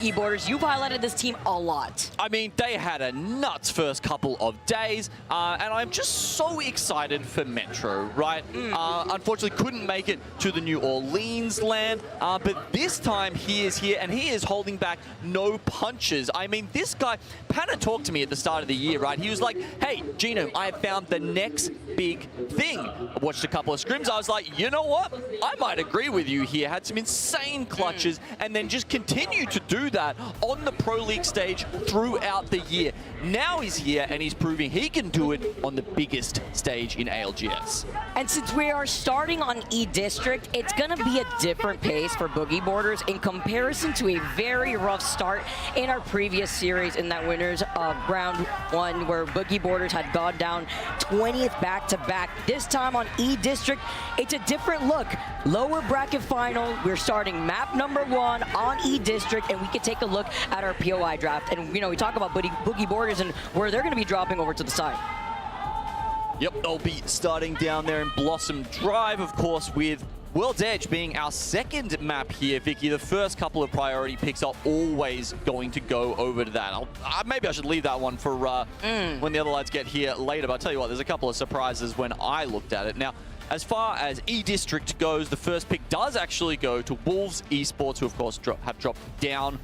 Borders, you've highlighted this team a lot. I mean, they had a nuts first couple of days, and I'm just so excited for Metro, right? Unfortunately, couldn't make it to the New Orleans land, but this time he is here, and he is holding back no punches. I mean, this guy, Panna talked to me at the start of the year, right? He was like, hey, Genome, I have found the next big thing. I watched a couple of scrims. I was like, you know what? I might agree with you here. Had some insane clutches, and then just continue to do that on the Pro League stage throughout the year. Now he's here and he's proving he can do it on the biggest stage in ALGS. And since we are starting on E-District, it's going to be a different pace for Boogie Borders in comparison to a very rough start in our previous series in that winners of round 1 where Boogie Borders had gone down 20th back-to-back. This time on E-District, it's a different look. Lower bracket final, we're starting map number 1 on E-District, and we can take a look at our POI draft. And, you know, we talk about Boogie Borders and where they're going to be dropping over to the side. Yep, they'll be starting down there in Blossom Drive, of course, with World's Edge being our second map here, Vicky. The first couple of priority picks are always going to go over to that. Maybe I should leave that one for when the other lads get here later, but I'll tell you what, there's a couple of surprises when I looked at it. Now, as far as E-District goes, the first pick does actually go to Wolves Esports, who of course have dropped down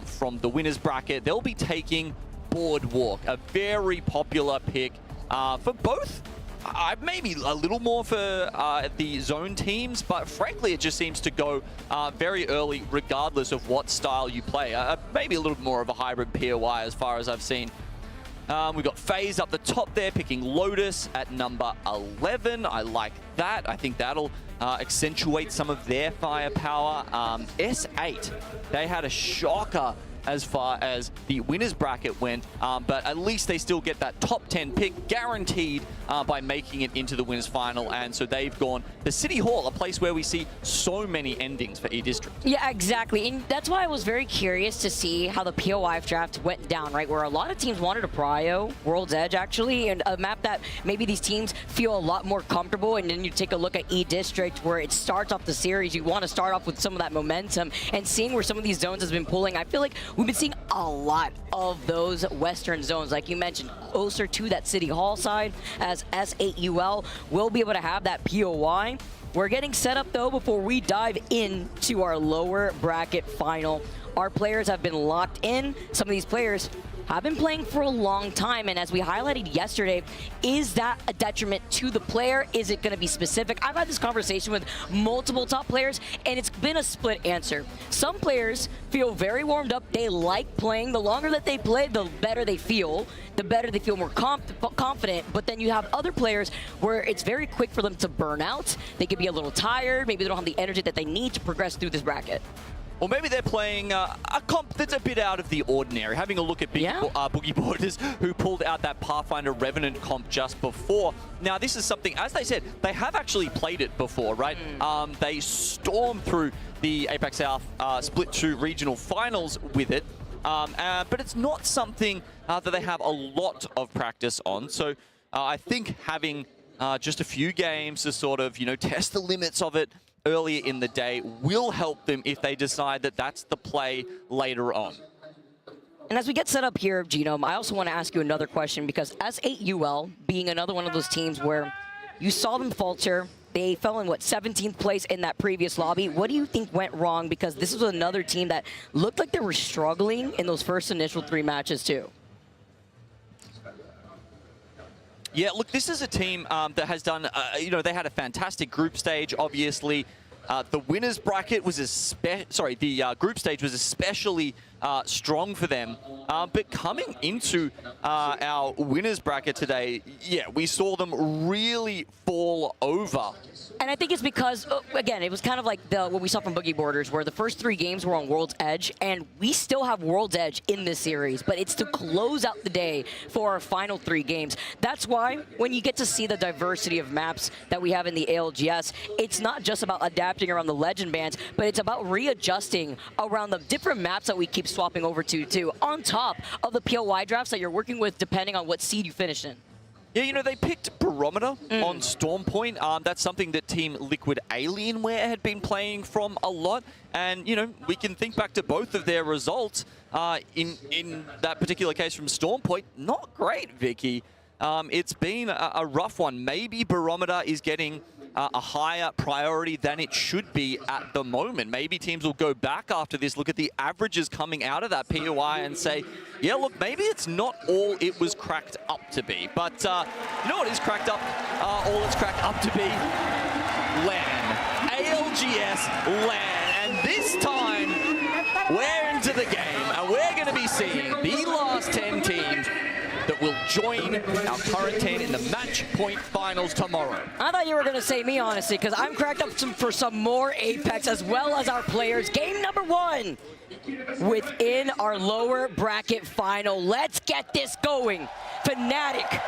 from the winners bracket. They'll be taking Boardwalk, a very popular pick for both. Maybe a little more for the zone teams, but frankly, it just seems to go very early, regardless of what style you play. Maybe a little more of a hybrid POI as far as I've seen. We've got FaZe up the top there, picking Lotus at number 11. I like that. I think that'll accentuate some of their firepower. S8, they had a shocker as far as the winners bracket went, but at least they still get that top 10 pick guaranteed by making it into the winners final. And so they've gone the City Hall, a place where we see so many endings for E-District. Yeah, exactly. And that's why I was very curious to see how the POI draft went down, right? Where a lot of teams wanted a prio, World's Edge actually, and a map that maybe these teams feel a lot more comfortable. And then you take a look at E-District, where it starts off the series. You want to start off with some of that momentum, and seeing where some of these zones has been pulling, I feel like we've been seeing a lot of those Western zones, like you mentioned, closer to that City Hall side, as S8UL will be able to have that POI. We're getting set up, though, before we dive into our lower bracket final. Our players have been locked in. Some of these players have been playing for a long time, and as we highlighted yesterday, is that a detriment to the player? Is it going to be specific? I've had this conversation with multiple top players, and it's been a split answer. Some players feel very warmed up. They like playing. The longer that they play, the better they feel. The better they feel more confident. But then you have other players where it's very quick for them to burn out. They could be a little tired. Maybe they don't have the energy that they need to progress through this bracket. Or maybe they're playing a comp that's a bit out of the ordinary. Having a look at Boogie Borders, who pulled out that Pathfinder Revenant comp just before. Now, this is something, as they said, they have actually played it before, right? They stormed through the Apex South Split 2 regional finals with it. But it's not something that they have a lot of practice on. So I think having just a few games to sort of, test the limits of it earlier in the day will help them if they decide that that's the play later on. And as we get set up here, Genome, I also want to ask you another question, because S8UL being another one of those teams where you saw them falter, they fell in, what, 17th place in that previous lobby. What do you think went wrong? Because this was another team that looked like they were struggling in those first initial 3 matches too. Yeah, look, this is a team that has done, they had a fantastic group stage, obviously. The winners bracket was the group stage was especially strong for them. But coming into our winners bracket today, yeah, we saw them really fall over. And I think it's because, again, it was kind of like what we saw from Boogie Borders, where the first 3 games were on World's Edge, and we still have World's Edge in this series, but it's to close out the day for our final 3 games. That's why when you get to see the diversity of maps that we have in the ALGS, it's not just about adapting around the legend bands, but it's about readjusting around the different maps that we keep swapping over to, on top of the POI drafts that you're working with depending on what seed you finish in. Yeah, you know, they picked Barometer on Storm Point. That's something that Team Liquid Alienware had been playing from a lot. And, you know, we can think back to both of their results in that particular case from Storm Point. Not great, Vicky. It's been a rough one. Maybe Barometer is getting a higher priority than it should be at the moment. Maybe teams will go back after this, look at the averages coming out of that POI and say, yeah, look, maybe it's not all it was cracked up to be. But you know what is cracked up? All it's cracked up to be? LAN. ALGS LAN. And this time, we're into the game, and we're going to be seeing the last 10 teams that will join our current 10 in the match point finals tomorrow. I thought you were going to say me, honestly, because I'm cracked up for some more Apex as well as our players. Game number 1 within our lower bracket final. Let's get this going. Fnatic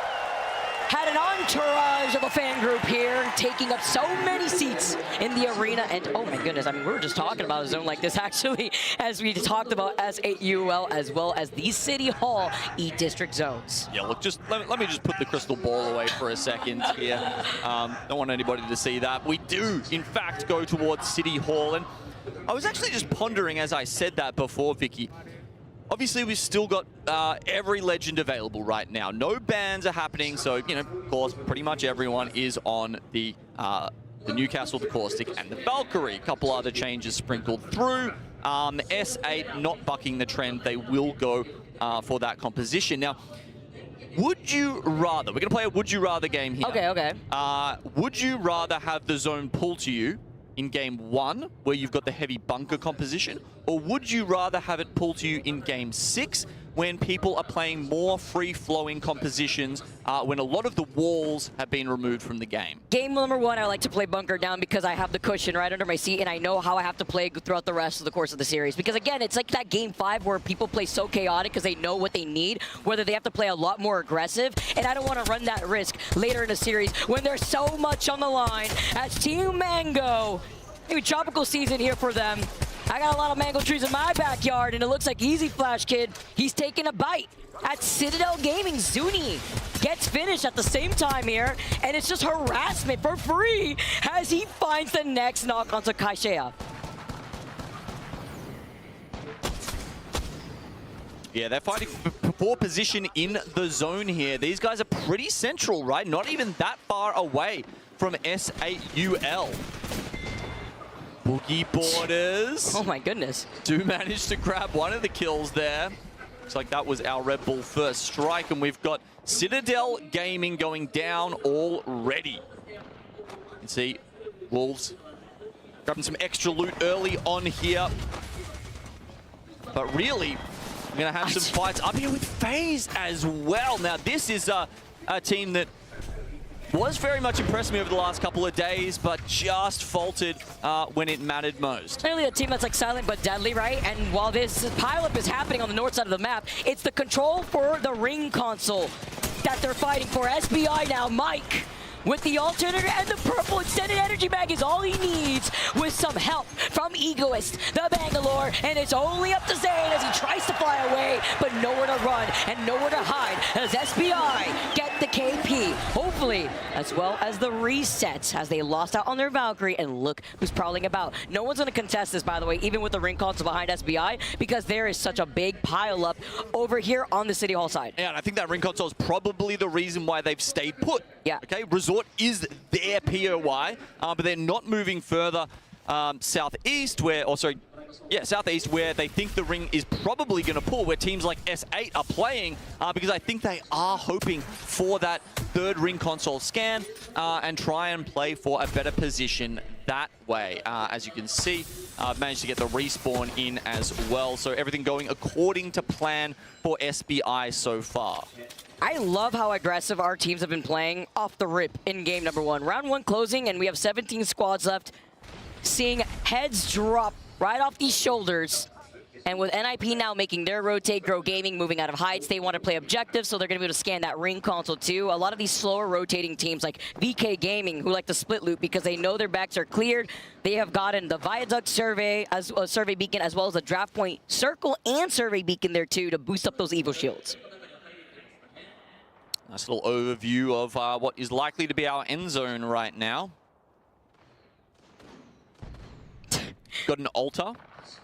had an entourage of a fan group here, taking up so many seats in the arena. And oh my goodness, I mean, we were just talking about a zone like this actually, as we talked about S8UL as well as these City Hall E-District zones. Yeah, look, just let me just put the crystal ball away for a second here. Don't want anybody to see that. We do, in fact, go towards City Hall. And I was actually just pondering as I said that before, Vicky. Obviously, we've still got every legend available right now. No bans are happening, so, you know, of course, pretty much everyone is on the Newcastle, the Caustic, and the Valkyrie. A couple other changes sprinkled through. S8 not bucking the trend. They will go for that composition. Now, would you rather... We're going to play a would you rather game here. Okay, okay. Would you rather have the zone pull to you in game 1, where you've got the heavy bunker composition, or would you rather have it pull to you in game 6, when people are playing more free-flowing compositions, when a lot of the walls have been removed from the game? Game number 1, I like to play bunker down because I have the cushion right under my seat, and I know how I have to play throughout the rest of the course of the series. Because again, it's like that game 5 where people play so chaotic because they know what they need, whether they have to play a lot more aggressive, and I don't want to run that risk later in the series when there's so much on the line as Team Mango. Maybe tropical season here for them. I got a lot of mango trees in my backyard, and it looks like Easy Flash Kid, he's taking a bite at Citadel Gaming. Zuni gets finished at the same time here, and it's just harassment for free as he finds the next knock onto Kaishea. Yeah, they're fighting for position in the zone here. These guys are pretty central, right? Not even that far away from S8UL. Boogie Borders. Oh my goodness. Do manage to grab one of the kills there. Looks like that was our Red Bull first strike, and we've got Citadel Gaming going down already. You can see Wolves grabbing some extra loot early on here. But really, we're going to have some fights up here with FaZe as well. Now, this is a team that was very much impressed me over the last couple of days, but just faltered when it mattered most. Clearly a team that's like silent but deadly, right? And while this pileup is happening on the north side of the map, it's the control for the ring console that they're fighting for. SBI now, Mike, with the alternator and the purple extended energy bag is all he needs, with some help from Egoist, the Bangalore, and it's only up to Zayn as he tries to fly away, but nowhere to run and nowhere to hide as SBI get the KP, hopefully, as well as the resets as they lost out on their Valkyrie, and look who's prowling about. No one's going to contest this, by the way, even with the ring console behind SBI, because there is such a big pile up over here on the City Hall side. Yeah, and I think that ring console is probably the reason why they've stayed put. Yeah. Okay, Resort is their POI, but they're not moving further southeast, southeast, where they think the ring is probably going to pull, where teams like S8 are playing, because I think they are hoping for that third ring console scan and try and play for a better position that way. As you can see, managed to get the respawn in as well, so everything going according to plan for SBI so far. I love how aggressive our teams have been playing off the rip in game number 1. Round 1 closing, and we have 17 squads left. Seeing heads drop right off these shoulders. And with NIP now making their rotate, Grow Gaming moving out of heights, they want to play objectives, so they're going to be able to scan that ring console too. A lot of these slower rotating teams like VK Gaming, who like to split loot because they know their backs are cleared. They have gotten the Viaduct Survey, as a Survey Beacon, as well as the Draft Point Circle and Survey Beacon there too to boost up those Evo shields. Nice little overview of what is likely to be our end zone right now. Got an altar.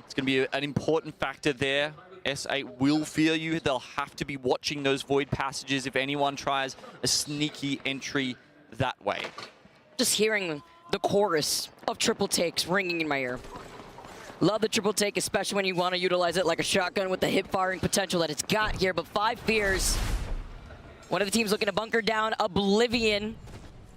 It's going to be an important factor there. S8 will fear you. They'll have to be watching those void passages if anyone tries a sneaky entry that way. Just hearing the chorus of triple takes ringing in my ear. Love the triple take, especially when you want to utilize it like a shotgun with the hip firing potential that it's got here. But 5 fears. One of the teams looking to bunker down. Oblivion.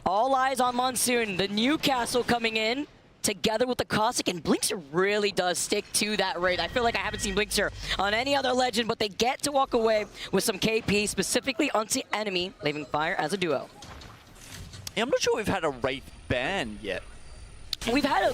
All eyes on Monsoon. The Newcastle coming in together with the Cossack, and Blinkster really does stick to that raid. I feel like I haven't seen Blinkster on any other legend, but they get to walk away with some KP, specifically onto enemy, leaving fire as a duo. Yeah, I'm not sure we've had a Wraith ban yet. We had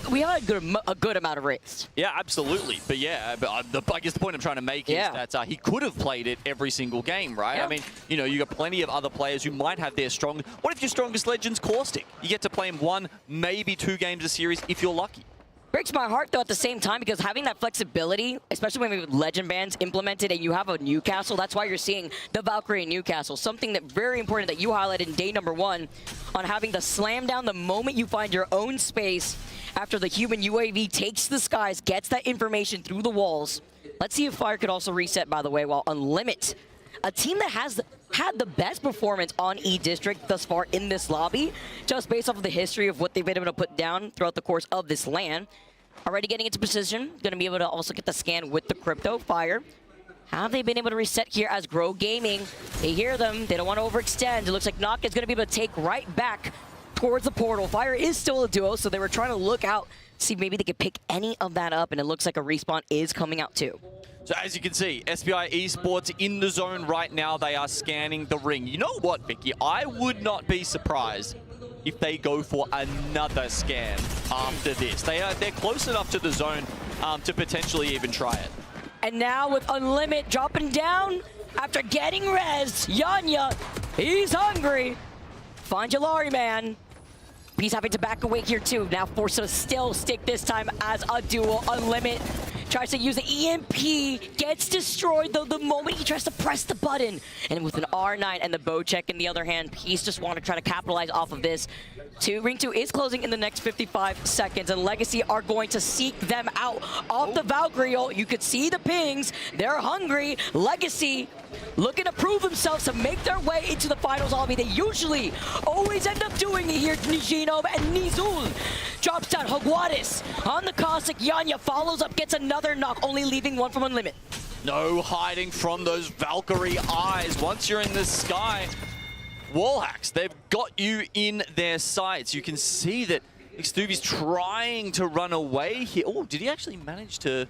a good amount of raids. Yeah, absolutely. But yeah, I guess the point I'm trying to make is that he could have played it every single game, right? Yeah. I mean, you know, you got plenty of other players who might have their strong. What if your strongest legend's Caustic? You get to play him 1, maybe 2 games a series if you're lucky. Breaks my heart, though, at the same time, because having that flexibility, especially when we have legend bans implemented and you have a Newcastle, that's why you're seeing the Valkyrie in Newcastle. Something that very important that you highlighted in day number 1 on having the slam down the moment you find your own space after the human UAV takes the skies, gets that information through the walls. Let's see if Fire could also reset, by the way, while Unlimit, a team that has had the best performance on E-District thus far in this lobby, just based off of the history of what they've been able to put down throughout the course of this LAN. Already getting into position, going to be able to also get the scan with the Crypto Fire. Have they been able to reset here as Grow Gaming? They hear them, they don't want to overextend. It looks like Knock is going to be able to take right back towards the portal. Fire is still a duo, so they were trying to look out, see if maybe they could pick any of that up, and it looks like a respawn is coming out too. So as you can see, SPI Esports in the zone right now. They are scanning the ring. You know what, Vicky? I would not be surprised if they go for another scan after this. They're close enough to the zone to potentially even try it. And now with Unlimit dropping down after getting rezzed, Yanya, he's hungry. Find your Lari, man. He's having to back away here too. Now forced to still stick this time as a duo. Unlimit tries to use the EMP, gets destroyed though the moment he tries to press the button. And with an R9 and the bow check in the other hand, Peace just want to try to capitalize off of this. Ring 2 is closing in the next 55 seconds, and Legacy are going to seek them out off the Valkyrie. You could see the pings. They're hungry. Legacy looking to prove themselves to make their way into the finals lobby. They usually always end up doing it here. Nijinov and Nizul drops down. Jaguares on the Cossack. Yanya follows up, gets another knock, only leaving one from Unlimit. No hiding from those Valkyrie eyes. Once you're in the sky, wall hacks, they've got you in their sights. You can see that Xtuvi's trying to run away here. Oh, did he actually manage to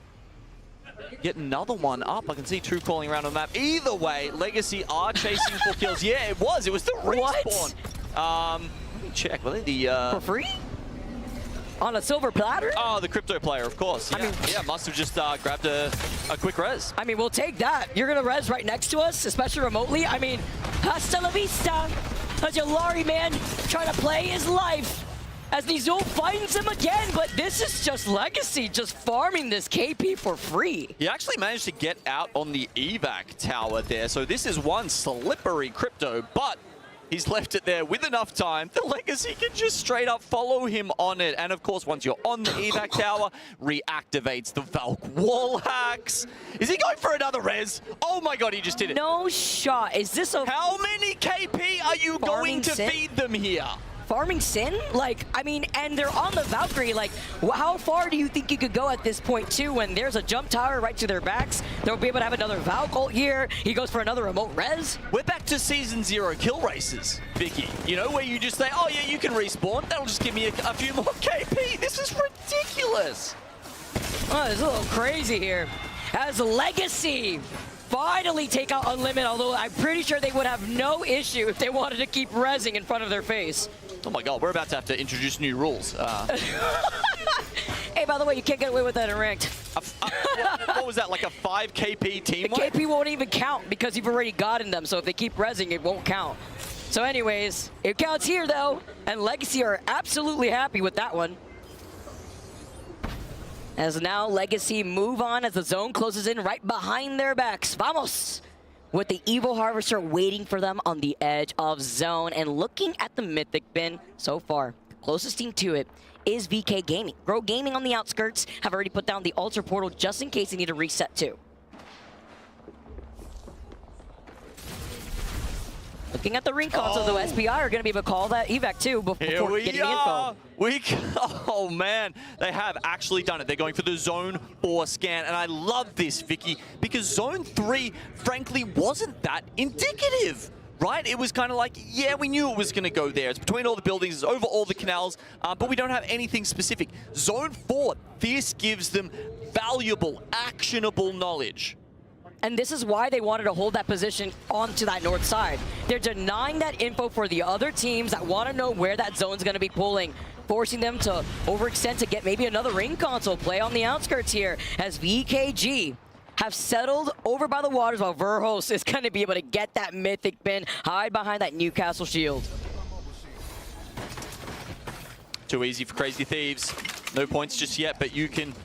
get another one up? I can see 2 crawling around on the map. Either way, Legacy are chasing for kills. Yeah, it was the respawn. Let me check. Were they the for free? On a silver platter? Oh, the Crypto player, of course. Yeah, I mean, yeah, must have just grabbed a quick res. I mean, we'll take that. You're gonna res right next to us, especially remotely. I mean, hasta la vista. As your Lari man trying to play his life. As Nizul finds him again, but this is just Legacy just farming this KP for free. He actually managed to get out on the evac tower there, so this is one slippery Crypto, but he's left it there with enough time. The Legacy can just straight up follow him on it. And of course, once you're on the evac tower, reactivates the Valk wall hacks. Is he going for another res? Oh my God, he just did it. No shot. Is this a... How many KP are you going to feed them here? Farming Sin? Like, I mean, and they're on the Valkyrie. Like, how far do you think you could go at this point, too, when there's a jump tower right to their backs? They'll be able to have another Valk ult here. He goes for another remote res. We're back to Season 0 kill races, Vicky. You know, where you just say, oh, yeah, you can respawn. That'll just give me a few more KP. This is ridiculous. Oh, it's a little crazy here. As Legacy finally take out Unlimit, although I'm pretty sure they would have no issue if they wanted to keep rezzing in front of their face. Oh my God, we're about to have to introduce new rules. Hey, by the way, you can't get away with that in ranked. What was that, like a 5 KP team? The KP won't even count because you've already gotten them, so if they keep rezzing, it won't count. So anyways, it counts here though, and Legacy are absolutely happy with that one. As now Legacy move on as the zone closes in right behind their backs. Vamos! with the Evil Harvester waiting for them on the edge of zone. And looking at the Mythic bin so far, closest team to it is VK Gaming. Grow Gaming on the outskirts have already put down the Altar Portal just in case they need a reset too. Looking at the ring console, though, SBI are going to be able to call that evac too before getting the info. Oh man, they have actually done it. They're going for the Zone 4 scan, and I love this, Vicky, because Zone 3, frankly, wasn't that indicative. Right? It was kind of like, yeah, we knew it was going to go there. It's between all the buildings, it's over all the canals, but we don't have anything specific. Zone 4, this gives them valuable, actionable knowledge. And this is why they wanted to hold that position onto that north side. They're denying that info for the other teams that want to know where that zone's going to be pulling, forcing them to overextend to get maybe another ring console play on the outskirts here as VKG have settled over by the waters while Verhos is going to be able to get that Mythic bin, hide behind that Newcastle shield. Too easy for Crazy Thieves. No points just yet, but you can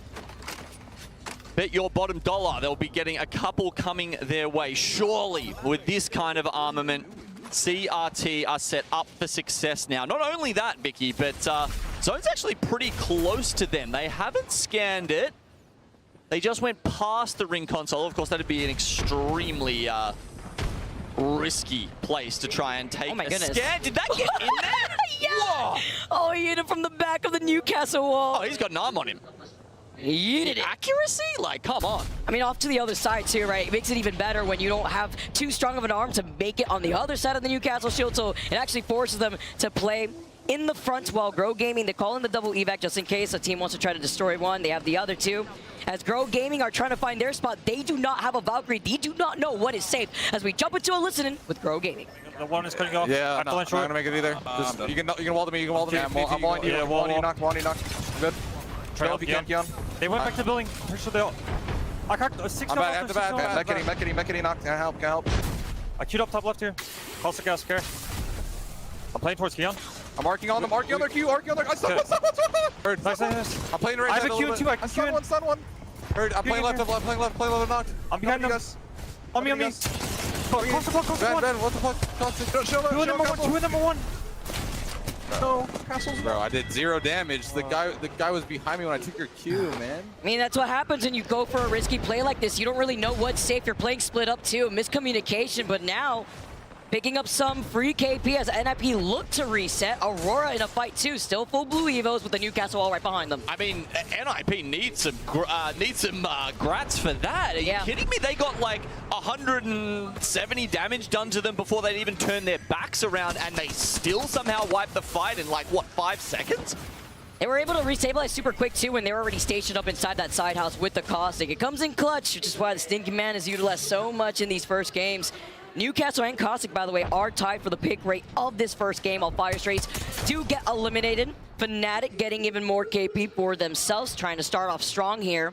bet your bottom dollar they'll be getting a couple coming their way. Surely, with this kind of armament, CRT are set up for success now. Not only that, Vicky, but Zone's actually pretty close to them. They haven't scanned it. They just went past the ring console. Of course, that'd be an extremely risky place to try and take a scan. Did that get in there? Yeah! Whoa. Oh, he hit him from the back of the Newcastle wall. Oh, he's got an arm on him. He did it. Accuracy? Like, come on. I mean, off to the other side too, right? It makes it even better when you don't have too strong of an arm to make it on the other side of the Newcastle shield, so it actually forces them to play in the front while Grow Gaming, they call in the double evac just in case a team wants to try to destroy one. They have the other two. As Grow Gaming are trying to find their spot, they do not have a Valkyrie. They do not know what is safe as we jump into a listening with Grow Gaming. The one is cutting off. Yeah, no, I'm not gonna make it either. You can wall to me, you can wall to me. I'm walling you, I'm walling you, knocked. Good. Try if you can, Keon. They went back to the building. Pretty sure they all... I cracked 6 I'm back, Mechany, knocked. Can I help? I queued up top left here. Call the gas scare. I'm playing towards Keon. I'm arcing on them, arcing on their Q. I stun one. Nice. I'm playing right I have a Q too, I can stun one. Heard, I'm playing left, knocked. I'm behind them. On me. Close one. Ben, what the fuck? Show Two of them are one. No, Castles. Bro, I did 0 damage. The guy was behind me when I took your Q, man. I mean, that's what happens when you go for a risky play like this. You don't really know what's safe. You're playing split up too. Miscommunication, but now picking up some free KP as NIP look to reset. Aurora in a fight too. Still full blue Evos with the Newcastle all right behind them. I mean, NIP needs some grats for that. Are you kidding me? They got like 170 damage done to them before they'd even turn their backs around, and they still somehow wiped the fight in like, what, 5 seconds? They were able to restabilize super quick too when they were already stationed up inside that side house with the Caustic. It comes in clutch, which is why the Stinky Man is utilized so much in these first games. Newcastle and Caustic, by the way, are tied for the pick rate of this first game. All Fire Straits do get eliminated. Fnatic getting even more KP for themselves, trying to start off strong here.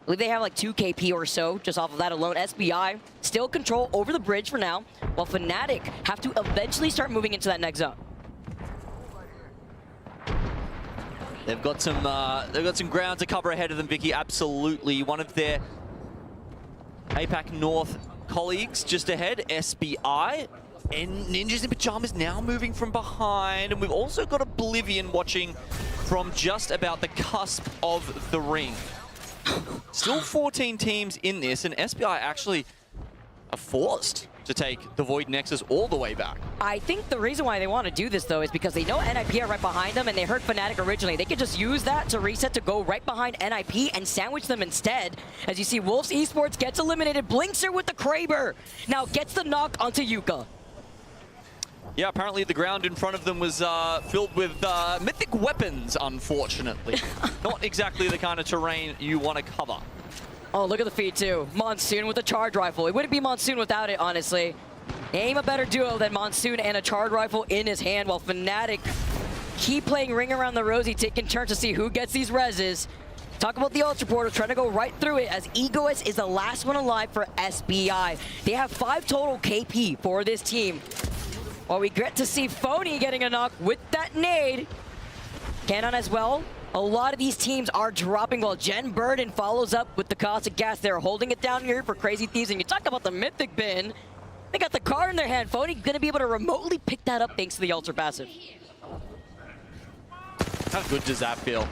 I believe they have like 2 KP or so just off of that alone. SBI still control over the bridge for now, while Fnatic have to eventually start moving into that next zone. They've got some ground to cover ahead of them, Vicky. Absolutely, one of their APAC North colleagues just ahead, SBI, and Ninjas in Pajamas now moving from behind, and we've also got Oblivion watching from just about the cusp of the ring. Still 14 teams in this, and SBI actually are forced to take the Void Nexus all the way back. I think the reason why they want to do this, though, is because they know NIP are right behind them, and they heard Fnatic originally. They could just use that to reset to go right behind NIP and sandwich them instead. As you see, Wolves Esports gets eliminated. Blinkster with the Kraber. Now gets the knock onto Yuka. Yeah, apparently the ground in front of them was filled with mythic weapons, unfortunately. Not exactly the kind of terrain you want to cover. Oh, look at the feed, too. Monsoon with a charge rifle. It wouldn't be Monsoon without it, honestly. Name a better duo than Monsoon and a charge rifle in his hand, while Fnatic keep playing Ring Around the Rosie, taking turns to see who gets these reses. Talk about the Ultra Portal, trying to go right through it, as Egoist is the last one alive for SBI. They have 5 total KP for this team. While we get to see Phony getting a knock with that nade. Cannon as well, A lot of these teams are dropping while Jen Burden follows up with the Caustic Gas. They're holding it down here for Crazy Thieves. And you talk about the Mythic bin. They got the card in their hand. Phony gonna be able to remotely pick that up thanks to the Ultra Passive. How good does that feel?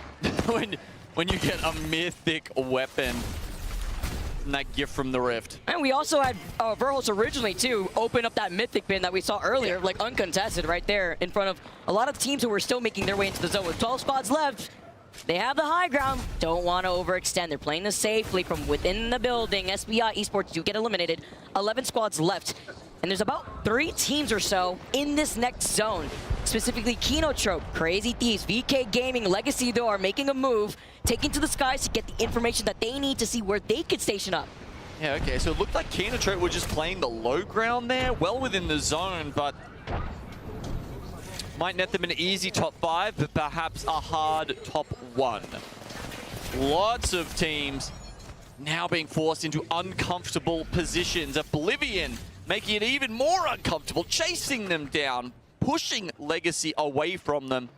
when you get a Mythic weapon and that gift from the Rift. And we also had Verhos originally, too, open up that Mythic bin that we saw earlier, like uncontested right there in front of a lot of teams who were still making their way into the zone. With 12 spots left, they have the high ground. Don't want to overextend. They're playing this safely from within the building. SBI Esports do get eliminated. 11 squads left. And there's about 3 teams or so in this next zone. Specifically, Kenotrope, Crazy Thieves, VK Gaming, Legacy, though, are making a move, taking to the skies to get the information that they need to see where they could station up. Yeah, okay, so it looked like Kenotrope were just playing the low ground there, well within the zone, but might net them an easy top 5, but perhaps a hard top 1. Lots of teams now being forced into uncomfortable positions. Oblivion making it even more uncomfortable, chasing them down, pushing Legacy away from them.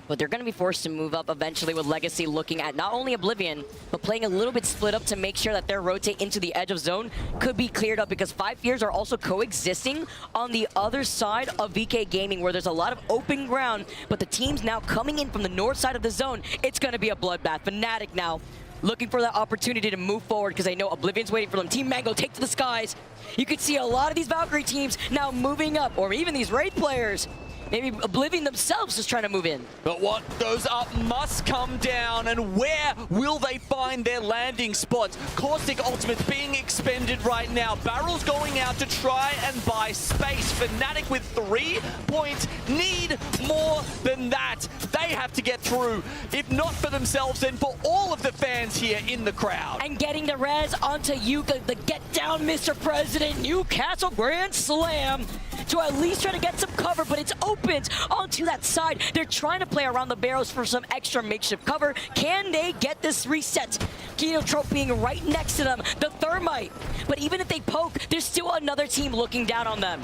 But they're going to be forced to move up eventually with Legacy looking at not only Oblivion, but playing a little bit split up to make sure that their rotate into the edge of zone could be cleared up, because 5 Fears are also coexisting on the other side of VK Gaming, where there's a lot of open ground, but the teams now coming in from the north side of the zone, it's going to be a bloodbath. Fnatic now looking for that opportunity to move forward, because they know Oblivion's waiting for them. Team Mango take to the skies. You could see a lot of these Valkyrie teams now moving up, or even these Wraith players. Maybe Oblivion themselves is trying to move in. But what goes up must come down, and where will they find their landing spots? Caustic Ultimate's being expended right now. Barrel's going out to try and buy space. Fnatic with 3 points need more than that. They have to get through, if not for themselves, then for all of the fans here in the crowd. And getting the res onto Yuka, the get down, Mr. President, Newcastle Grand Slam, to at least try to get some cover, but it's opened onto that side. They're trying to play around the barrels for some extra makeshift cover. Can they get this reset? Kenotrope being right next to them, the Thermite. But even if they poke, there's still another team looking down on them.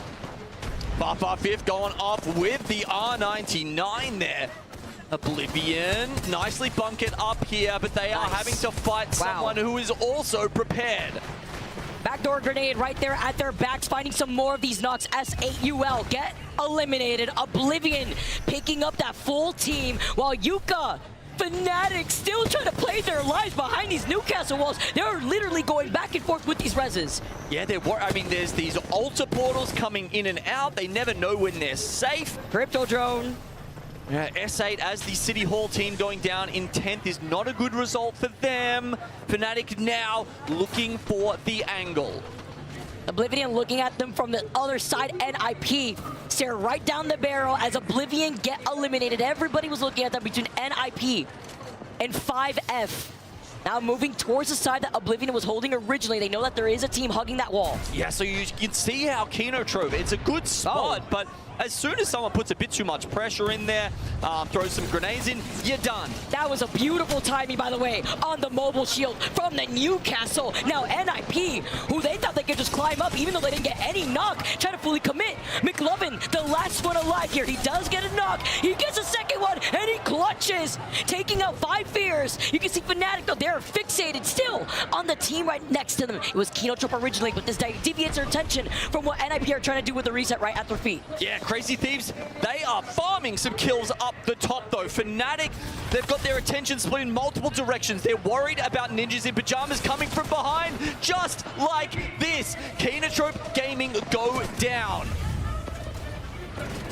Far 5th going off with the R99 there. Oblivion nicely bunkered up here, but they are having to fight someone who is also prepared. Backdoor grenade right there at their backs, finding some more of these knocks. S8UL get eliminated. Oblivion picking up that full team, while Yuka, Fnatic still trying to play their lives behind these Newcastle walls. They're literally going back and forth with these reses. Yeah, I mean, there's these altar portals coming in and out. They never know when they're safe. Crypto drone. Yeah, S8 as the City Hall team going down in 10th is not a good result for them. Fnatic now looking for the angle. Oblivion looking at them from the other side. NIP stare right down the barrel as Oblivion get eliminated. Everybody was looking at them between NIP and 5F. Now moving towards the side that Oblivion was holding originally. They know that there is a team hugging that wall. Yeah, so you can see how Kenotrope, it's a good spot, but as soon as someone puts a bit too much pressure in there, throws some grenades in, you're done. That was a beautiful timing, by the way, on the mobile shield from the Newcastle. Now NIP, who they thought they could just climb up, even though they didn't get any knock, trying to fully commit. McLovin, the last one alive here. He does get a knock. He gets a second one, and he clutches, taking out 5 Fears. You can see Fnatic, though, they're fixated still on the team right next to them. It was Kenotrope originally, but this deviates their attention from what NIP are trying to do with the reset right at their feet. Yeah, Crazy Thieves, they are farming some kills up the top though. Fnatic, they've got their attention split in multiple directions. They're worried about ninjas in pajamas coming from behind, just like this. Kenotrope Gaming go down.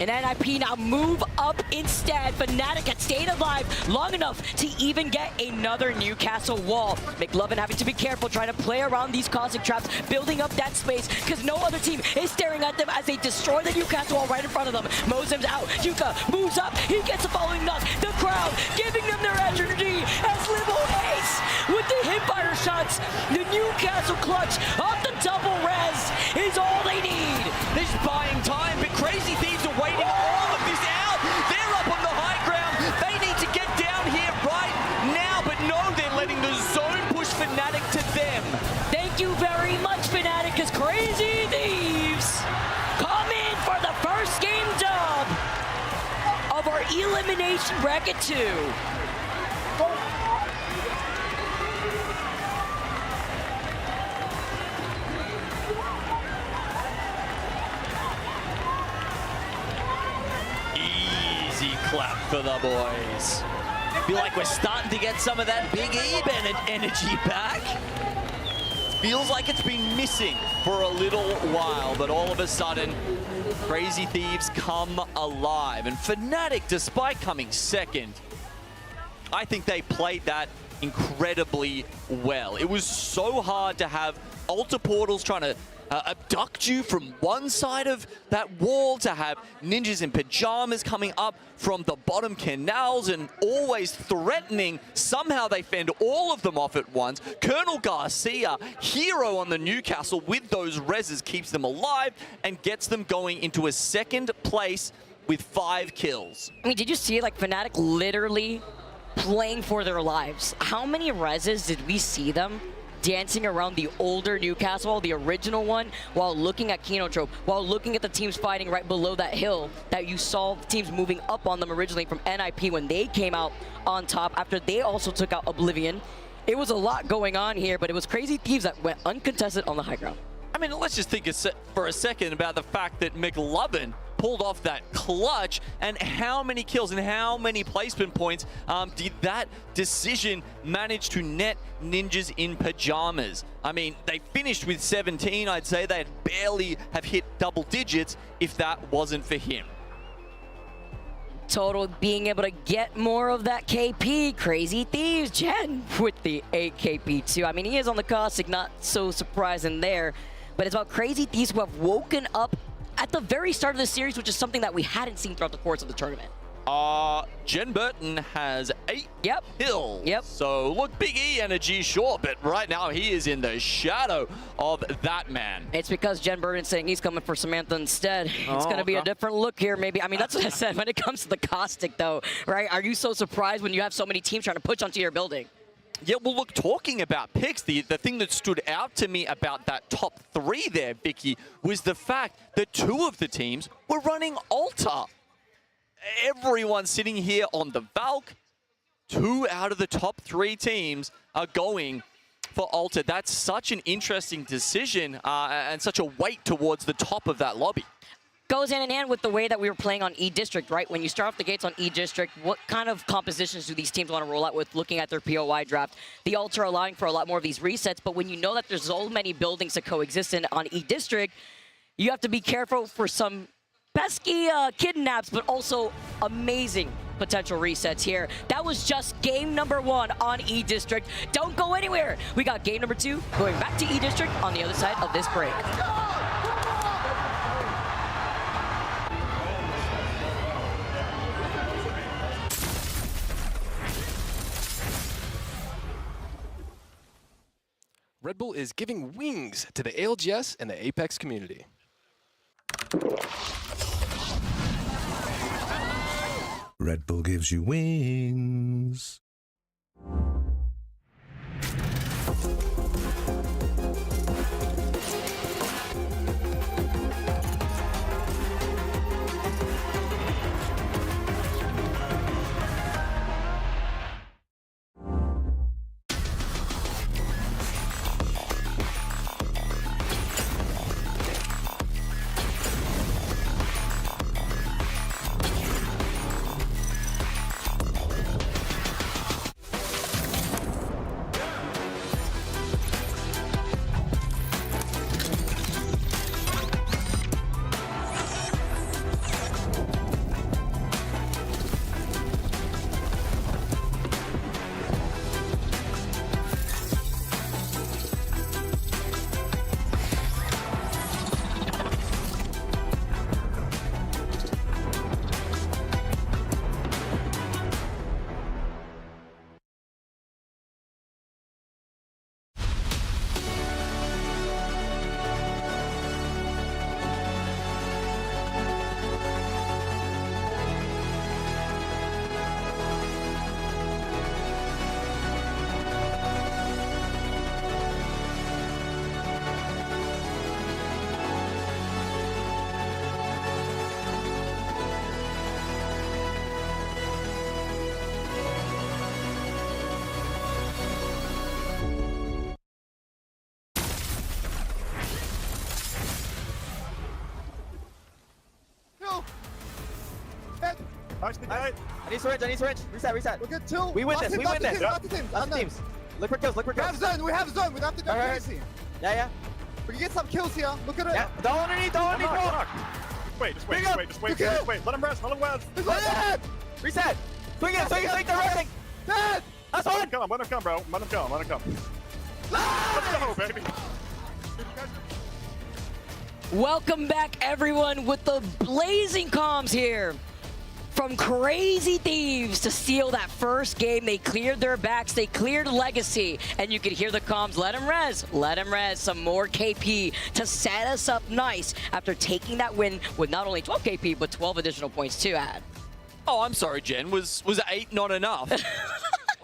And NIP now move up instead. Fnatic had stayed alive long enough to even get another Newcastle wall. McLovin having to be careful, trying to play around these caustic traps, building up that space, because no other team is staring at them as they destroy the Newcastle wall right in front of them. Mozem's out. Yuka moves up. He gets the following knock. The crowd giving them their energy as Libo Ace with the hipfire shots. The Newcastle clutch off the double res is all they need. They're just buying time, but Crazy Thieves are waiting all of this out. They're up on the high ground. They need to get down here right now, but no, they're letting the zone push Fnatic to them. Thank you very much, Fnatic, because Crazy Thieves come in for the first game dub of our Elimination Bracket 2. Easy clap for the boys. Feel like we're starting to get some of that Big E energy back. Feels like it's been missing for a little while, but all of a sudden, Crazy Thieves come alive. And Fnatic, despite coming second, I think they played that incredibly well. It was so hard to have altar portals trying to abduct you from one side of that wall, to have ninjas in pajamas coming up from the bottom canals and always threatening. Somehow they fend all of them off at once. Colonel Garcia, hero on the Newcastle with those reses, keeps them alive and gets them going into a second place with 5 kills. I mean, did you see, like, Fnatic literally playing for their lives? How many reses did we see them dancing around the older Newcastle, the original one, while looking at Kenotrope, while looking at the teams fighting right below that hill that you saw the teams moving up on them originally from NIP when they came out on top after they also took out Oblivion? It was a lot going on here, but it was Crazy Thieves that went uncontested on the high ground. I mean, let's just think for a second about the fact that McLovin pulled off that clutch, and how many kills and how many placement points did that decision manage to net ninjas in pajamas? I mean, they finished with 17. I'd say they'd barely have hit double digits if that wasn't for him. Total being able to get more of that KP. Crazy Thieves, Jen with the 8 KP too. I mean, he is on the Caustic, not so surprising there, but it's about Crazy Thieves who have woken up at the very start of the series, which is something that we hadn't seen throughout the course of the tournament. Jen Burton has 8 kills. Yep. So look, Big E energy, sure, but right now he is in the shadow of that man. It's because Jen Burton's saying he's coming for Samantha instead. It's going to be a different look here, maybe. I mean, that's what I said when it comes to the Caustic, though, right? Are you so surprised when you have so many teams trying to push onto your building? Yeah, well, look, talking about picks, the thing that stood out to me about that top 3 there, Vicky, was the fact that 2 of the teams were running Altar. Everyone sitting here on the Valk, 2 out of the top 3 teams are going for Altar. That's such an interesting decision and such a weight towards the top of that lobby. Goes hand in hand with the way that we were playing on E-District, right? When you start off the gates on E-District, what kind of compositions do these teams want to roll out with looking at their POI draft? The Altar allowing for a lot more of these resets, but when you know that there's so many buildings to coexist in on E-District, you have to be careful for some pesky kidnaps, but also amazing potential resets here. That was just game number 1 on E-District. Don't go anywhere. We got game number 2 going back to E-District on the other side of this break. Red Bull is giving wings to the ALGS and the Apex community. Red Bull gives you wings. Nice, I need syringe. Reset. We're good, two. We win this. Last team. Last teams. Look for kills. We have zone. We have to go crazy. Yeah. We can get some kills here. Look at it. Yeah. Don't underneath. Knock. Wait. Just wait. Let him rest. Reset. Swing it. They're resting. Dead. That's one. Let him come, bro. Let him come. Let's go, baby. Welcome back, everyone, with the blazing comms here. From Crazy Thieves to steal that first game, they cleared their backs, they cleared Legacy, and you could hear the comms, let him res, some more KP to set us up nice after taking that win with not only 12 KP, but 12 additional points to add. Oh, I'm sorry, Jen. Was 8 not enough?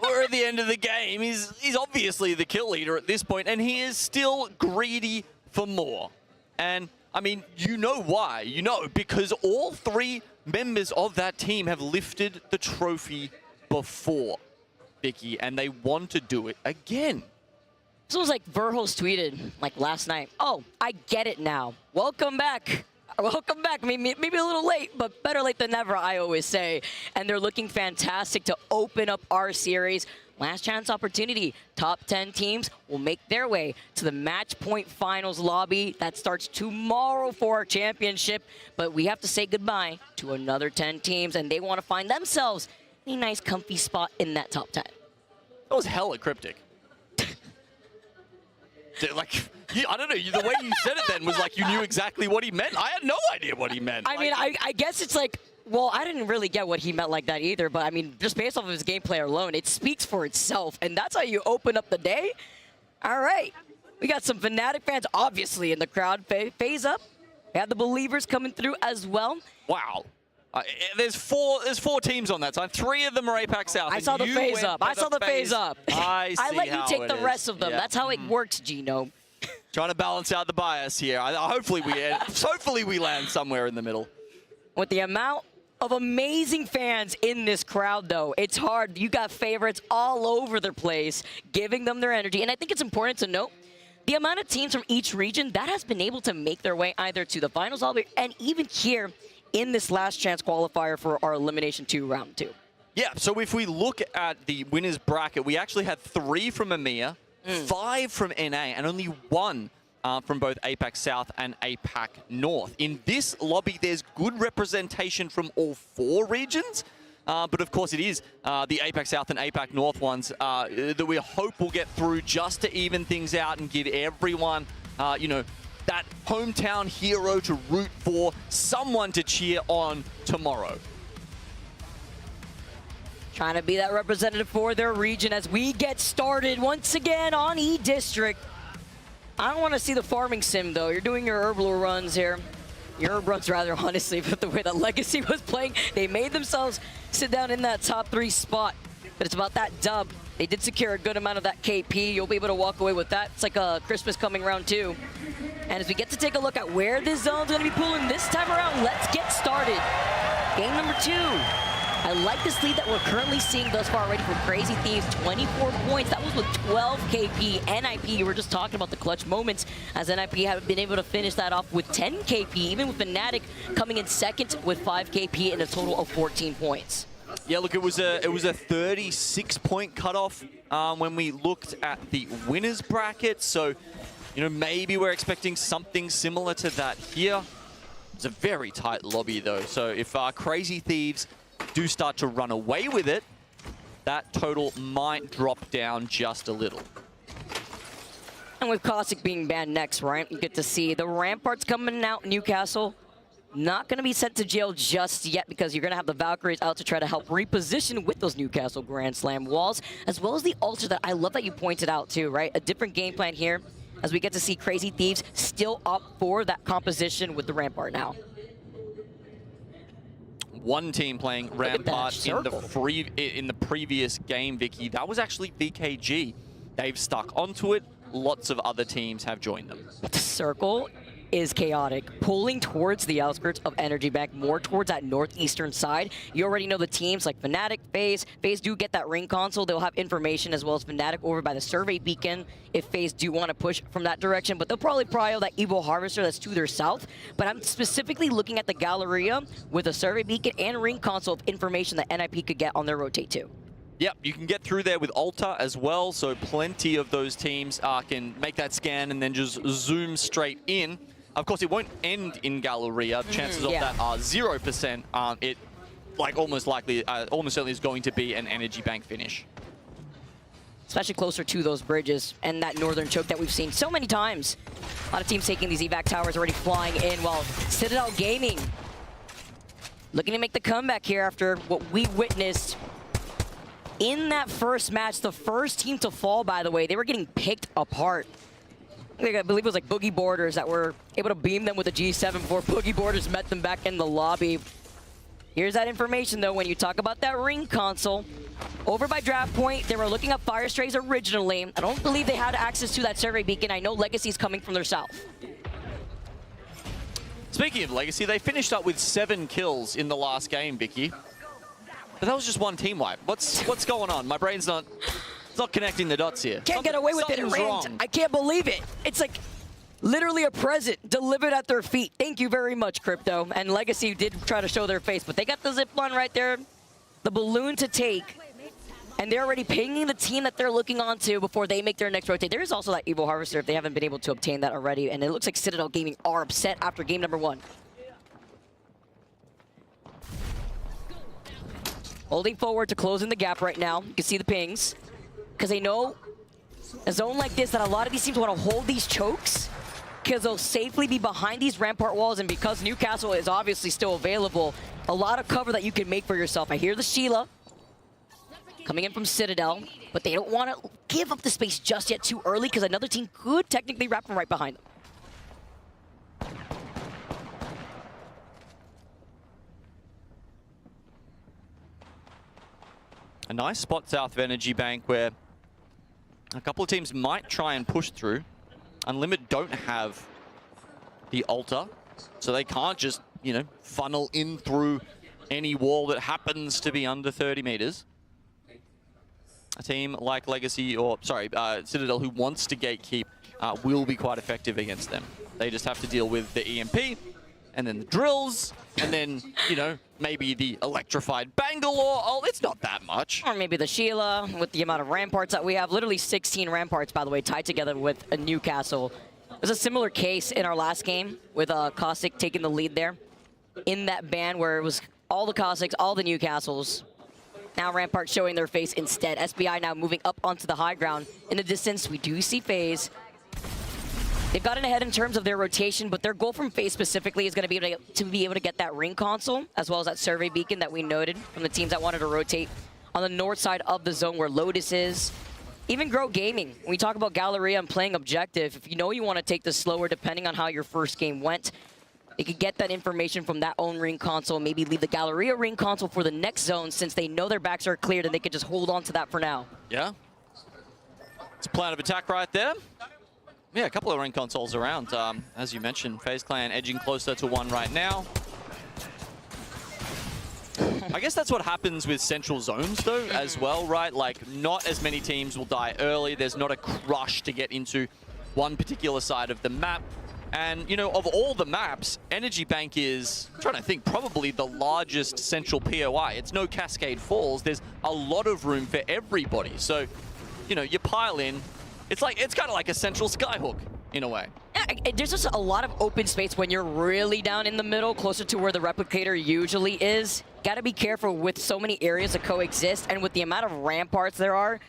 We're at the end of the game. He's obviously the kill leader at this point, and he is still greedy for more. And, I mean, you know why. You know, because all 3 members of that team have lifted the trophy before, Vicky, and they want to do it again. This was like Verhulst tweeted, like last night. Oh, I get it now. Welcome back. Welcome back. Maybe a little late, but better late than never, I always say. And they're looking fantastic to open up our series. Last chance opportunity. Top 10 teams will make their way to the match point finals lobby. That starts tomorrow for our championship. But we have to say goodbye to another 10 teams, and they want to find themselves a nice, comfy spot in that top 10. That was hella cryptic. Like, I don't know, the way you said it then was like you knew exactly what he meant. I had no idea what he meant. I mean, I guess it's like, well, I didn't really get what he meant like that either, but I mean, just based off of his gameplay alone, it speaks for itself, and that's how you open up the day? All right. We got some Fnatic fans, obviously, in the crowd. Phase up. We have the Believers coming through as well. Wow. There's four teams on that side. 3 of them are APAC South. I saw the phase up. I let you take the rest of them. Yeah. That's how it works, Gino. Trying to balance out the bias here. Hopefully we land somewhere in the middle. With the amount of amazing fans in this crowd, though, it's hard. You got favorites all over the place, giving them their energy. And I think it's important to note the amount of teams from each region that has been able to make their way either to the finals lobby and even here in this last chance qualifier for our Elimination 2 Round 2. Yeah, so if we look at the winners bracket, we actually had 3 from EMEA, 5 from NA, and only 1 from both APAC South and APAC North. In this lobby, there's good representation from all 4 regions, but of course it is the APAC South and APAC North ones that we hope will get through just to even things out and give everyone, you know, that hometown hero to root for, someone to cheer on tomorrow. Trying to be that representative for their region as we get started once again on E-District. I don't want to see the farming sim, though. You're doing your herbal runs here. Your herb runs, rather, honestly, but the way that Legacy was playing, they made themselves sit down in that top 3 spot. But it's about that dub. They did secure a good amount of that KP. You'll be able to walk away with that. It's like a Christmas coming round 2. And as we get to take a look at where this zone's going to be pulling this time around, let's get started. Game number 2. I like this lead that we're currently seeing thus far already for Crazy Thieves. 24 points. That was with 12 KP. NIP, you were just talking about the clutch moments, as NIP have been able to finish that off with 10 KP, even with Fnatic coming in second with 5 KP and a total of 14 points. Yeah, look, it was a 36-point cutoff when we looked at the winners bracket. So, you know, maybe we're expecting something similar to that here. It's a very tight lobby, though. So if Crazy Thieves do start to run away with it, that total might drop down just a little. And with Caustic being banned next, right, you get to see the Ramparts coming out. Newcastle not going to be sent to jail just yet because you're going to have the Valkyries out to try to help reposition with those Newcastle Grand Slam walls, as well as the Ultra that I love that you pointed out too, right? A different game plan here as we get to see Crazy Thieves still up for that composition with the Rampart now. One team playing Rampart in the previous game, Vicky. That was actually VKG. They've stuck onto it. Lots of other teams have joined them. But the circle is chaotic. Pulling towards the outskirts of Energy Bank, more towards that northeastern side. You already know the teams like Fnatic, FaZe. FaZe do get that ring console. They'll have information as well as Fnatic over by the survey beacon if FaZe do want to push from that direction. But they'll probably prio that Evo Harvester that's to their south. But I'm specifically looking at the Galleria with a survey beacon and ring console of information that NIP could get on their rotate too. Yep, you can get through there with Alta as well, so plenty of those teams can make that scan and then just zoom straight in. Of course, it won't end in Galleria. Chances of that are 0%. It almost certainly is going to be an Energy Bank finish. Especially closer to those bridges and that northern choke that we've seen so many times. A lot of teams taking these evac towers already flying in, while Citadel Gaming looking to make the comeback here after what we witnessed in that first match. The first team to fall, by the way, they were getting picked apart. I believe it was like Boogie Borders that were able to beam them with a G7 before Boogie Borders met them back in the lobby. Here's that information, though, when you talk about that ring console. Over by Draft Point, they were looking up Fire Strays originally. I don't believe they had access to that survey beacon. I know Legacy's coming from their south. Speaking of Legacy, they finished up with 7 kills in the last game, Vicky. But that was just one team wipe. What's going on? My brain's not connecting the dots here. Can't get away with it, Rand. I can't believe it. It's like literally a present delivered at their feet. Thank you very much, Crypto. And Legacy did try to show their face, but they got the zip line right there, the balloon to take, and they're already pinging the team that they're looking onto before they make their next rotate. There is also that Evo Harvester if they haven't been able to obtain that already, and it looks like Citadel Gaming are upset after game number 1. Holding forward to closing the gap right now. You can see the pings. Because they know a zone like this that a lot of these teams want to hold these chokes because they'll safely be behind these rampart walls, and because Newcastle is obviously still available, a lot of cover that you can make for yourself. I hear the Sheila coming in from Citadel, but they don't want to give up the space just yet too early because another team could technically wrap them right behind them. A nice spot south of Energy Bank where a couple of teams might try and push through. Unlimited don't have the Alta, so they can't just, funnel in through any wall that happens to be under 30 meters. A team like Legacy, Citadel, who wants to gatekeep, will be quite effective against them. They just have to deal with the EMP, and then the drills, and then, maybe the electrified Bangalore. Oh, it's not that much. Or maybe the Sheila with the amount of ramparts that we have. Literally 16 ramparts, by the way, tied together with a Newcastle. It was a similar case in our last game with Caustic taking the lead there in that ban where it was all the Caustics, all the Newcastles. Now Rampart showing their face instead. SBI now moving up onto the high ground. In the distance, we do see FaZe. They've gotten ahead in terms of their rotation, but their goal from FaZe specifically is going to be able to get that ring console, as well as that survey beacon that we noted from the teams that wanted to rotate on the north side of the zone where Lotus is. Even Grow Gaming, when we talk about Galleria and playing objective, if you know you want to take this slower depending on how your first game went, they could get that information from that own ring console, maybe leave the Galleria ring console for the next zone since they know their backs are cleared and they could just hold on to that for now. Yeah. It's a plan of attack right there. Yeah, a couple of ring consoles around. As you mentioned, FaZe Clan edging closer to one right now. I guess that's what happens with central zones, though, as well, right? Like, not as many teams will die early. There's not a crush to get into one particular side of the map. And, of all the maps, Energy Bank is, I'm trying to think, probably the largest central POI. It's no Cascade Falls. There's a lot of room for everybody. So, you pile in. It's kind of like a central skyhook, in a way. Yeah, there's just a lot of open space when you're really down in the middle, closer to where the replicator usually is. Got to be careful with so many areas that coexist, and with the amount of ramparts there are,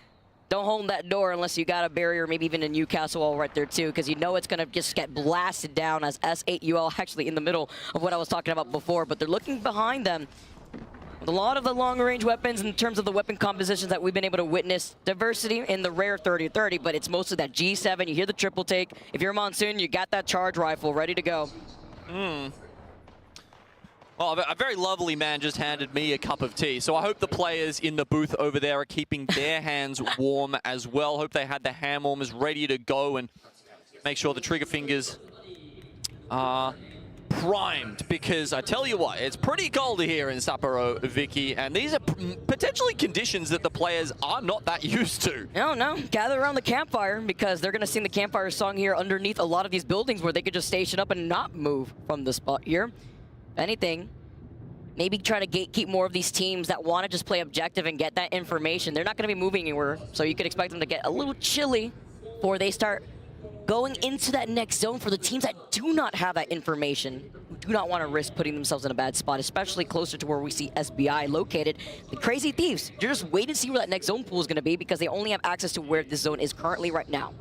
don't hold that door unless you got a barrier, maybe even a Newcastle wall right there too, because it's going to just get blasted down as S8UL actually in the middle of what I was talking about before, but they're looking behind them. With a lot of the long-range weapons in terms of the weapon compositions that we've been able to witness, diversity in the rare 30-30, but it's mostly that G7. You hear the triple take. If you're Monsoon, you got that charge rifle ready to go. Well, a very lovely man just handed me a cup of tea, so I hope the players in the booth over there are keeping their hands warm as well. Hope they had the hand warmers ready to go and make sure the trigger fingers are primed, because I tell you what, it's pretty cold here in Sapporo, Vicky, and these are potentially conditions that the players are not that used to. No, gather around the campfire, because they're going to sing the campfire song here underneath a lot of these buildings where they could just station up and not move from the spot here. If anything, maybe try to gatekeep more of these teams that want to just play objective and get that information. They're not going to be moving anywhere, so you could expect them to get a little chilly before they start going into that next zone for the teams that do not have that information, who do not want to risk putting themselves in a bad spot, especially closer to where we see SBI located. The Crazy Thieves, you're just waiting to see where that next zone pool is going to be, because they only have access to where this zone is currently right now.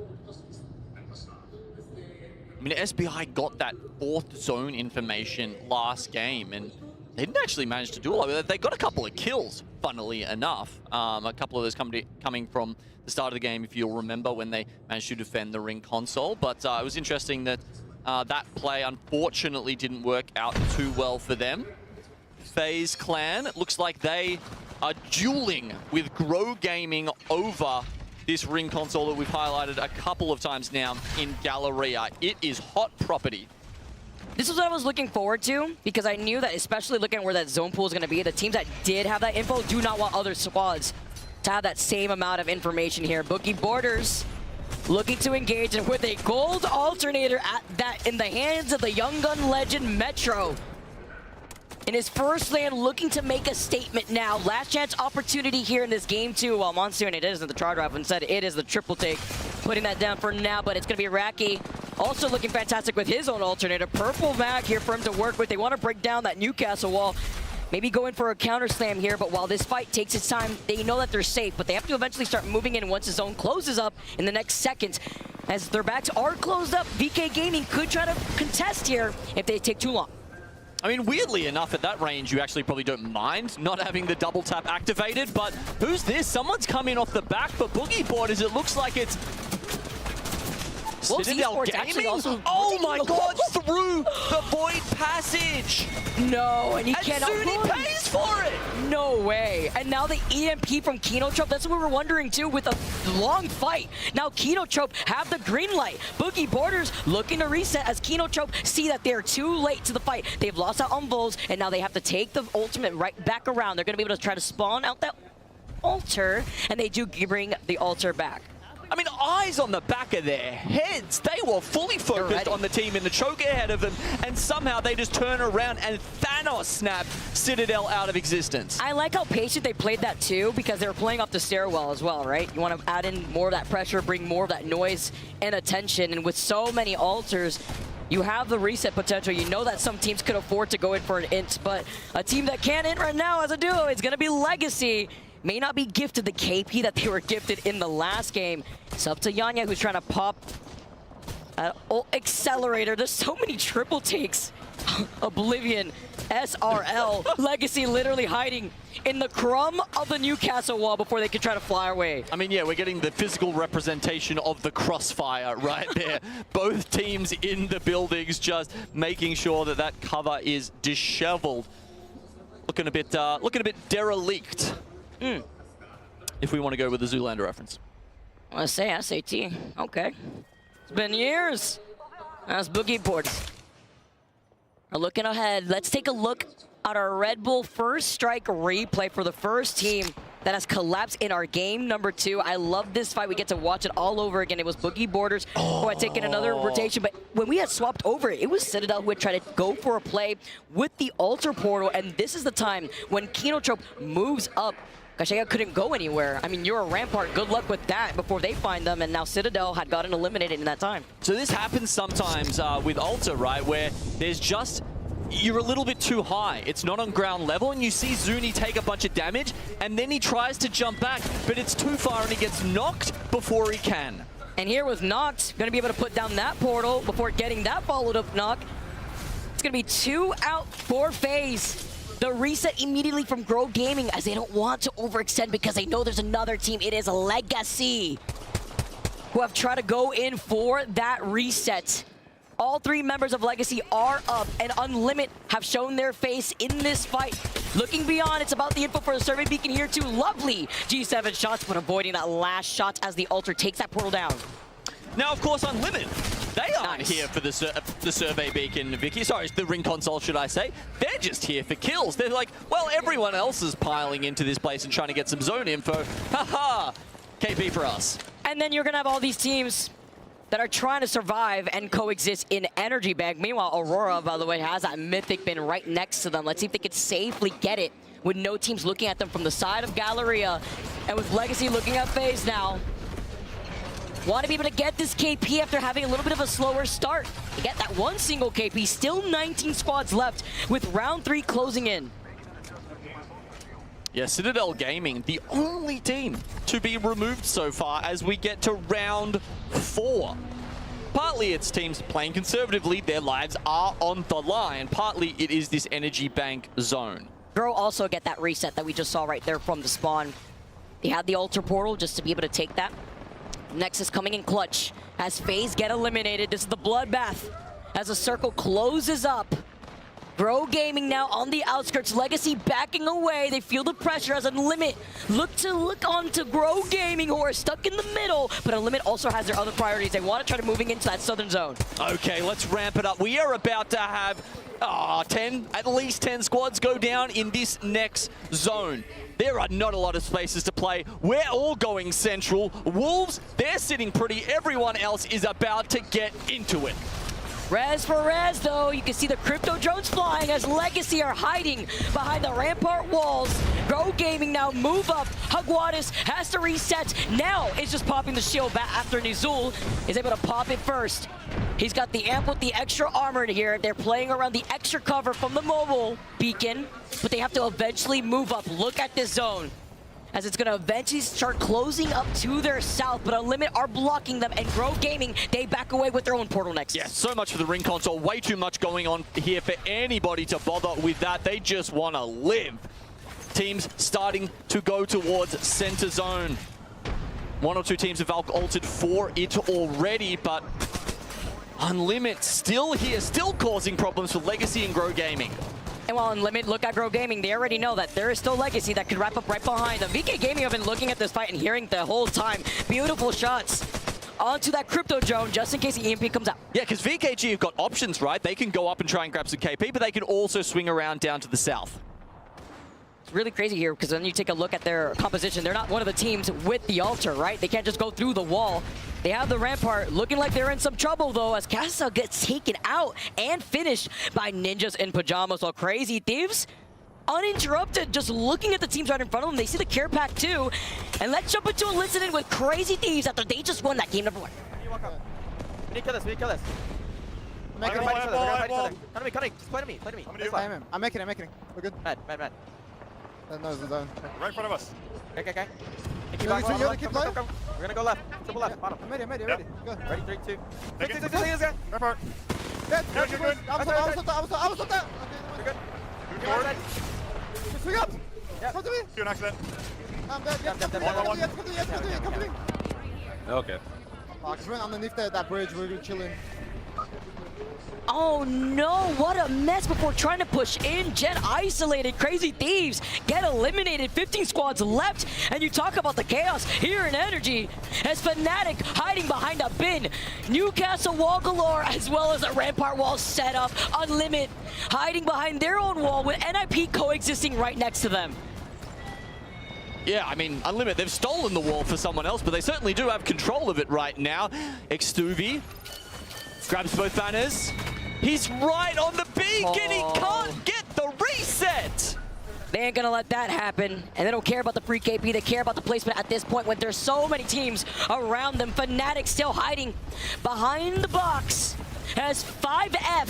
I mean, SBI got that 4th zone information last game, and they didn't actually manage to do a lot with it. They got a couple of kills, funnily enough. A couple of those coming from the start of the game, if you'll remember, when they managed to defend the ring console. But it was interesting that that play, unfortunately, didn't work out too well for them. FaZe Clan, it looks like they are dueling with Grow Gaming over this ring console that we've highlighted a couple of times now in Galleria. It is hot property. This is what I was looking forward to, because I knew that, especially looking at where that zone pool is going to be, the teams that did have that info do not want other squads to have that same amount of information here. Boogie Borders looking to engage, and with a gold alternator at that in the hands of the young gun legend Metro. In his first land, looking to make a statement now. Last chance opportunity here in this game too. While Monsoon, it isn't the Char Drive, instead it is the triple take. Putting that down for now, but it's going to be Raki. Also looking fantastic with his own alternator. Purple mag here for him to work with. They want to break down that Newcastle wall. Maybe go in for a counter slam here, but while this fight takes its time, they know that they're safe, but they have to eventually start moving in once the zone closes up in the next seconds. As their backs are closed up, VK Gaming could try to contest here if they take too long. I mean, weirdly enough, at that range, you actually probably don't mind not having the double tap activated, but who's this? Someone's coming off the back for Boogie Borders. It looks like it's Citadel Gaming? Oh my god, through the Void Passage! No, and he cannot soon he pays for it! No way. And now the EMP from Kinotrope, that's what we were wondering too, with a long fight. Now Kinotrope have the green light. Boogie Borders looking to reset as Kinotrope see that they're too late to the fight. They've lost out on Vols, and now they have to take the ultimate right back around. They're going to be able to try to spawn out that altar, and they do bring the altar back. I mean, eyes on the back of their heads. They were fully focused on the team in the choke ahead of them, and somehow they just turn around and Thanos snap Citadel out of existence. I like how patient they played that too, because they were playing off the stairwell as well, right? You want to add in more of that pressure, bring more of that noise and attention, and with so many altars, you have the reset potential. You know that some teams could afford to go in for an int, but a team that can't int right now as a duo, it's going to be Legacy. May not be gifted the KP that they were gifted in the last game. It's up to Yanya, who's trying to pop an accelerator. There's so many triple takes. Oblivion, SRL, Legacy literally hiding in the crumb of the Newcastle wall before they could try to fly away. I mean, yeah, we're getting the physical representation of the crossfire right there. Both teams in the buildings just making sure that that cover is disheveled. Looking a bit derelict. If we want to go with the Zoolander reference. I want to say SAT. Okay. It's been years. That's Boogie Borders. We're looking ahead. Let's take a look at our Red Bull first strike replay for the first team that has collapsed in our game number 2. I love this fight. We get to watch it all over again. It was Boogie Borders who had taken another rotation, but when we had swapped over, it was Citadel who had tried to go for a play with the altar portal, and this is the time when Kinotrope moves up. Gashega couldn't go anywhere. I mean, you're a Rampart. Good luck with that before they find them, and now Citadel had gotten eliminated in that time. So this happens sometimes with Altar, right, where there's just, you're a little bit too high. It's not on ground level, and you see Zuni take a bunch of damage, and then he tries to jump back, but it's too far, and he gets knocked before he can. And here with Noct, going to be able to put down that portal before getting that followed up knock. It's going to be 2 out for FaZe. The reset immediately from Grow Gaming, as they don't want to overextend because they know there's another team. It is Legacy who have tried to go in for that reset. All 3 members of Legacy are up, and Unlimit have shown their face in this fight. Looking beyond, it's about the info for the survey beacon here too. Lovely G7 shots, but avoiding that last shot as the altar takes that portal down. Now, of course, Unlimited, they aren't here for the survey beacon, Vicky. Sorry, the ring console, should I say. They're just here for kills. They're like, well, everyone else is piling into this place and trying to get some zone info. Haha! KP for us. And then you're going to have all these teams that are trying to survive and coexist in Energy Bank. Meanwhile, Aurora, by the way, has that Mythic bin right next to them. Let's see if they can safely get it with no teams looking at them from the side of Galleria. And with Legacy looking at FaZe now. Want to be able to get this KP after having a little bit of a slower start. To get that one single KP, still 19 squads left with round 3 closing in. Yeah, Citadel Gaming, the only team to be removed so far as we get to round 4. Partly it's teams playing conservatively, their lives are on the line. Partly it is this Energy Bank zone. Grow also get that reset that we just saw right there from the spawn. They had the Altar Portal just to be able to take that. Nexus coming in clutch as FaZe get eliminated. This is the bloodbath as the circle closes up. Grow Gaming now on the outskirts. Legacy backing away. They feel the pressure as Unlimit look on to Grow Gaming, who are stuck in the middle. But Unlimit also has their other priorities. They want to try to moving into that southern zone. Okay, let's ramp it up. We are about to have at least 10 squads go down in this next zone. There are not a lot of spaces to play. We're all going central. Wolves, they're sitting pretty. Everyone else is about to get into it. Res for res, though. You can see the crypto drones flying as Legacy are hiding behind the rampart walls. Grow Gaming now move up. Hugwadis has to reset. Now it's just popping the shield back after Nizul is able to pop it first. He's got the amp with the extra armor here. They're playing around the extra cover from the mobile beacon, but they have to eventually move up. Look at this zone, as it's going to eventually start closing up to their south, but Unlimit are blocking them, and Grow Gaming, they back away with their own portal next. Yeah, so much for the ring console. Way too much going on here for anybody to bother with that. They just want to live. Teams starting to go towards center zone. One or two teams have altered for it already, but Unlimit still here, still causing problems for Legacy and Grow Gaming. And while Unlimit look at Grow Gaming, they already know that there is still Legacy that could wrap up right behind them. VK Gaming have been looking at this fight and hearing the whole time. Beautiful shots onto that crypto drone just in case the EMP comes out. Yeah, because VKG have got options, right? They can go up and try and grab some KP, but they can also swing around down to the south. It's really crazy here because then you take a look at their composition. They're not one of the teams with the altar, right? They can't just go through the wall. They have the rampart, looking like they're in some trouble though, as Casa gets taken out and finished by ninjas in pajamas. While Crazy Thieves, uninterrupted, just looking at the teams right in front of them. They see the care pack too. And let's jump into a listen-in with Crazy Thieves after they just won that game number 1. We need to kill this, we need to kill this. We're gonna fight each other, we're gonna fight each other. Come to me, just play to me, play to me. I'm making it. We're good. Mad. No, the zone. Right in front of us. Okay. Keep back, Come. playing. We're gonna go left, triple left, bottom. I'm ready. Go. Ready, 3, 2. Take it. Six. Rampart. Dead. Good, you're good. I was on that. We're good. Moving forward. Swing up. Yeah. Come to me. Do an accident. I'm dead. Come to me. Come to me. Okay. Oh, just went underneath that bridge. We're chilling. Oh no, what a mess before trying to push in. Jet isolated. Crazy Thieves get eliminated. 15 squads left. And you talk about the chaos here in Energy as Fnatic hiding behind a bin. Newcastle wall galore as well as a rampart wall set up. Unlimit hiding behind their own wall with NIP coexisting right next to them. Yeah, I mean, Unlimit, they've stolen the wall for someone else, but they certainly do have control of it right now. Xtuvi grabs both banners. He's right on the beacon. He can't get the reset. They ain't gonna let that happen, and they don't care about the free KP. They care about the placement at this point when there's so many teams around them. Fnatic still hiding behind the box as 5F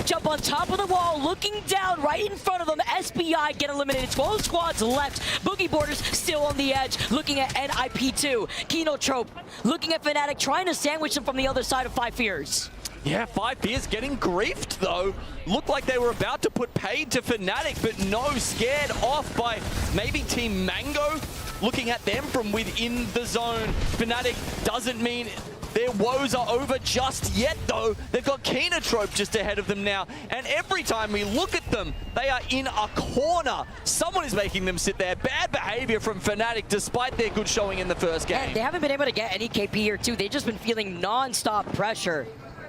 jump on top of the wall, looking down right in front of them. SBI get eliminated. 12 squads left. Boogie Borders still on the edge, looking at NIP2. Kinotrope looking at Fnatic, trying to sandwich them from the other side of 5 Fears. Yeah, 5 Fears getting griefed though. Looked like they were about to put paid to Fnatic, but no, scared off by maybe Team Mango. Looking at them from within the zone. Fnatic doesn't mean their woes are over just yet though. They've got Kinotrope just ahead of them now. And every time we look at them, they are in a corner. Someone is making them sit there. Bad behavior from Fnatic despite their good showing in the first game. And they haven't been able to get any KP here too. They've just been feeling non-stop pressure.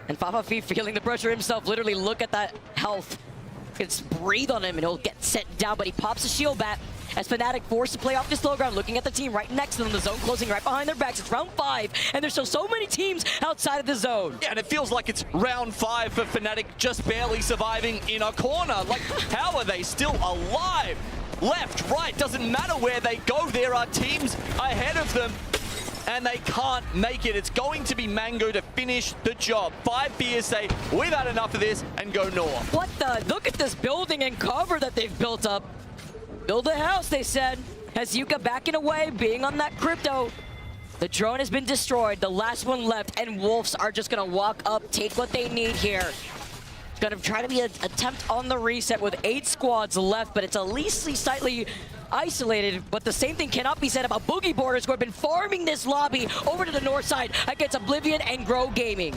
And Fafafi feeling the pressure himself. Literally look at that health. It's breathe on him and he'll get sent down, but he pops a shield back as Fnatic forced to play off this low ground, looking at the team right next to them, the zone closing right behind their backs. It's round 5, and there's still so many teams outside of the zone. Yeah, and it feels like it's round 5 for Fnatic, just barely surviving in a corner. Like, how are they still alive? Left, right, doesn't matter where they go. There are teams ahead of them, and they can't make it. It's going to be Mango to finish the job. 5 Fears say, we've had enough of this, and go north. What the? Look at this building and cover that they've built up. Build a house, they said. As Yuka backing away, being on that crypto. The drone has been destroyed, the last one left, and Wolves are just gonna walk up, take what they need here. Gonna try to be an attempt on the reset with 8 squads left, but it's at least slightly isolated. But the same thing cannot be said about Boogie Boarders, who have been farming this lobby over to the north side against Oblivion and Grow Gaming.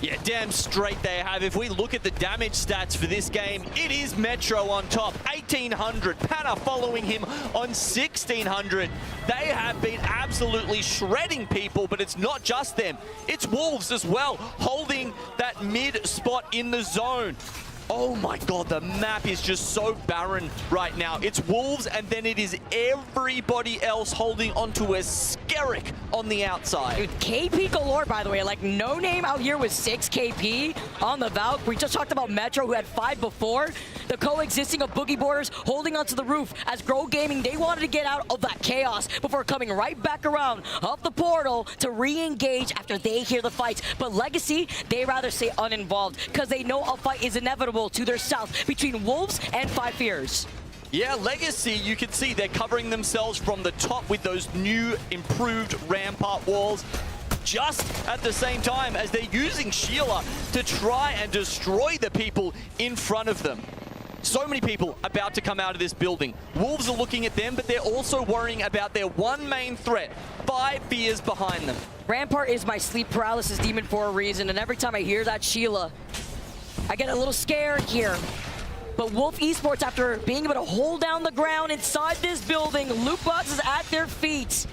Yeah, damn straight they have. If we look at the damage stats for this game, it is Metro on top, 1,800. Panna following him on 1,600. They have been absolutely shredding people, but it's not just them. It's Wolves as well, holding that mid spot in the zone. Oh my god, the map is just so barren right now. It's Wolves, and then it is everybody else holding onto a Skerrick on the outside. Dude, KP galore, by the way. Like, no name out here with 6 KP on the Valk. We just talked about Metro, who had 5 before. The coexisting of Boogie Boarders holding onto the roof as Grow Gaming, they wanted to get out of that chaos before coming right back around up the portal to re-engage after they hear the fights. But Legacy, they rather stay uninvolved because they know a fight is inevitable to their south between Wolves and 5 Fears. Yeah, Legacy, you can see they're covering themselves from the top with those new improved rampart walls, just at the same time as they're using Sheila to try and destroy the people in front of them. So many people about to come out of this building. Wolves are looking at them, but they're also worrying about their one main threat, 5 Fears behind them. Rampart is my sleep paralysis demon for a reason, and every time I hear that Sheila, I get a little scared here. But Wolf Esports, after being able to hold down the ground inside this building, Loot Box is at their feet.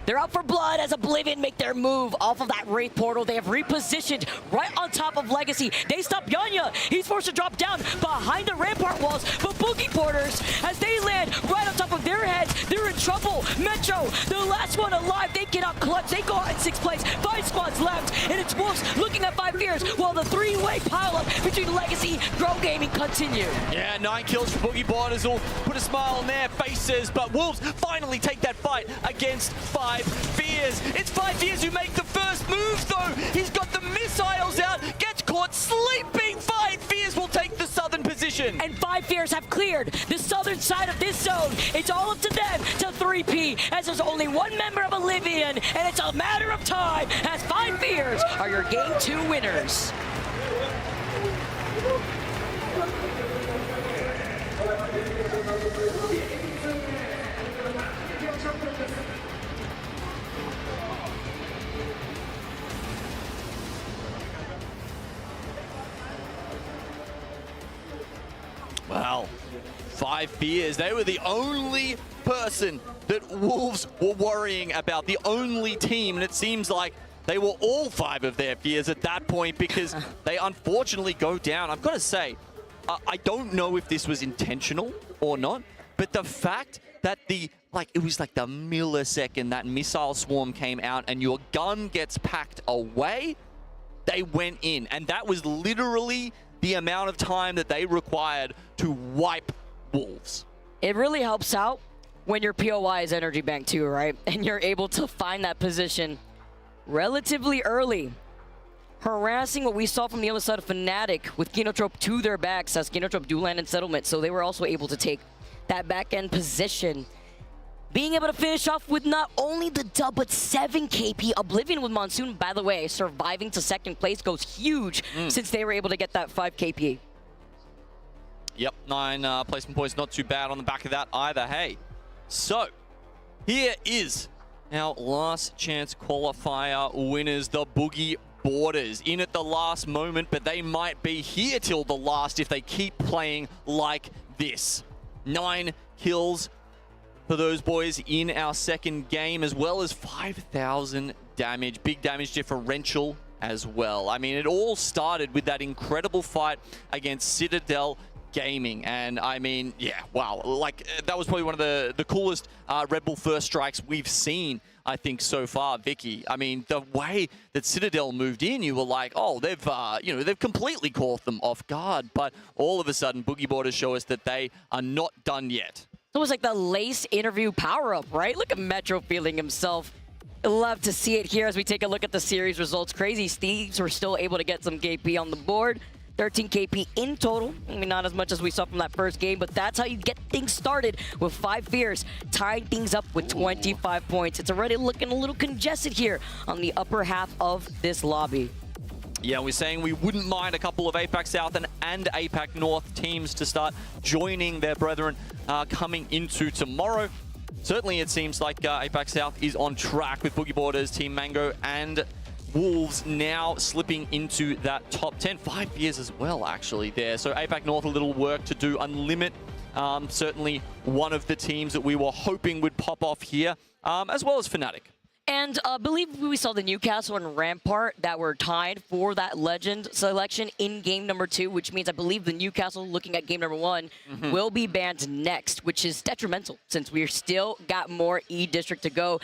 They're out for blood as Oblivion make their move off of that Wraith portal. They have repositioned right on top of Legacy. They stop Yanya. He's forced to drop down behind the rampart walls. But Boogie Boarders, as they land right on top of their heads, they're in trouble. Metro, the last one alive, they cannot clutch. They go out in 6th place. 5 squads left, and it's Wolves looking at 5 Fears while the 3-way pileup between Legacy, Grow Gaming continue. Yeah, 9 kills for Boogie Boarders will put a smile on their faces, but Wolves finally take that fight against 5 Fears. It's 5 Fears who make the first move, though. He's got the missiles out, gets caught sleeping. 5 Fears will take the southern position. And 5 Fears have cleared the southern side of this zone. It's all up to them to 3P, as there's only one member of Oblivion, and it's a matter of time as 5 Fears are your Game 2 winners. Wow, 5 Fears. They were the only person that Wolves were worrying about, the only team, and it seems like they were all 5 of their fears at that point because they unfortunately go down. I've got to say, I don't know if this was intentional or not, but the fact that it was like the millisecond that missile swarm came out and your gun gets packed away, they went in, and that was literally the amount of time that they required to wipe Wolves. It really helps out when your POI is energy bank too, right? And you're able to find that position relatively early. Harassing what we saw from the other side of Fnatic with Kinotrope to their backs as Kinotrope do land in settlement, so they were also able to take that back end position. Being able to finish off with not only the dub, but 7 KP. Oblivion with Monsoon, by the way, surviving to 2nd place goes huge since they were able to get that 5 KP. Yep, 9 placement points, not too bad on the back of that either. Hey, so here is our last chance qualifier winners, the Boogie Boarders. In at the last moment, but they might be here till the last if they keep playing like this. 9 kills for those boys in our second game, as well as 5,000 damage, big damage differential as well. I mean, it all started with that incredible fight against Citadel Gaming, and I mean, yeah, wow, like that was probably one of the coolest Red Bull first strikes we've seen, I think, so far, Vicky. I mean, the way that Citadel moved in, you were like, oh, they've they've completely caught them off guard, but all of a sudden, Boogie Boarders show us that they are not done yet. It was like the Lace interview power-up, right? Look at Metro feeling himself. Love to see it here as we take a look at the series results. Crazy Steves were still able to get some KP on the board. 13 KP in total. I mean, not as much as we saw from that first game, but that's how you get things started with 5 Fears, tying things up with 25 points. It's already looking a little congested here on the upper half of this lobby. Yeah, we're saying we wouldn't mind a couple of APAC South and APAC North teams to start joining their brethren coming into tomorrow. Certainly, it seems like APAC South is on track with Boogie Boarders, Team Mango, and Wolves now slipping into that top 10. 5 years as well, actually, there. So APAC North, a little work to do. Unlimit, certainly one of the teams that we were hoping would pop off here, as well as Fnatic. And I believe we saw the Newcastle and Rampart that were tied for that Legend selection in game number 2, which means I believe the Newcastle, looking at game number 1, will be banned next, which is detrimental since we're still got more E-District to go.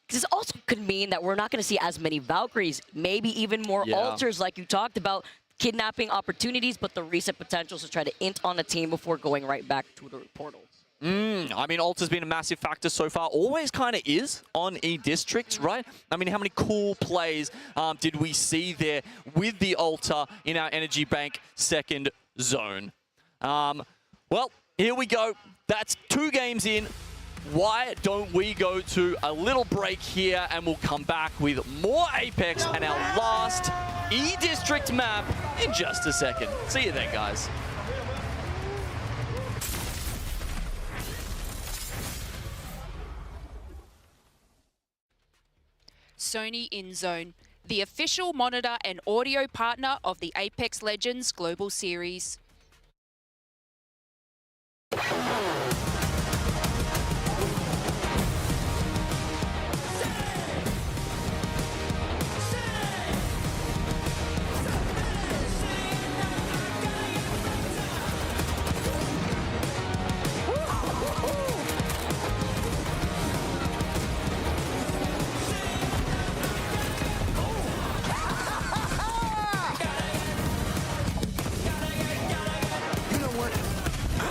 This also could mean that we're not going to see as many Valkyries, maybe even more altars like you talked about, kidnapping opportunities, but the reset potentials to try to int on a team before going right back to the portal. I mean, Ult has been a massive factor so far. Always kind of is on E-District, right? I mean, how many cool plays did we see there with the Altar in our Energy Bank second zone? Well, here we go. That's 2 games in. Why don't we go to a little break here and we'll come back with more Apex and our last E-District map in just a second. See you then, guys. Sony InZone, the official monitor and audio partner of the Apex Legends Global Series.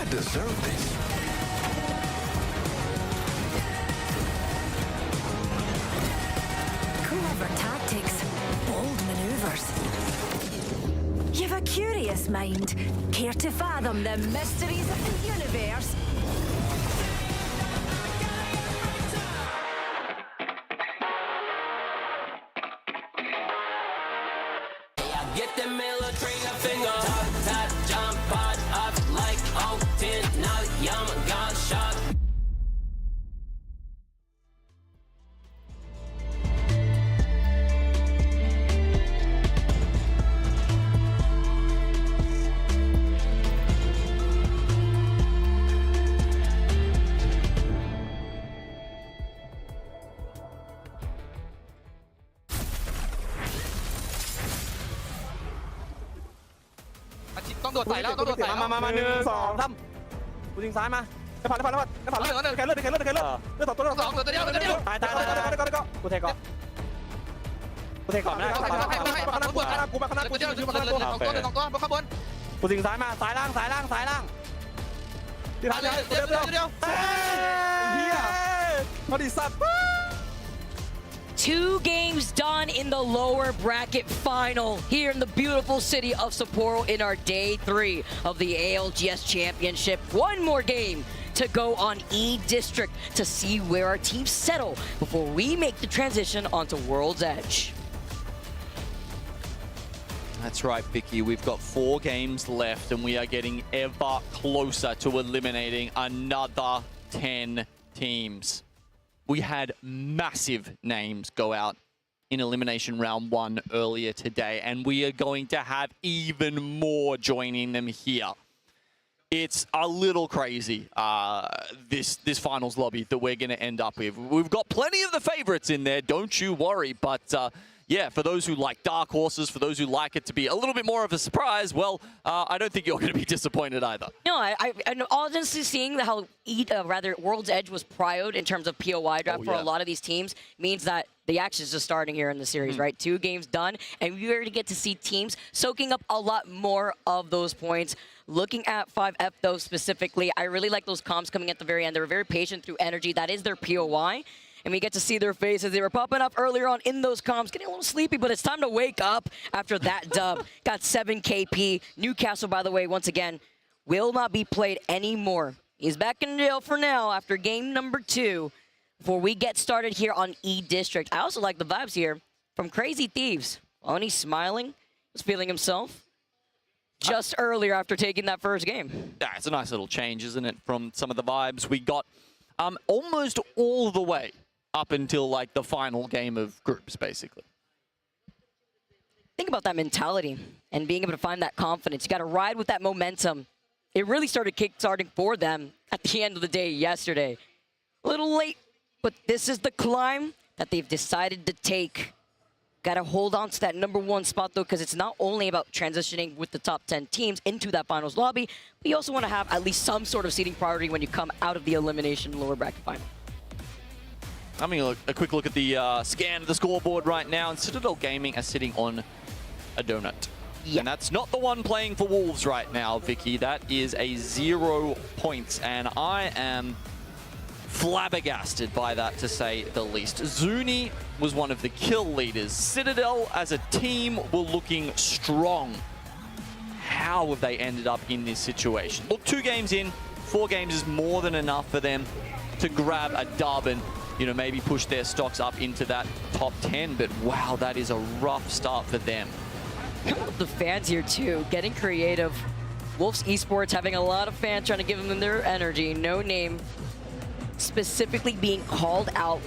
Deserve this. Clever tactics, bold maneuvers. You've a curious mind. Care to fathom the mysteries of the universe? Get the military finger. Top, jump, pot up like oh, 10. Now, yum, gun shot. Don't โดดใส่แล้วต้องโดดใส่มา1 2 3กูยิงซ้ายมาได้ผ่านแค่เลือด2ตัวเดียวตายกูเทก่อนไม่ได้กูมาข้างหน้ากูข้างบนกูยิงซ้ายมาซ้ายล่างที่ผ่านเดียวเฮียพอดีสัตว์ 2 games done in the lower bracket final here in the beautiful city of Sapporo in our day 3 of the ALGS Championship. 1 more game to go on E-District to see where our teams settle before we make the transition onto World's Edge. That's right, Vicky. We've got 4 games left and we are getting ever closer to eliminating another 10 teams. We had massive names go out in Elimination Round 1 earlier today, and we are going to have even more joining them here. it's a little crazy, this finals lobby that we're going to end up with. We've got plenty of the favorites in there, don't you worry. But yeah, for those who like dark horses, for those who like it to be a little bit more of a surprise, well, I don't think you're going to be disappointed either. No, I'm honestly seeing how World's Edge was prioed in terms of POI draft for a lot of these teams means that the action is just starting here in the series, right? 2 games done, and we're going to get to see teams soaking up a lot more of those points. Looking at 5F, though, specifically, I really like those comms coming at the very end. They were very patient through energy. That is their POI. And we get to see their faces. They were popping up earlier on in those comms, getting a little sleepy, but it's time to wake up after that dub. Got 7 KP. Newcastle, by the way, once again, will not be played anymore. He's back in jail for now after game number 2 before we get started here on E District. I also like the vibes here from Crazy Thieves. Oni smiling, was feeling himself just earlier after taking that first game. Yeah, it's a nice little change, isn't it, from some of the vibes we got almost all the way up until like the final game of groups, basically. Think about that mentality and being able to find that confidence. You got to ride with that momentum. It really started kick-starting for them at the end of the day yesterday. A little late, but this is the climb that they've decided to take. Got to hold on to that #1 spot, though, because it's not only about transitioning with the top 10 teams into that finals lobby, but you also want to have at least some sort of seeding priority when you come out of the elimination lower bracket final. Having a quick look at the scan of the scoreboard right now, and Citadel Gaming are sitting on a donut. Yeah. And that's not the one playing for Wolves right now, Vicky. That is a 0 points, and I am flabbergasted by that, to say the least. Zuni was one of the kill leaders. Citadel as a team were looking strong. How have they ended up in this situation? Look, 2 games in, 4 games is more than enough for them to grab a dub and, you know, maybe push their stocks up into that top 10. But wow, that is a rough start for them. The fans here too, getting creative. Wolves Esports having a lot of fans trying to give them their energy. No name specifically being called out,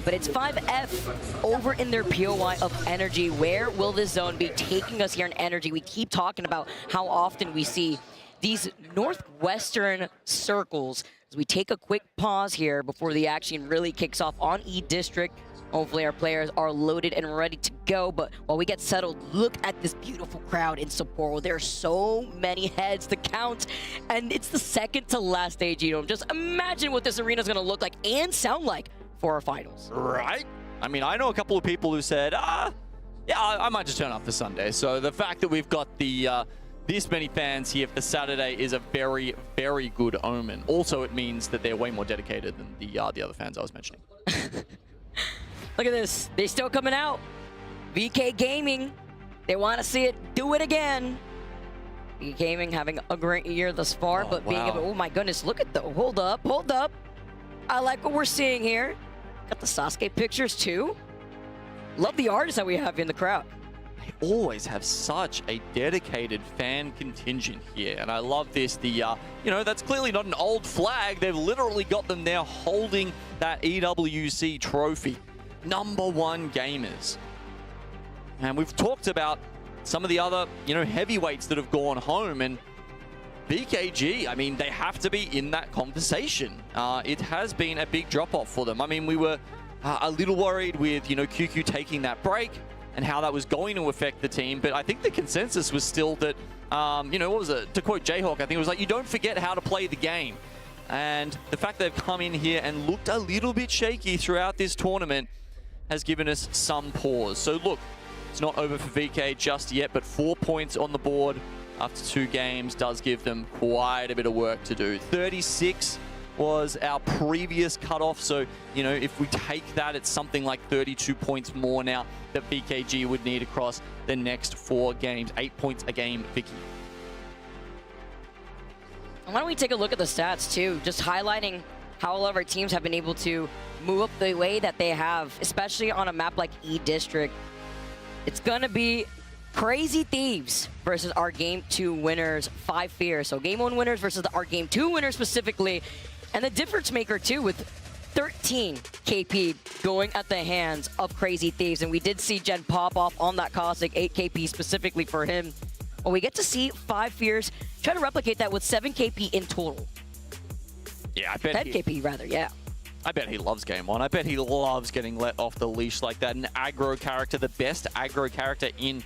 but it's 5F over in their POI of energy. Where will this zone be taking us here in energy? We keep talking about how often we see these northwestern circles. As we take a quick pause here before the action really kicks off on E District. Hopefully our players are loaded and ready to go, but while we get settled, look at this beautiful crowd in Sapporo. There are so many heads to count, and it's the second to last stage, you know. Just imagine what this arena is going to look like and sound like for our finals. Right? I mean, I know a couple of people who said, yeah, I might just turn off for Sunday. So the fact that we've got the this many fans here for Saturday is a very, very good omen. Also, it means that they're way more dedicated than the other fans I was mentioning. Look at this. They're still coming out. VK Gaming. They want to see it. Do it again. VK Gaming having a great year thus far, but being able, oh my goodness, look at the, hold up. I like what we're seeing here. Got the Sasuke pictures too. Love the artists that we have in the crowd. They always have such a dedicated fan contingent here, and I love this. The, you know, that's clearly not an old flag. They've literally got them there holding that EWC trophy. #1 gamers. And we've talked about some of the other, you know, heavyweights that have gone home, and BKG, I mean, they have to be in that conversation. It has been a big drop-off for them. I mean, we were a little worried with, you know, QQ taking that break and how that was going to affect the team, but I think the consensus was still that, you know, what was it? To quote Jayhawk, I think it was like, you don't forget how to play the game. And the fact they've come in here and looked a little bit shaky throughout this tournament has given us some pause. So look, it's not over for VK just yet, but 4 points on the board after 2 games does give them quite a bit of work to do. 36 was our previous cutoff, so, you know, if we take that, it's something like 32 points more now that VKG would need across the next 4 games. 8 points a game, Vicky. Why don't we take a look at the stats too, just highlighting how all of our teams have been able to move up the way that they have, especially on a map like E District. It's gonna be Crazy Thieves versus our Game 2 winners, 5 Fear. So Game 1 winners versus our Game 2 winners specifically. And the difference maker too, with 13 KP going at the hands of Crazy Thieves. And we did see Jen pop off on that Caustic, 8 KP specifically for him. Well, we get to see 5 Fears try to replicate that with 7 KP in total. Yeah, I bet 10 KP rather, yeah. I bet he loves Game 1. I bet he loves getting let off the leash like that. An aggro character, the best aggro character in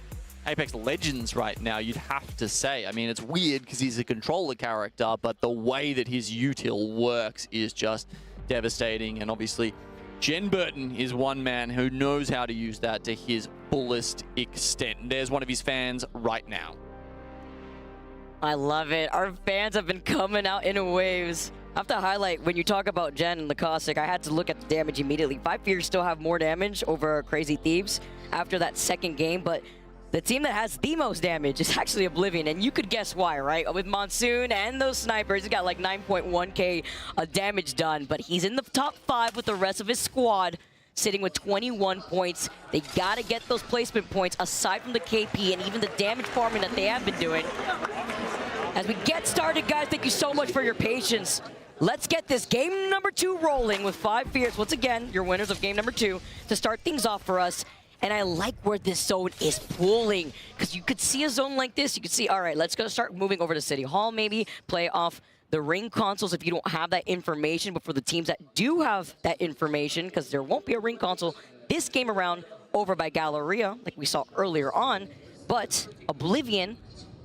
Apex Legends right now, you'd have to say. I mean, it's weird because he's a controller character, but the way that his util works is just devastating. And obviously, Jen Burton is one man who knows how to use that to his fullest extent. And there's one of his fans right now. I love it. Our fans have been coming out in waves. I have to highlight, when you talk about Jen and the Caustic, I had to look at the damage immediately. 5 Fears still have more damage over Crazy Thieves after that second game, but the team that has the most damage is actually Oblivion, and you could guess why, right? With Monsoon and those snipers, he's got like 9.1k damage done, but he's in the top 5 with the rest of his squad, sitting with 21 points. They gotta get those placement points aside from the KP and even the damage farming that they have been doing. As we get started, guys, thank you so much for your patience. Let's get this game number 2 rolling with 5 Fears. Once again, your winners of game number 2 to start things off for us. And I like where this zone is pulling, because you could see a zone like this. You could see, all right, let's go start moving over to City Hall, maybe play off the ring consoles if you don't have that information. But for the teams that do have that information, because there won't be a ring console this game around over by Galleria, like we saw earlier on. But Oblivion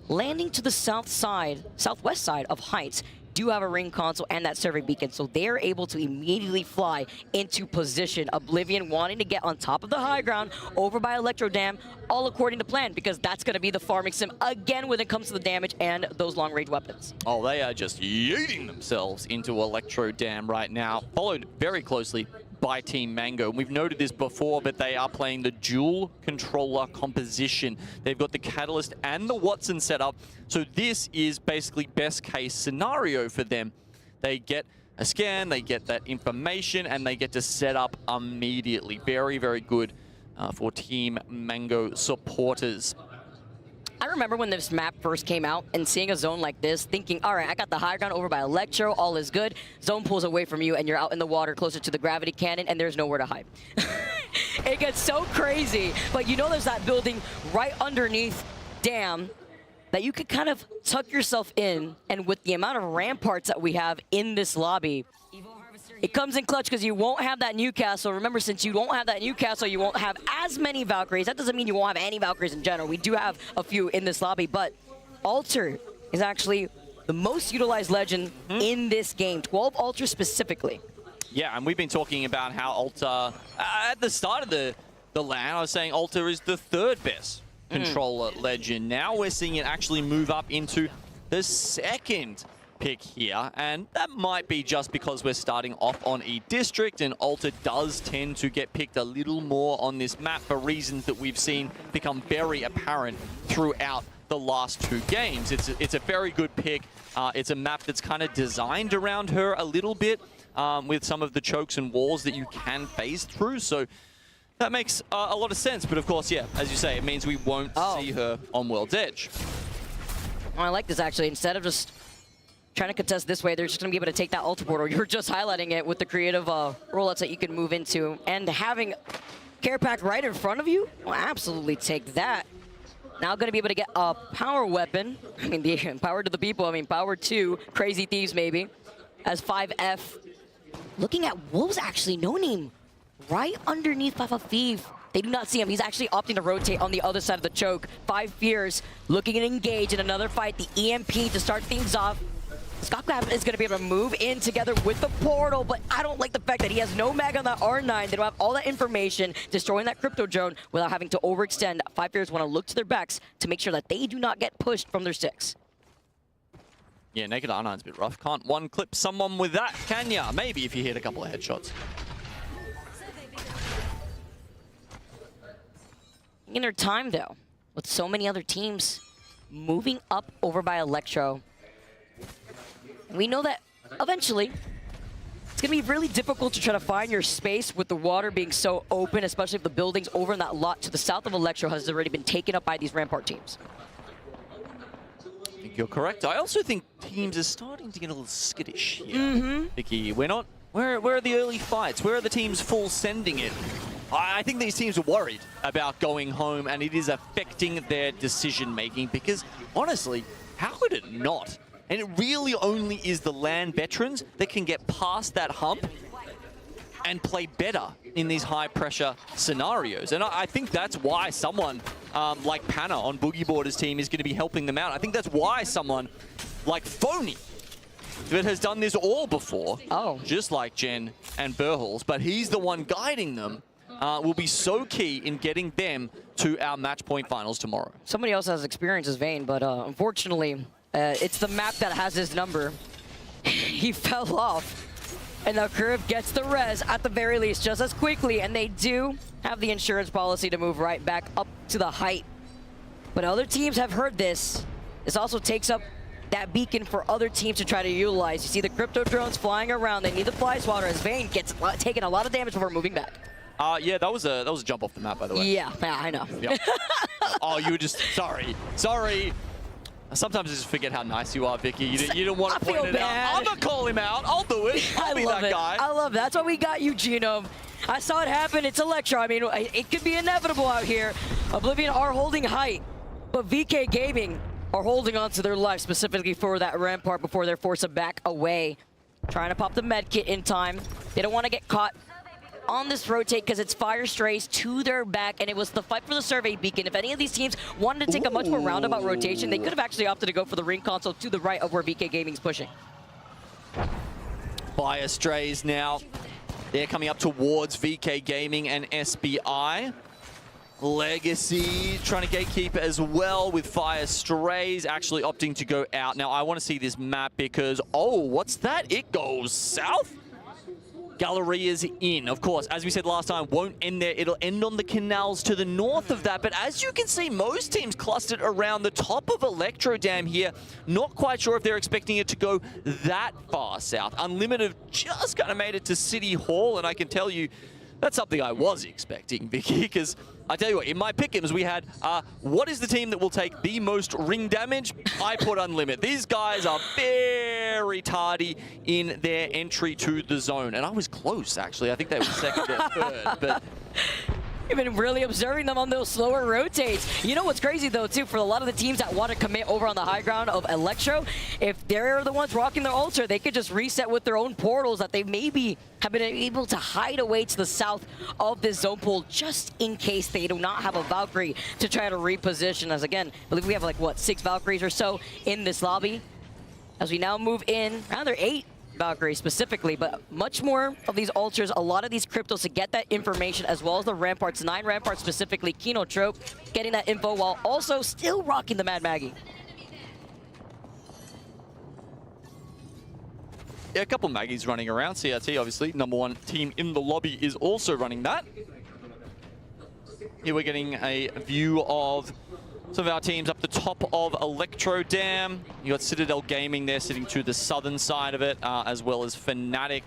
landing to the southwest side of Heights, do have a ring console and that survey beacon, so they're able to immediately fly into position. Oblivion wanting to get on top of the high ground over by Electro Dam, all according to plan, because that's going to be the farming sim again when it comes to the damage and those long-range weapons. Oh, they are just yeeting themselves into Electro Dam right now, followed very closely by Team Mango. We've noted this before, but they are playing the dual controller composition. They've got the Catalyst and the Watson setup, so this is basically best case scenario for them. They get a scan, they get that information, and they get to set up immediately. Very, very good for Team Mango supporters. I remember when this map first came out and seeing a zone like this, thinking, all right, I got the high ground over by Electro, all is good. Zone pulls away from you and you're out in the water closer to the gravity cannon and there's nowhere to hide. It gets so crazy, but you know there's that building right underneath Dam that you could kind of tuck yourself in, and with the amount of ramparts that we have in this lobby, it comes in clutch because you won't have that Newcastle. Remember, since you won't have that Newcastle, you won't have as many Valkyries. That doesn't mean you won't have any Valkyries in general. We do have a few in this lobby, but Alter is actually the most utilized legend in this game. 12 Alter specifically. Yeah, and we've been talking about how Alter, at the start of the LAN, I was saying Alter is the 3rd best controller legend. Now we're seeing it actually move up into the 2nd pick here, and that might be just because we're starting off on E-District, and Alter does tend to get picked a little more on this map for reasons that we've seen become very apparent throughout the last 2 games. It's a very good pick. It's a map that's kind of designed around her a little bit, with some of the chokes and walls that you can phase through, so that makes a lot of sense. But of course, yeah, as you say, it means we won't see her on World's Edge. Well, I like this actually. Instead of just trying to contest this way, they're just going to be able to take that Alter portal. You were just highlighting it with the creative rollouts that you can move into. And having Care Pack right in front of you, well, absolutely take that. Now going to be able to get a power weapon. I mean, the power to the people. I mean, power to Crazy Thieves maybe. As 5F looking at Wolves actually, no name right underneath 5F Thief. They do not see him. He's actually opting to rotate on the other side of the choke. 5 Fears looking to engage in another fight. The EMP to start things off. Scott is going to be able to move in together with the portal, but I don't like the fact that he has no mag on that R9. They don't have all that information, destroying that crypto drone without having to overextend. 5 Fears want to look to their backs to make sure that they do not get pushed from their 6. Yeah, naked R9's a bit rough. Can't one clip someone with that, can ya? Maybe if you hit a couple of headshots. In their time, though, with so many other teams moving up over by Electro, we know that eventually it's going to be really difficult to try to find your space with the water being so open, especially if the buildings over in that lot to the south of Electro has already been taken up by these Rampart teams. I think you're correct. I also think teams are starting to get a little skittish here. Vicky, where are the early fights? Where are the teams full sending it? I think these teams are worried about going home, and it is affecting their decision-making because, honestly, how could it not? And it really only is the LAN veterans that can get past that hump and play better in these high-pressure scenarios. And I think that's why someone like Panna on Boogie Boarder's team is going to be helping them out. I think that's why someone like Phony, that has done this all before, just like Jen and Burhals, but he's the one guiding them, will be so key in getting them to our match point finals tomorrow. Somebody else has experience as Vayne, but unfortunately, it's the map that has his number. He fell off. And the curve gets the res at the very least just as quickly, and they do have the insurance policy to move right back up to the height. But other teams have heard this. This also takes up that beacon for other teams to try to utilize. You see the crypto drones flying around. They need the fly swatter as Vayne gets taking a lot of damage before moving back. Yeah, that was a jump off the map, by the way. Yeah, I know. Yep. Oh, you were just sorry. Sometimes I just forget how nice you are, Vicky. You didn't want to point it out. I'm gonna call him out. I'll do it. I'll be that guy. I love it. That's why we got you, Genome. I saw it happen. It's Electro. I mean, it could be inevitable out here. Oblivion are holding height, but VK Gaming are holding on to their life specifically for that rampart before they're forced to back away. Trying to pop the med kit in time. They don't want to get caught on this rotate because it's Fire Strays to their back, and it was the fight for the survey beacon. If any of these teams wanted to take a much more roundabout rotation, they could have actually opted to go for the ring console to the right of where VK Gaming's pushing. Fire Strays now. They're coming up towards VK Gaming and SBI. Legacy trying to gatekeep as well with Fire Strays actually opting to go out. Now I want to see this map because, oh, what's that? It goes south? Galleria's in. Of course, as we said last time, won't end there. It'll end on the canals to the north of that. But as you can see, most teams clustered around the top of Electro Dam here. Not quite sure if they're expecting it to go that far south. Unlimited just kind of made it to City Hall, and I can tell you that's something I was expecting, Vicky, because I tell you what, in my pick'ems we had, what is the team that will take the most ring damage? I put Unlimit. These guys are very tardy in their entry to the zone. And I was close, actually. I think they were second or third, but... You've been really observing them on those slower rotates. You know what's crazy, though, too, for a lot of the teams that want to commit over on the high ground of Electro, if they're the ones rocking their ultra, they could just reset with their own portals that they maybe have been able to hide away to the south of this zone pool just in case they do not have a Valkyrie to try to reposition. As, again, I believe we have, like, what, 6 Valkyries or so in this lobby. As we now move in, rather 8 Valkyries specifically, but much more of these ultras, a lot of these cryptos to get that information, as well as the ramparts, 9 ramparts specifically. Kino Trope getting that info while also still rocking the Mad Maggie. Yeah, a couple Maggies running around. CRT, obviously, #1 team in the lobby, is also running that. Here we're getting a view of some of our teams up the top of Electro Dam. You got Citadel Gaming there sitting to the southern side of it, as well as Fnatic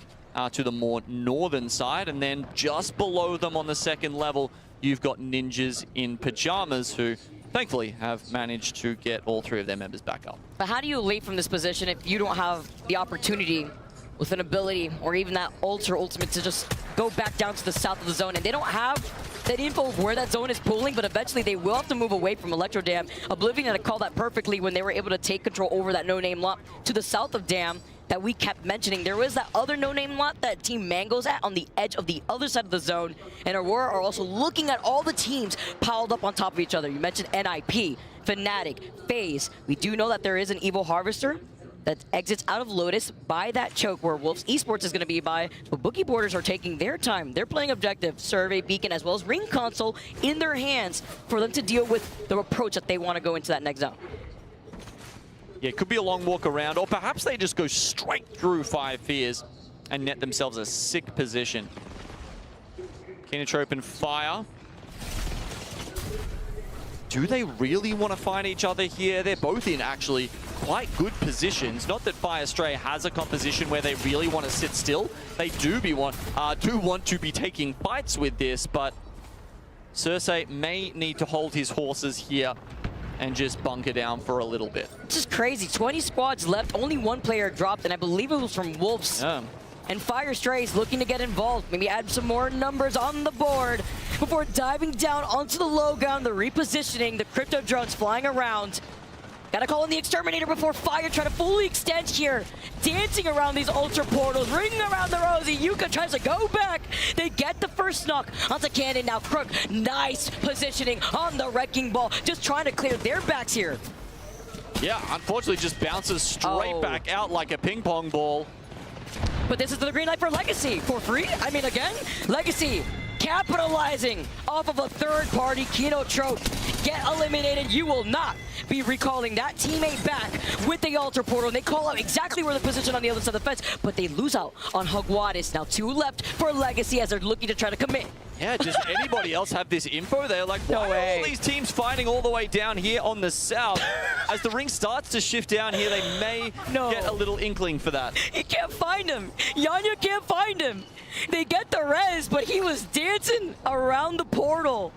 to the more northern side. And then just below them on the second level, you've got Ninjas in Pajamas, who thankfully have managed to get all 3 of their members back up. But how do you leave from this position if you don't have the opportunity with an ability or even that ultimate to just go back down to the south of the zone? And they don't have that info of where that zone is pooling, but eventually they will have to move away from Electro Dam. Oblivion had to call that perfectly when they were able to take control over that no-name lot to the south of Dam that we kept mentioning. There was that other no-name lot that Team Mango's at on the edge of the other side of the zone, and Aurora are also looking at all the teams piled up on top of each other. You mentioned NIP, Fnatic, FaZe. We do know that there is an Evil Harvester that exits out of Lotus by that choke where Wolves Esports is going to be by, but Boogie Boarders are taking their time. They're playing objective, survey, beacon, as well as ring console in their hands for them to deal with the approach that they want to go into that next zone. Yeah, it could be a long walk around, or perhaps they just go straight through 5 Fears and net themselves a sick position. Kinotrope and Fire. Do they really want to find each other here? They're both in actually quite good positions. Not that Fire Stray has a composition where they really want to sit still. They do want to be taking fights with this, but Cersei may need to hold his horses here and just bunker down for a little bit. It's just crazy. 20 squads left, only 1 player dropped, and I believe it was from Wolves. Yeah. And Fire Strays looking to get involved, maybe add some more numbers on the board before diving down onto the low ground, the repositioning, the crypto drones flying around. Gotta call in the Exterminator before Fire try to fully extend here. Dancing around these ultra portals, ringing around the Rosie. Yuka tries to go back. They get the first knock onto Cannon. Now Crook, nice positioning on the Wrecking Ball. Just trying to clear their backs here. Yeah, unfortunately just bounces straight back out like a ping pong ball. But this is the green light for Legacy. For free? I mean, again, Legacy capitalizing off of a third-party Kino trope. Get eliminated. You will not be recalling that teammate back with the Altar Portal. And they call out exactly where the position on the other side of the fence, but they lose out on Hugwadis. Now 2 left for Legacy as they're looking to try to commit. Yeah, does anybody else have this info? They're like, why are all these teams fighting all the way down here on the south? As the ring starts to shift down here, they may get a little inkling for that. He can't find him. Yanya can't find him. They get the res, but he was dancing around the portal.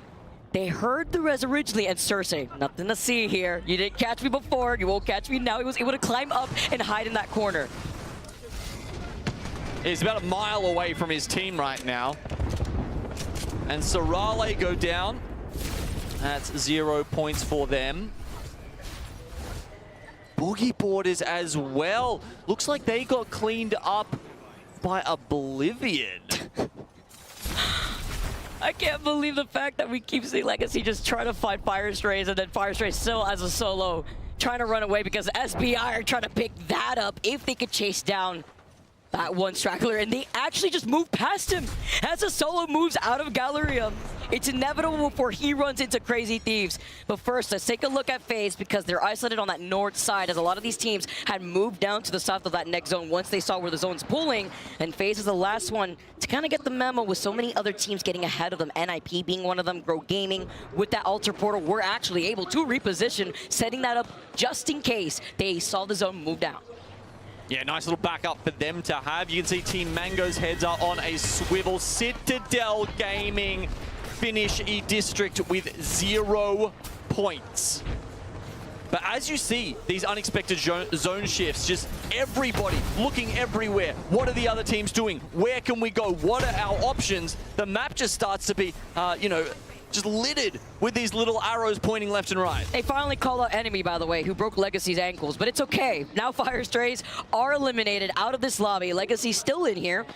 They heard the res originally, and Cersei, nothing to see here. You didn't catch me before, you won't catch me now. He was able to climb up and hide in that corner. He's about a mile away from his team right now. And Sorale go down. That's 0 points for them. Boogie Boarders as well. Looks like they got cleaned up by Oblivion. I can't believe the fact that we keep seeing Legacy just trying to find Fire Strays and then Fire Strays still as a solo trying to run away because SBI are trying to pick that up if they could chase down that one straggler, and they actually just move past him as a solo moves out of Galleria. It's inevitable before he runs into Crazy Thieves. But first, let's take a look at FaZe because they're isolated on that north side as a lot of these teams had moved down to the south of that next zone once they saw where the zone's pulling. And FaZe is the last one to kind of get the memo with so many other teams getting ahead of them, NIP being one of them, Grow Gaming. With that Altar Portal, we're actually able to reposition, setting that up just in case they saw the zone move down. Yeah, nice little backup for them to have. You can see Team Mango's heads are on a swivel. Citadel Gaming finish E-District with 0 points. But as you see, these unexpected zone shifts, just everybody looking everywhere. What are the other teams doing? Where can we go? What are our options? The map just starts to be, you know, just littered with these little arrows pointing left and right. They finally call out Enemy, by the way, who broke Legacy's ankles, but it's okay. Now Fire Strays are eliminated out of this lobby. Legacy's still in here,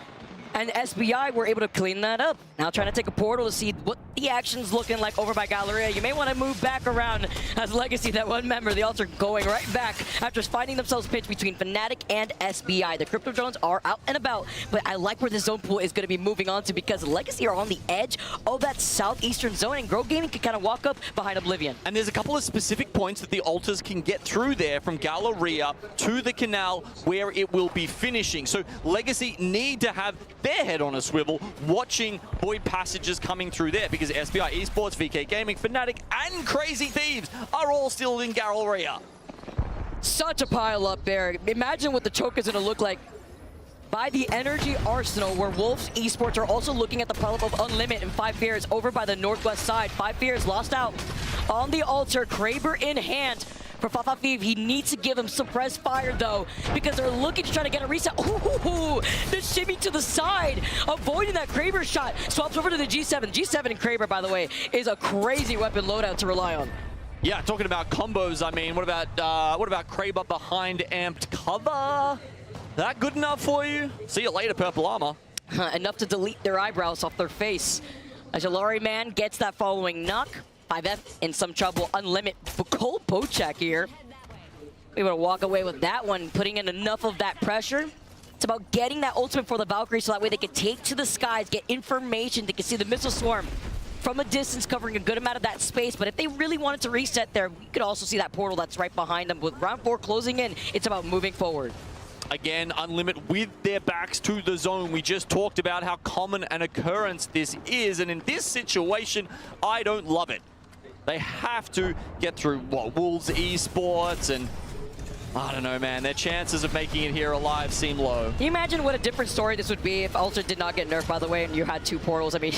and SBI were able to clean that up. Now trying to take a portal to see what the action's looking like over by Galleria. You may want to move back around as Legacy, that one member, the Altar going right back after finding themselves pinched between Fnatic and SBI. The Crypto Drones are out and about, but I like where the zone pool is going to be moving on to because Legacy are on the edge of that southeastern zone, and Grow Gaming can kind of walk up behind Oblivion. And there's a couple of specific points that the Altars can get through there from Galleria to the canal where it will be finishing. So Legacy need to have their head on a swivel, watching void passages coming through there because SBI Esports, VK Gaming, Fnatic, and Crazy Thieves are all still in Galleria. Such a pile up there. Imagine what the choke is going to look like by the energy arsenal, where Wolves Esports are also looking at the problem of Unlimit and Five Fears over by the northwest side. Five Fears lost out on the Altar, Kraber in hand. For Fafafiv, he needs to give him suppressed fire though, because they're looking to try to get a reset. Ooh, the shimmy to the side, avoiding that Kraber shot. Swaps over to the G7. G7 and Kraber, by the way, is a crazy weapon loadout to rely on. Yeah, talking about combos, I mean, what about Kraber behind amped cover? That good enough for you? See you later, Purple Armor. Enough to delete their eyebrows off their face. As Jalari Man gets that following knock. 5F in some trouble. Unlimit Cole Pochak here. Able to walk away with that one, putting in enough of that pressure. It's about getting that ultimate for the Valkyrie so that way they can take to the skies, get information. They can see the missile swarm from a distance, covering a good amount of that space. But if they really wanted to reset there, we could also see that portal that's right behind them. With round 4 closing in, it's about moving forward. Again, Unlimit with their backs to the zone. We just talked about how common an occurrence this is. And in this situation, I don't love it. They have to get through, what, Wolves Esports and I don't know, man. Their chances of making it here alive seem low. Can you imagine what a different story this would be if Ultra did not get nerfed, by the way, and you had 2 portals? I mean,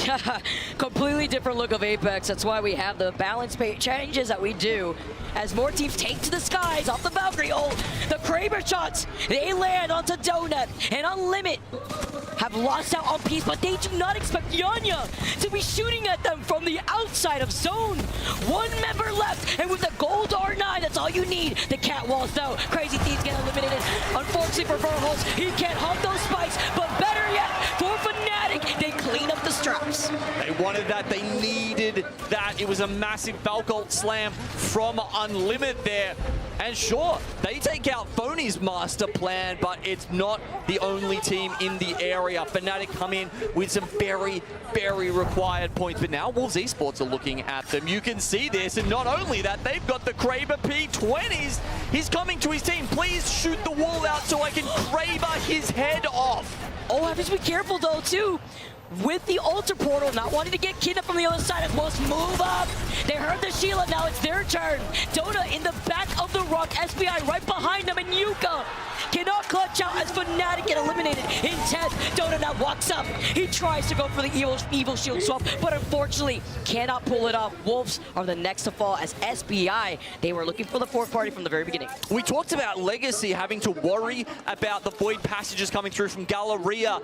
completely different look of Apex. That's why we have the balance changes that we do. As more teams take to the skies off the Valkyrie ult, the Kraber shots, they land onto Donut and Unlimit. Have lost out on Peace, but they do not expect Yanya to be shooting at them from the outside of zone. 1 member left, and with the gold R9, that's all you need. The cat walls though. Crazy Thieves get eliminated. Unfortunately for Verholz, he can't hug those spikes, but better yet, for Fnatic, they clean up the straps. They wanted that. They needed that. It was a massive Valkyrie slam from Unlimit there. And sure, they take out Phony's master plan, but it's not the only team in the area. Fnatic come in with some very, very required points, but now Wolves Esports are looking at them. You can see this, and not only that, they've got the Kraber P20s. He's coming to his team. Please shoot the wall out so I can Kraber his head off. Oh, have to be careful though, too. With the Ultra Portal, not wanting to get kidnapped from the other side, as most move up. They heard the Sheila, now it's their turn. Dota in the back of the rock, SBI right behind them, and Yuka cannot clutch out as Fnatic get eliminated in 10th. Dota now walks up. He tries to go for the evil shield swap, but unfortunately cannot pull it off. Wolves are the next to fall as SBI, they were looking for the 4th party from the very beginning. We talked about Legacy having to worry about the void passages coming through from Galleria.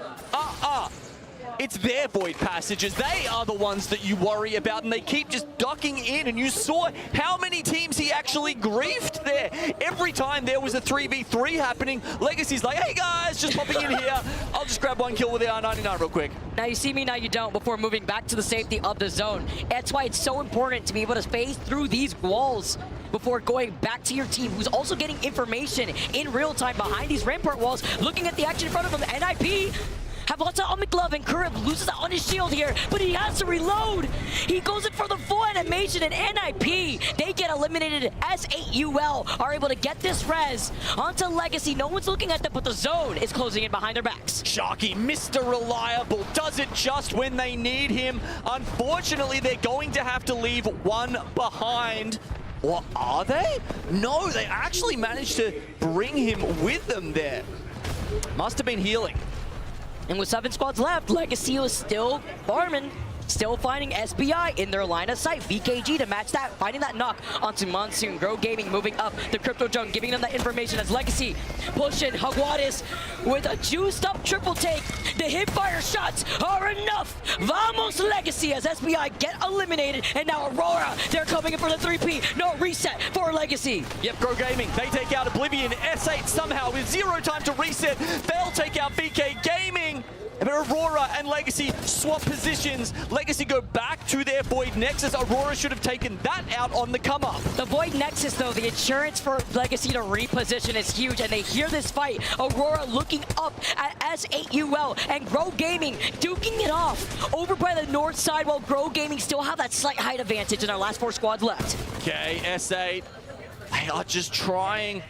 It's their void passages. They are the ones that you worry about, and they keep just ducking in. And you saw how many teams he actually griefed there. Every time there was a 3v3 happening, Legacy's like, hey guys, just popping in here. I'll just grab 1 kill with the R99 real quick. Now you see me, now you don't, before moving back to the safety of the zone. That's why it's so important to be able to phase through these walls before going back to your team, who's also getting information in real time behind these rampart walls, looking at the action in front of them. NIP have lots of glove, and Kurib loses out on his shield here, but he has to reload. He goes in for the full animation, and NIP, they get eliminated. S8UL are able to get this res onto Legacy. No one's looking at them, but the zone is closing in behind their backs. Sharky, Mr. Reliable, does it just when they need him. Unfortunately, they're going to have to leave 1 behind. Or are they? No, they actually managed to bring him with them there. Must have been healing. And with 7 squads left, Legacy is still farming, still finding SBI in their line of sight. VKG to match that, finding that knock onto Monsoon. Grow Gaming moving up the Crypto Drone, giving them that information as Legacy pushing Hagwadis with a juiced up triple take. The hipfire shots are enough. Vamos Legacy as SBI get eliminated, and now Aurora, they're coming in for the 3P. No reset for Legacy. Yep, Grow Gaming, they take out Oblivion. S8 somehow with 0 time to reset. They'll take out VK Gaming. But Aurora and Legacy swap positions. Legacy go back to their Void Nexus. Aurora should have taken that out on the come up. The Void Nexus, though, the insurance for Legacy to reposition is huge, and they hear this fight. Aurora looking up at S8UL, and Grow Gaming duking it off over by the north side, while Grow Gaming still have that slight height advantage in our last 4 squads left. Okay, S8, they are just trying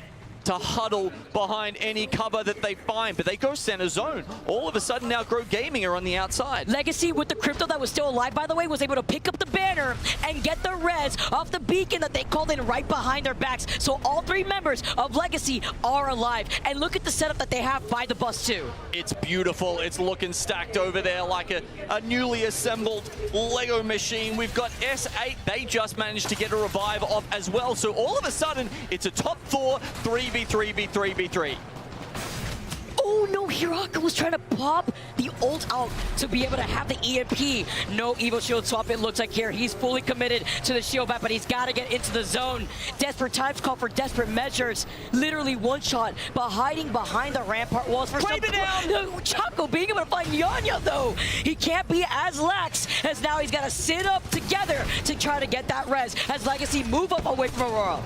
to huddle behind any cover that they find, but they go center zone. All of a sudden now Grow Gaming are on the outside. Legacy, with the crypto that was still alive, by the way, was able to pick up the banner and get the res off the beacon that they called in right behind their backs. So all 3 members of Legacy are alive. And look at the setup that they have by the bus too. It's beautiful. It's looking stacked over there like a newly assembled Lego machine. We've got S8. They just managed to get a revive off as well. So all of a sudden, it's a top 4 3v3v3v3. Oh no, Hiraka was trying to pop the ult out to be able to have the EMP. No Evo Shield swap, it looks like here. He's fully committed to the shield back, but he's got to get into the zone. Desperate times call for desperate measures. Literally one shot, but hiding behind the rampart walls for some... Chaco being able to find Yanya, though. He can't be as lax, as now he's got to sit up together to try to get that res, as Legacy move up away from Aurora.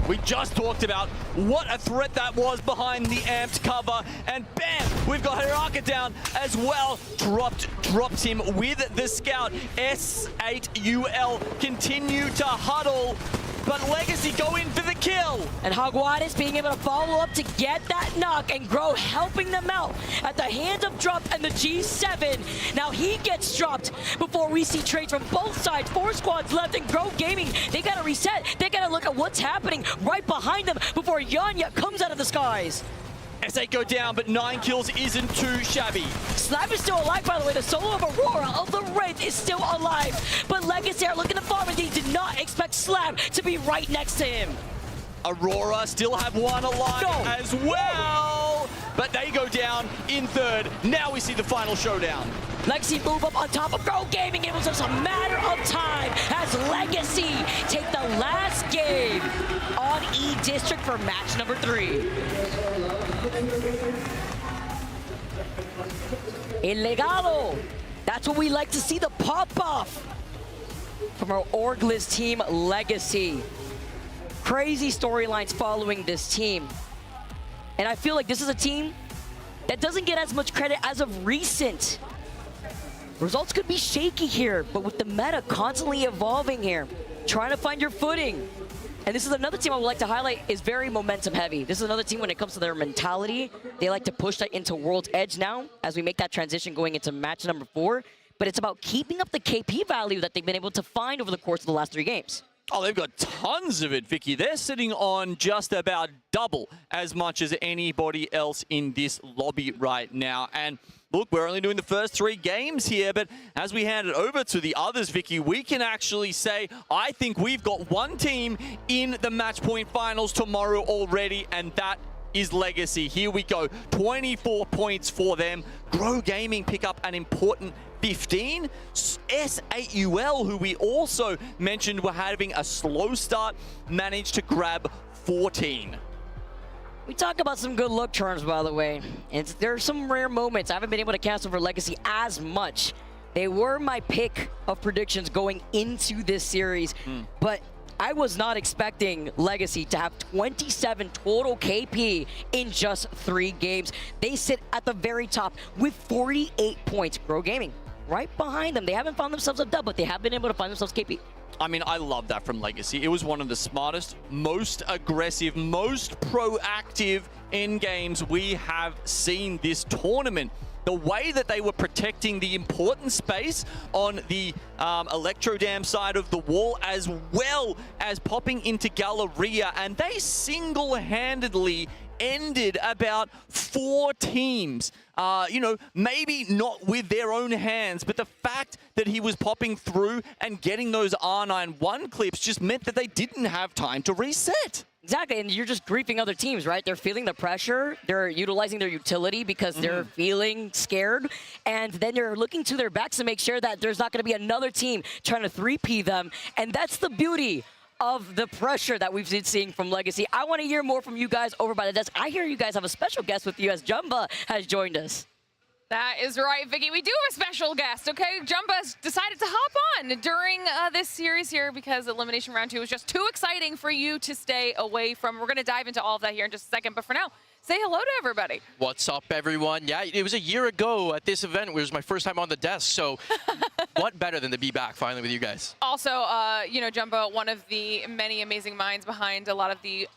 We just talked about what a threat that was behind the amped cover, and bam, we've got Hiraka down as well. Dropped him with the scout. S8UL continue to huddle, but Legacy go in for the kill. And Hagwadis being able to follow up to get that knock, and Grow helping them out at the hands of Drop and the G7. Now he gets dropped before we see trades from both sides. 4 squads left, and Grow Gaming, they gotta reset. They gotta look at what's happening right behind them before before Yanya comes out of the skies. S8 go down, but 9 kills isn't too shabby. Slab is still alive, by the way. The solo of Aurora of the Wraith is still alive. But Legacy are looking to farm, and they did not expect Slab to be right next to him. Aurora still have one alive as well, but they go down in third. Now we see the final showdown. Legacy move up on top of Pro Gaming. It was just a matter of time as Legacy take the last game on E District for match number 3. El Legado. That's what we like to see, the pop-off from our Orgless team, Legacy. Crazy storylines following this team. And I feel like this is a team that doesn't get as much credit as of recent. Results could be shaky here, but with the meta constantly evolving here, trying to find your footing. And this is another team I would like to highlight is very momentum heavy. This is another team when it comes to their mentality. They like to push that into World's Edge now as we make that transition going into match number 4. But it's about keeping up the KP value that they've been able to find over the course of the last 3 games. Oh, they've got tons of it, Vicky. They're sitting on just about double as much as anybody else in this lobby right now. And look, we're only doing the first 3 games here, but as we hand it over to the others, Vicky, we can actually say, I think we've got one team in the match point finals tomorrow already, and that is Legacy. Here we go. 24 points for them. Grow Gaming pick up an important 15. S8UL, who we also mentioned were having a slow start, managed to grab 14. We talk about some good luck charms, by the way. And there are some rare moments. I haven't been able to cancel for Legacy as much. They were my pick of predictions going into this series, but I was not expecting Legacy to have 27 total KP in just 3 games. They sit at the very top with 48 points. Grow Gaming right behind them. They haven't found themselves a dub, but they have been able to find themselves KP. I mean, I love that from Legacy. It was one of the smartest, most aggressive, most proactive end games we have seen this tournament. The way that they were protecting the important space on the Electro Dam side of the wall, as well as popping into Galleria, and they single-handedly ended about 4 teams. You know, maybe not with their own hands, but the fact that he was popping through and getting those R91 clips just meant that they didn't have time to reset. Exactly, and you're just griefing other teams, right? They're feeling the pressure, they're utilizing their utility because they're feeling scared, and then they're looking to their backs to make sure that there's not going to be another team trying to 3P them, and that's the beauty of the pressure that we've been seeing from Legacy. I want to hear more from you guys over by the desk. I hear you guys have a special guest with you as Jumba has joined us. That is right, Vicky. We do have a special guest, okay? Jumba's decided to hop on during this series here because Elimination Round 2 was just too exciting for you to stay away from. We're going to dive into all of that here in just a second, but for now, say hello to everybody. What's up, everyone? Yeah, it was a year ago at this event. It was my first time on the desk, so what better than to be back finally with you guys? Also, you know, Jumba, one of the many amazing minds behind a lot of the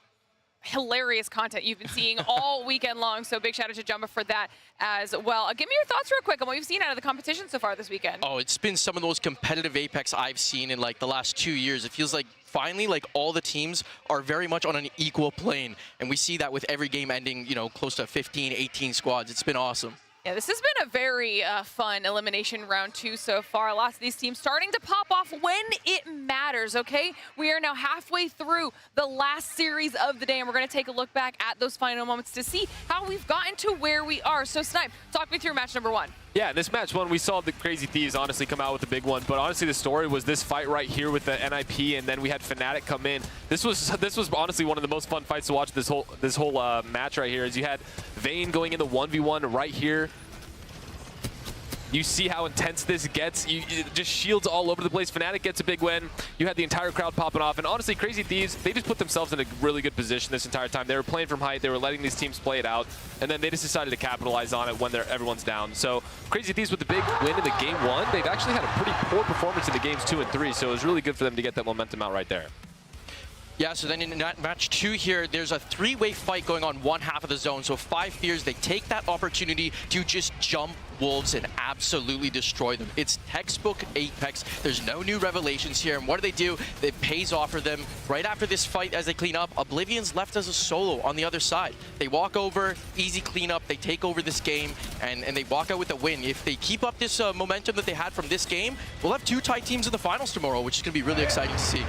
hilarious content you've been seeing all weekend long, so big shout out to Jumba for that as well. Give me your thoughts real quick on what you've seen out of the competition so far this weekend. Oh, it's been some of the most competitive Apex I've seen in like the last 2 years. It feels like finally like all the teams are very much on an equal plane, and we see that with every game ending, you know, close to 15, 18 squads. It's been awesome. Yeah, this has been a very fun Elimination Round 2 so far. Lots of these teams starting to pop off when it matters, okay? We are now halfway through the last series of the day, and we're going to take a look back at those final moments to see how we've gotten to where we are. So, Snipe, talk me through match number 1. Yeah, this match one, we saw the Crazy Thieves honestly come out with a big one, but honestly the story was this fight right here with the NIP, and then we had Fnatic come in. This was honestly one of the most fun fights to watch this whole match right here, as you had Vayne going in the 1v1 right here. You see how intense this gets. Just shields all over the place. Fnatic gets a big win. You had the entire crowd popping off. And honestly, Crazy Thieves, they just put themselves in a really good position this entire time. They were playing from height. They were letting these teams play it out. And then they just decided to capitalize on it when everyone's down. So Crazy Thieves with the big win in the game 1. They've actually had a pretty poor performance in the games 2 and 3. So it was really good for them to get that momentum out right there. Yeah, so then in match 2 here, there's a 3-way fight going on one half of the zone. So 5 Fears, they take that opportunity to just jump Wolves and absolutely destroy them. It's textbook Apex. There's no new revelations here. And what do? It pays off for them. Right after this fight, as they clean up, Oblivion's left as a solo on the other side. They walk over, easy cleanup. They take over this game, and they walk out with a win. If they keep up this momentum that they had from this game, we'll have 2 tied teams in the finals tomorrow, which is going to be really exciting to see.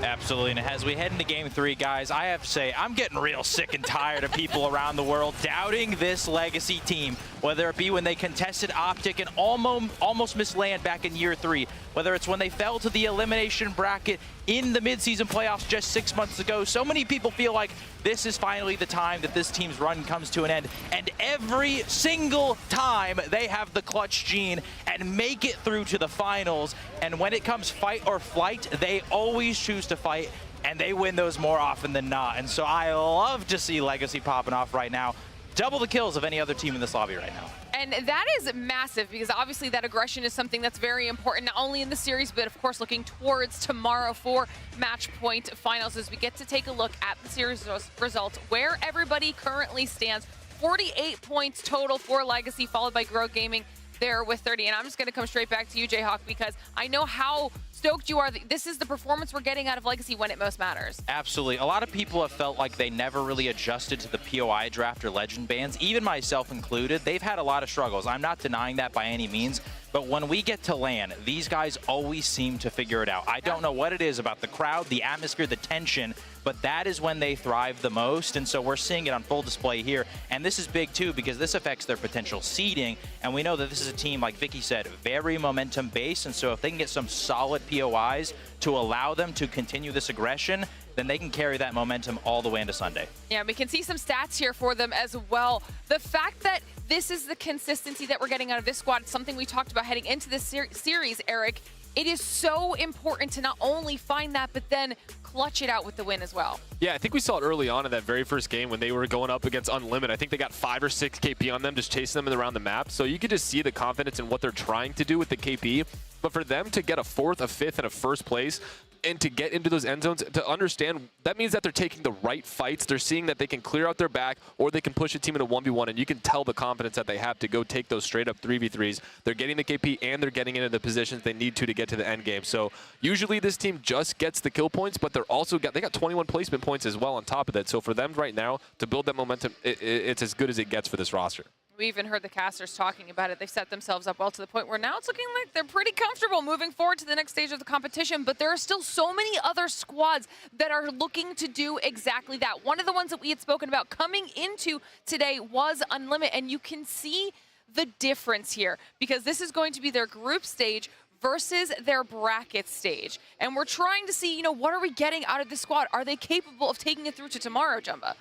Absolutely, and as we head into game 3, guys, I have to say, I'm getting real sick and tired of people around the world doubting this Legacy team, whether it be when they contested Optic and almost missed land back in year 3, whether it's when they fell to the Elimination Bracket in the midseason playoffs just 6 months ago. So many people feel like this is finally the time that this team's run comes to an end, and every single time they have the clutch gene and make it through to the finals, and when it comes fight or flight, they always choose to fight, and they win those more often than not. And so I love to see Legacy popping off right now. Double the kills of any other team in this lobby right now. And that is massive, because obviously that aggression is something that's very important, not only in the series, but of course looking towards tomorrow for match point finals, as we get to take a look at the series results, where everybody currently stands. 48 points total for Legacy, followed by Grow Gaming there with 30. And I'm just going to come straight back to you, Jayhawk, because I know how stoked you are. This is the performance we're getting out of Legacy when it most matters. Absolutely. A lot of people have felt like they never really adjusted to the POI draft or legend bans, even myself included. They've had a lot of struggles. I'm not denying that by any means. But when we get to LAN, these guys always seem to figure it out. I don't know what it is about the crowd, the atmosphere, the tension, but that is when they thrive the most. And so we're seeing it on full display here. And this is big too, because this affects their potential seeding. And we know that this is a team, like Vicky said, very momentum based. And so if they can get some solid POIs to allow them to continue this aggression, then they can carry that momentum all the way into Sunday. Yeah, we can see some stats here for them as well. The fact that this is the consistency that we're getting out of this squad, something we talked about heading into this series, Eric. It is so important to not only find that, but then clutch it out with the win as well. Yeah, I think we saw it early on in that very first game when they were going up against Unlimited. I think they got 5 or 6 KP on them, just chasing them around the map. So you could just see the confidence in what they're trying to do with the KP. But for them to get a 4th, a 5th, and a 1st place, and to get into those end zones, to understand, that means that they're taking the right fights. They're seeing that they can clear out their back, or they can push a team into 1v1, and you can tell the confidence that they have to go take those straight-up 3v3s. They're getting the KP, and they're getting into the positions they need to get to the end game. So usually this team just gets the kill points, but they got 21 placement points as well on top of that. So for them right now to build that momentum, it's as good as it gets for this roster. We even heard the casters talking about it. They've set themselves up well to the point where now it's looking like they're pretty comfortable moving forward to the next stage of the competition, but there are still so many other squads that are looking to do exactly that. One of the ones that we had spoken about coming into today was Unlimited, and you can see the difference here, because this is going to be their group stage versus their bracket stage. And we're trying to see, what are we getting out of this squad? Are they capable of taking it through to tomorrow, Jumba?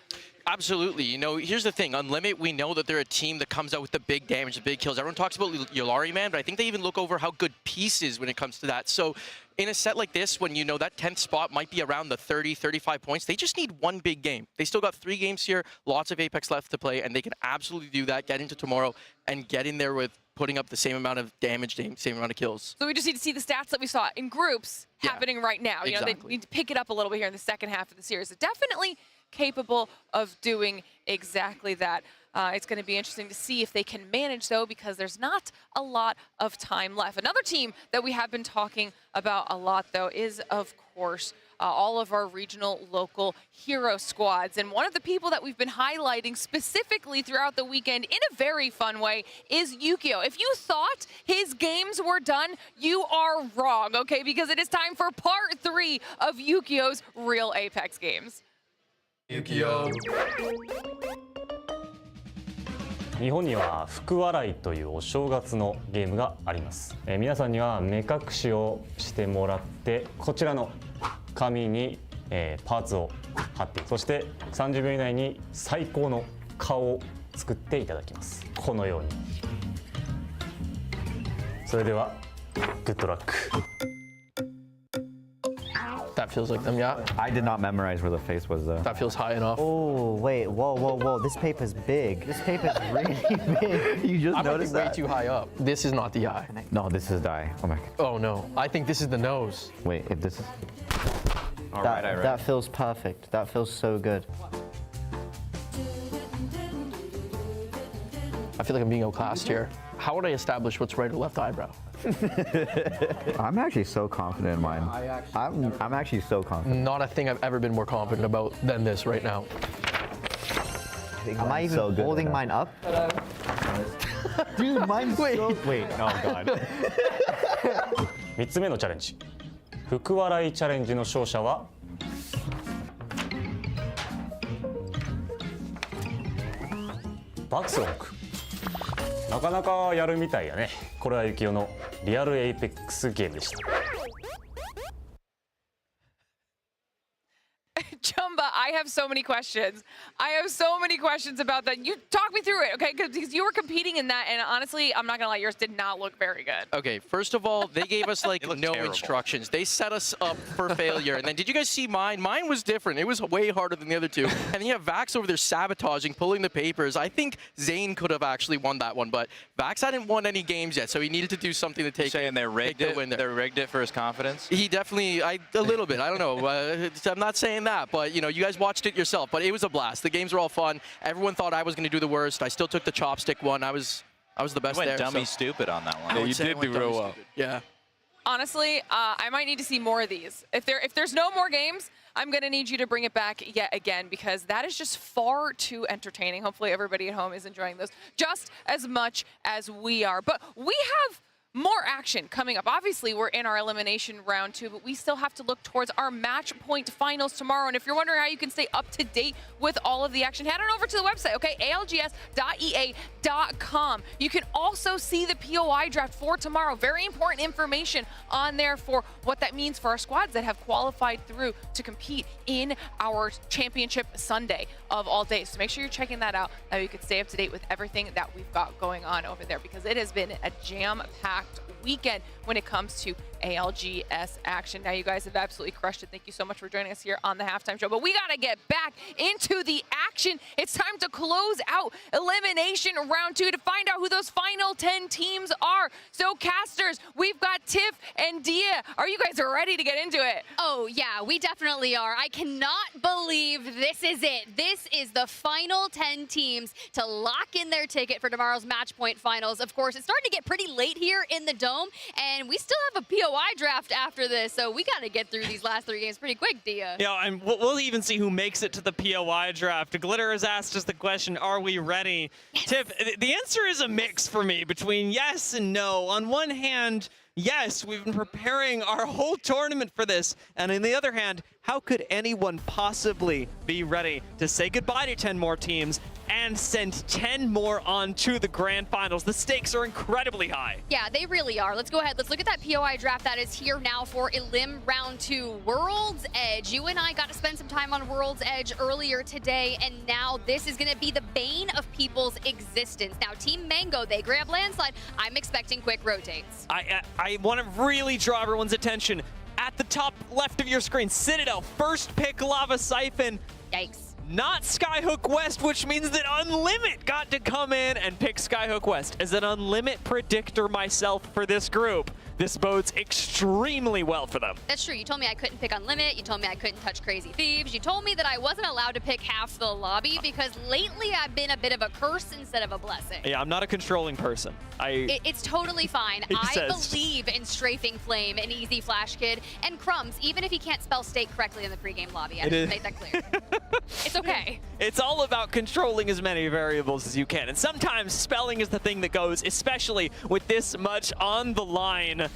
Absolutely. Here's the thing. Unlimited, we know that they're a team that comes out with the big damage, the big kills. Everyone talks about Yolari, man, but I think they even look over how good Peace is when it comes to that. So in a set like this, when you know that 10th spot might be around the 30, 35 points, they just need one big game. They still got 3 games here, lots of Apex left to play, and they can absolutely do that, get into tomorrow, and get in there with putting up the same amount of damage, same amount of kills. So we just need to see the stats that we saw in groups happening right now. Exactly. They need to pick it up a little bit here in the second half of the series. They're definitely capable of doing exactly that. It's going to be interesting to see if they can manage, though, because there's not a lot of time left. Another team that we have been talking about a lot, though, is, of course, all of our regional, local hero squads. And one of the people that we've been highlighting specifically throughout the weekend in a very fun way is Yukio. If you thought his games were done, you are wrong, okay? Because it is time for part 3 of Yukio's Real Apex Games. Yukio. 日本には福笑いというお正月のゲームがあります。皆さんには目隠しをしてもらってこちらの紙に、パーツを貼ってそして30秒以内に最高の顔を作っていただきます。このように。それではグッドラック。 That feels like them, yeah. I did not memorize where the face was, though. That feels high enough. Oh, wait, whoa. This paper's big. This paper's really big. You just noticed that? Way too high up. This is not the eye. No, this is the eye. Oh my God. Oh no, I think this is the nose. Wait, if this is... That feels perfect. That feels so good. I feel like I'm being outclassed here. How would I establish what's right or left eyebrow? I'm actually so confident in mine. I'm actually so confident. Not a thing I've ever been more confident about than this right now. Am I even holding mine up? Dude, mine's so... Wait, oh god. 3つ目のチャレンジ。福笑いチャレンジの勝者はバクスロック。なかなかやるみたいやね。これはユキオのリアルエイペックスゲームでした。Chumba, I have so many questions. I have so many questions about that. You talk me through it, okay? Because you were competing in that, and honestly, I'm not gonna lie, yours did not look very good. Okay, first of all, they gave us like no instructions. They set us up for failure. And then did you guys see mine? Mine was different. It was way harder than the other two. And then you have Vax over there sabotaging, pulling the papers. I think Zane could have actually won that one, but Vax hadn't won any games yet, so he needed to do something to take. Saying they rigged it. They rigged it for his confidence. He definitely, a little bit. I don't know. I'm not saying that, but you know, you guys watched it yourself. But it was a blast. The games were all fun. Everyone thought I was going to do the worst. I still took the chopstick one. I was the best you went there. Dummy stupid on that one. Yeah, you did do real well. Yeah. Honestly, I might need to see more of these. If there's no more games, I'm gonna need you to bring it back yet again, because that is just far too entertaining. Hopefully everybody at home is enjoying those just as much as we are. But we have more action coming up. Obviously, we're in our elimination round 2, but we still have to look towards our match point finals tomorrow. And if you're wondering how you can stay up to date with all of the action, head on over to the website, okay? ALGS.ea.com. You can also see the POI draft for tomorrow. Very important information on there for what that means for our squads that have qualified through to compete in our championship Sunday of all days. So make sure you're checking that out. Now you can stay up to date with everything that we've got going on over there, because it has been a jam-packed weekend when it comes to ALGS action. Now, you guys have absolutely crushed it. Thank you so much for joining us here on the Halftime Show. But we got to get back into the action. It's time to close out Elimination Round 2 to find out who those final 10 teams are. So, casters, we've got Tiff and Dia. Are you guys ready to get into it? Oh, yeah, we definitely are. I cannot believe this is it. This is the final 10 teams to lock in their ticket for tomorrow's match point finals. Of course, it's starting to get pretty late here in the Dome, and we still have a POI draft after this, so we got to get through these last 3 games pretty quick, Dia. Yeah, and we'll even see who makes it to the POI draft. Glitter has asked us the question, are we ready? Yes. Tiff, the answer is a mix for me between yes and no. On one hand, yes, we've been preparing our whole tournament for this, and on the other hand, how could anyone possibly be ready to say goodbye to 10 more teams and send 10 more on to the grand finals? The stakes are incredibly high. Yeah, they really are. Let's go ahead. Let's look at that POI draft that is here now for Elim Round 2. World's Edge. You and I got to spend some time on World's Edge earlier today, and now this is going to be the bane of people's existence. Now, Team Mango, they grab Landslide. I'm expecting quick rotates. I want to really draw everyone's attention. At the top left of your screen, Citadel, first pick Lava Siphon. Yikes. Not Skyhook West, which means that Unlimit got to come in and pick Skyhook West. As an Unlimit predictor myself for this group, this bodes extremely well for them. That's true. You told me I couldn't pick Unlimit. You told me I couldn't touch Crazy Thieves. You told me that I wasn't allowed to pick half the lobby because lately I've been a bit of a curse instead of a blessing. Yeah, I'm not a controlling person. It's totally fine. I believe in Strafing Flame and Easy Flash Kid and Crumbs, even if he can't spell state correctly in the pregame lobby. I just make that clear. It's okay. It's all about controlling as many variables as you can. And sometimes spelling is the thing that goes, especially with this much on the line.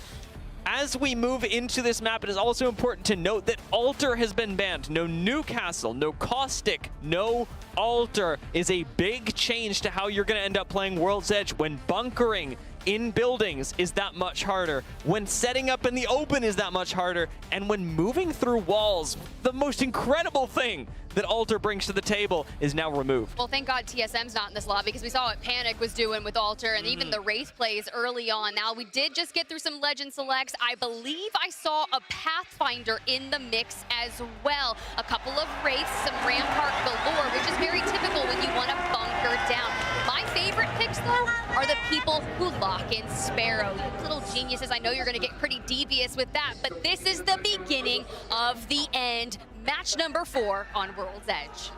As we move into this map, it is also important to note that Altar has been banned. No Newcastle, no Caustic, no Altar is a big change to how you're going to end up playing World's Edge. When bunkering in buildings is that much harder, when setting up in the open is that much harder, and when moving through walls, the most incredible thing that Alter brings to the table is now removed. Well, thank God TSM's not in this lobby because we saw what Panic was doing with Alter and even the Wraith plays early on. Now, we did just get through some Legend selects. I believe I saw a Pathfinder in the mix as well. A couple of Wraiths, some Rampart galore, which is very typical when you want to bunker down. My favorite picks, though, are the people who lock in Sparrow. You little geniuses, I know you're going to get pretty devious with that, but this is the beginning of the end. Match number 4 on World's Edge.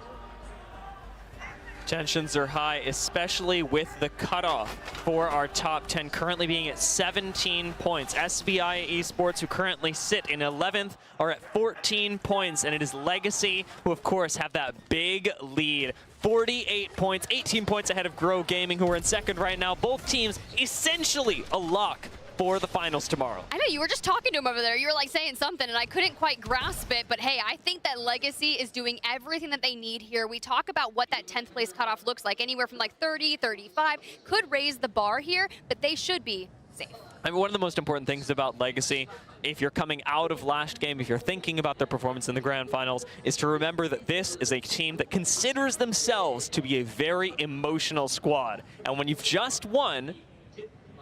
Tensions are high, especially with the cutoff for our top 10 currently being at 17 points. SBI Esports, who currently sit in 11th, are at 14 points, and it is Legacy who, of course, have that big lead. 48 points, 18 points ahead of Grow Gaming, who are in second right now. Both teams essentially a lock for the finals tomorrow. I know, you were just talking to him over there. You were like saying something and I couldn't quite grasp it, but hey, I think that Legacy is doing everything that they need here. We talk about what that 10th place cutoff looks like. Anywhere from like 30, 35, could raise the bar here, but they should be safe. I mean, one of the most important things about Legacy, if you're coming out of last game, if you're thinking about their performance in the grand finals, is to remember that this is a team that considers themselves to be a very emotional squad. And when you've just won,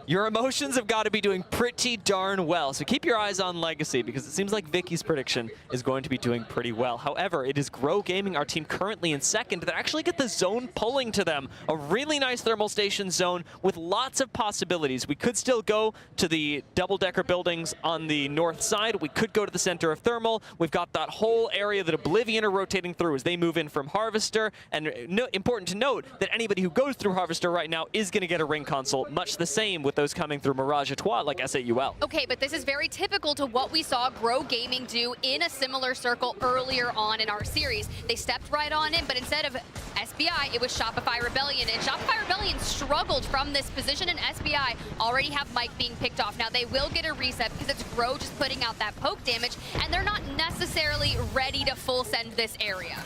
your emotions have got to be doing pretty darn well. So keep your eyes on Legacy, because it seems like Vicky's prediction is going to be doing pretty well. However, it is Grow Gaming, our team currently in second, that actually get the zone pulling to them. A really nice thermal station zone with lots of possibilities. We could still go to the double-decker buildings on the north side. We could go to the center of thermal. We've got that whole area that Oblivion are rotating through as they move in from Harvester. And important to note that anybody who goes through Harvester right now is going to get a ring console, much the same with those coming through Mirage Etoile like SAUL. Okay, but this is very typical to what we saw Grow Gaming do in a similar circle earlier on in our series. They stepped right on in, but instead of SBI, it was Shopify Rebellion. And Shopify Rebellion struggled from this position, and SBI already have Mike being picked off. Now, they will get a reset because it's Grow just putting out that poke damage, and they're not necessarily ready to full send this area.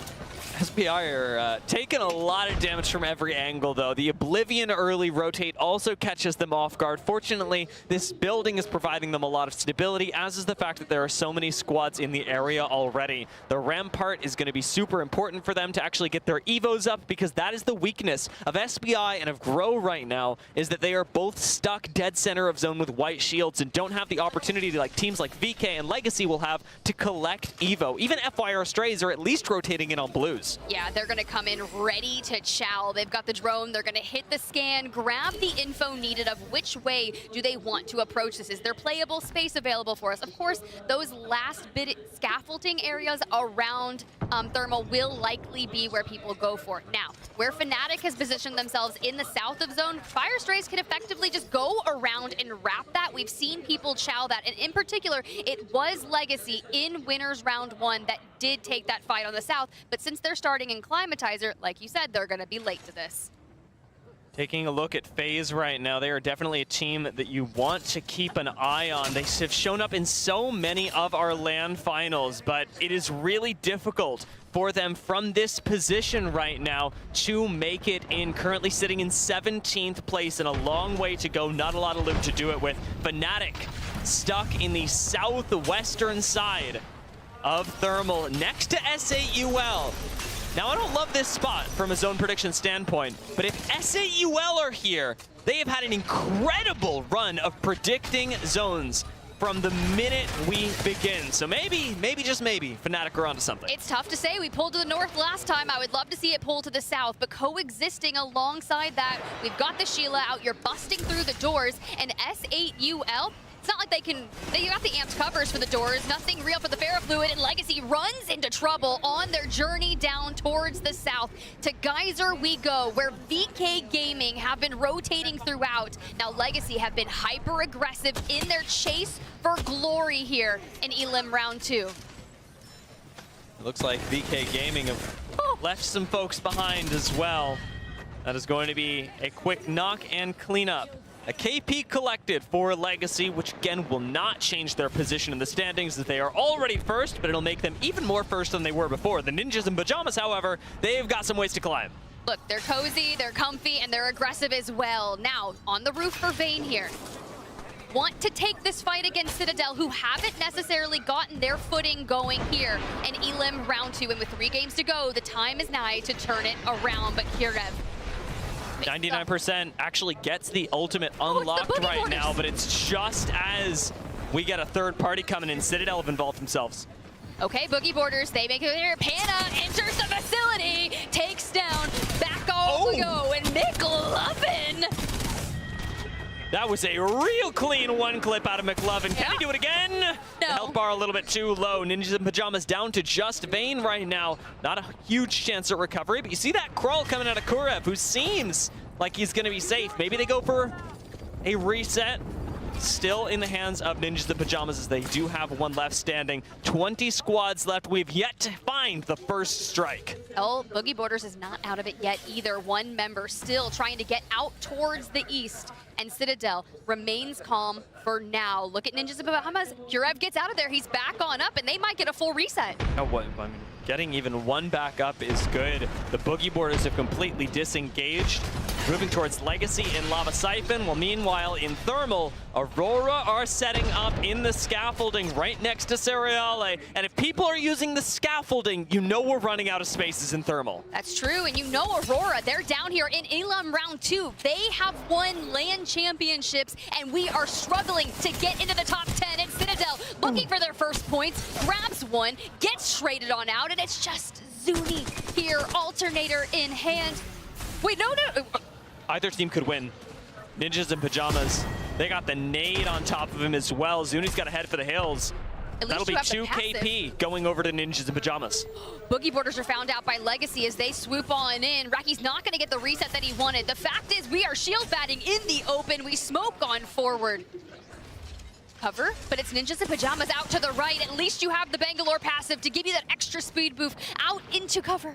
SBI are taking a lot of damage from every angle, though. The Oblivion early rotate also catches them off guard. Fortunately, this building is providing them a lot of stability, as is the fact that there are so many squads in the area already. The Rampart is going to be super important for them to actually get their Evos up, because that is the weakness of SBI and of Grow right now, is that they are both stuck dead center of zone with white shields and don't have the opportunity to, like teams like VK and Legacy will have, to collect Evo. Even FYR Strays are at least rotating in on blues. Yeah, they're going to come in ready to chow. They've got the drone. They're going to hit the scan, grab the info needed of which way do they want to approach this. Is there playable space available for us? Of course, those last bit scaffolding areas around Thermal will likely be where people go for. Now, where Fnatic has positioned themselves in the south of zone, Fire Strays can effectively just go around and wrap that. We've seen people chow that, and in particular, it was Legacy in Winners Round 1 that did take that fight on the south, but since they're starting in Climatizer, like you said, they're going to be late to this. Taking a look at FaZe right now, they are definitely a team that you want to keep an eye on. They have shown up in so many of our LAN finals, but it is really difficult for them from this position right now to make it in. Currently sitting in 17th place and a long way to go. Not a lot of loot to do it with. Fnatic stuck in the southwestern side of Thermal next to SAUL. Now, I don't love this spot from a zone prediction standpoint, but if SAUL are here, they have had an incredible run of predicting zones from the minute we begin. So maybe, just maybe, Fnatic are onto something. It's tough to say. We pulled to the north last time. I would love to see it pull to the south, but coexisting alongside that, we've got the Sheila out. You're busting through the doors, and SAUL, it's not like they got the amped covers for the doors, nothing real for the Ferrofluid, and Legacy runs into trouble on their journey down towards the south. To Geyser we go, where VK Gaming have been rotating throughout. Now Legacy have been hyper-aggressive in their chase for glory here in Elim Round 2. It looks like VK Gaming have left some folks behind as well. That is going to be a quick knock and cleanup. A KP collected for Legacy, which again will not change their position in the standings as they are already first, but it'll make them even more first than they were before. The Ninjas in pajamas, however, they've got some ways to climb. Look, they're cozy, they're comfy, and they're aggressive as well. Now, on the roof for Vayne here. want to take this fight against Citadel, who haven't necessarily gotten their footing going here in Elim Round 2. And with 3 games to go, the time is nigh to turn it around. But Kirev, 99% actually gets the ultimate unlocked right now, but it's just as we get a third party coming in. Citadel have involved themselves. okay, Boogie Borders, they make it there. Pana enters the facility, takes down, back all we go, and McLovin. That was a real clean one clip out of McLovin. Can he do it again? No. The health bar a little bit too low. Ninjas in Pajamas down to just Vayne right now. Not a huge chance at recovery, but you see that crawl coming out of Kurev, who seems like he's going to be safe. Maybe they go for a reset. Still in the hands of Ninjas in Pajamas as they do have one left standing. 20 squads left. We've yet to find the first strike. Oh, Boogie Borders is not out of it yet either. One member still trying to get out towards the east. And Citadel remains calm for now. Look at Ninjas in Pajamas. Kurev gets out of there. He's back on up, and they might get a full reset. I mean, getting even one back up is good. The Boogie Borders have completely disengaged. Moving towards Legacy in Lava Siphon. Well, meanwhile, in Thermal, Aurora are setting up in the scaffolding right next to Cereale. And if people are using the scaffolding, you know we're running out of spaces in Thermal. That's true, and you know Aurora, they're down here in Elim Round 2. They have won LAN championships, and we are struggling to get into the top 10. And Citadel looking for their first points, grabs one, gets traded on out, and it's just Zuni here, alternator in hand. Wait, no. Either team could win. Ninjas in Pajamas, they got the nade on top of him as well. Zuni's got to head for the hills. That'll be 2 KP going over to Ninjas in Pajamas. Boogie Borders are found out by Legacy as they swoop on in. Racky's not going to get the reset that he wanted. The fact is we are shield batting in the open. We smoke on forward. Cover, but it's Ninjas in Pajamas out to the right. At least you have the Bangalore passive to give you that extra speed boost out into cover.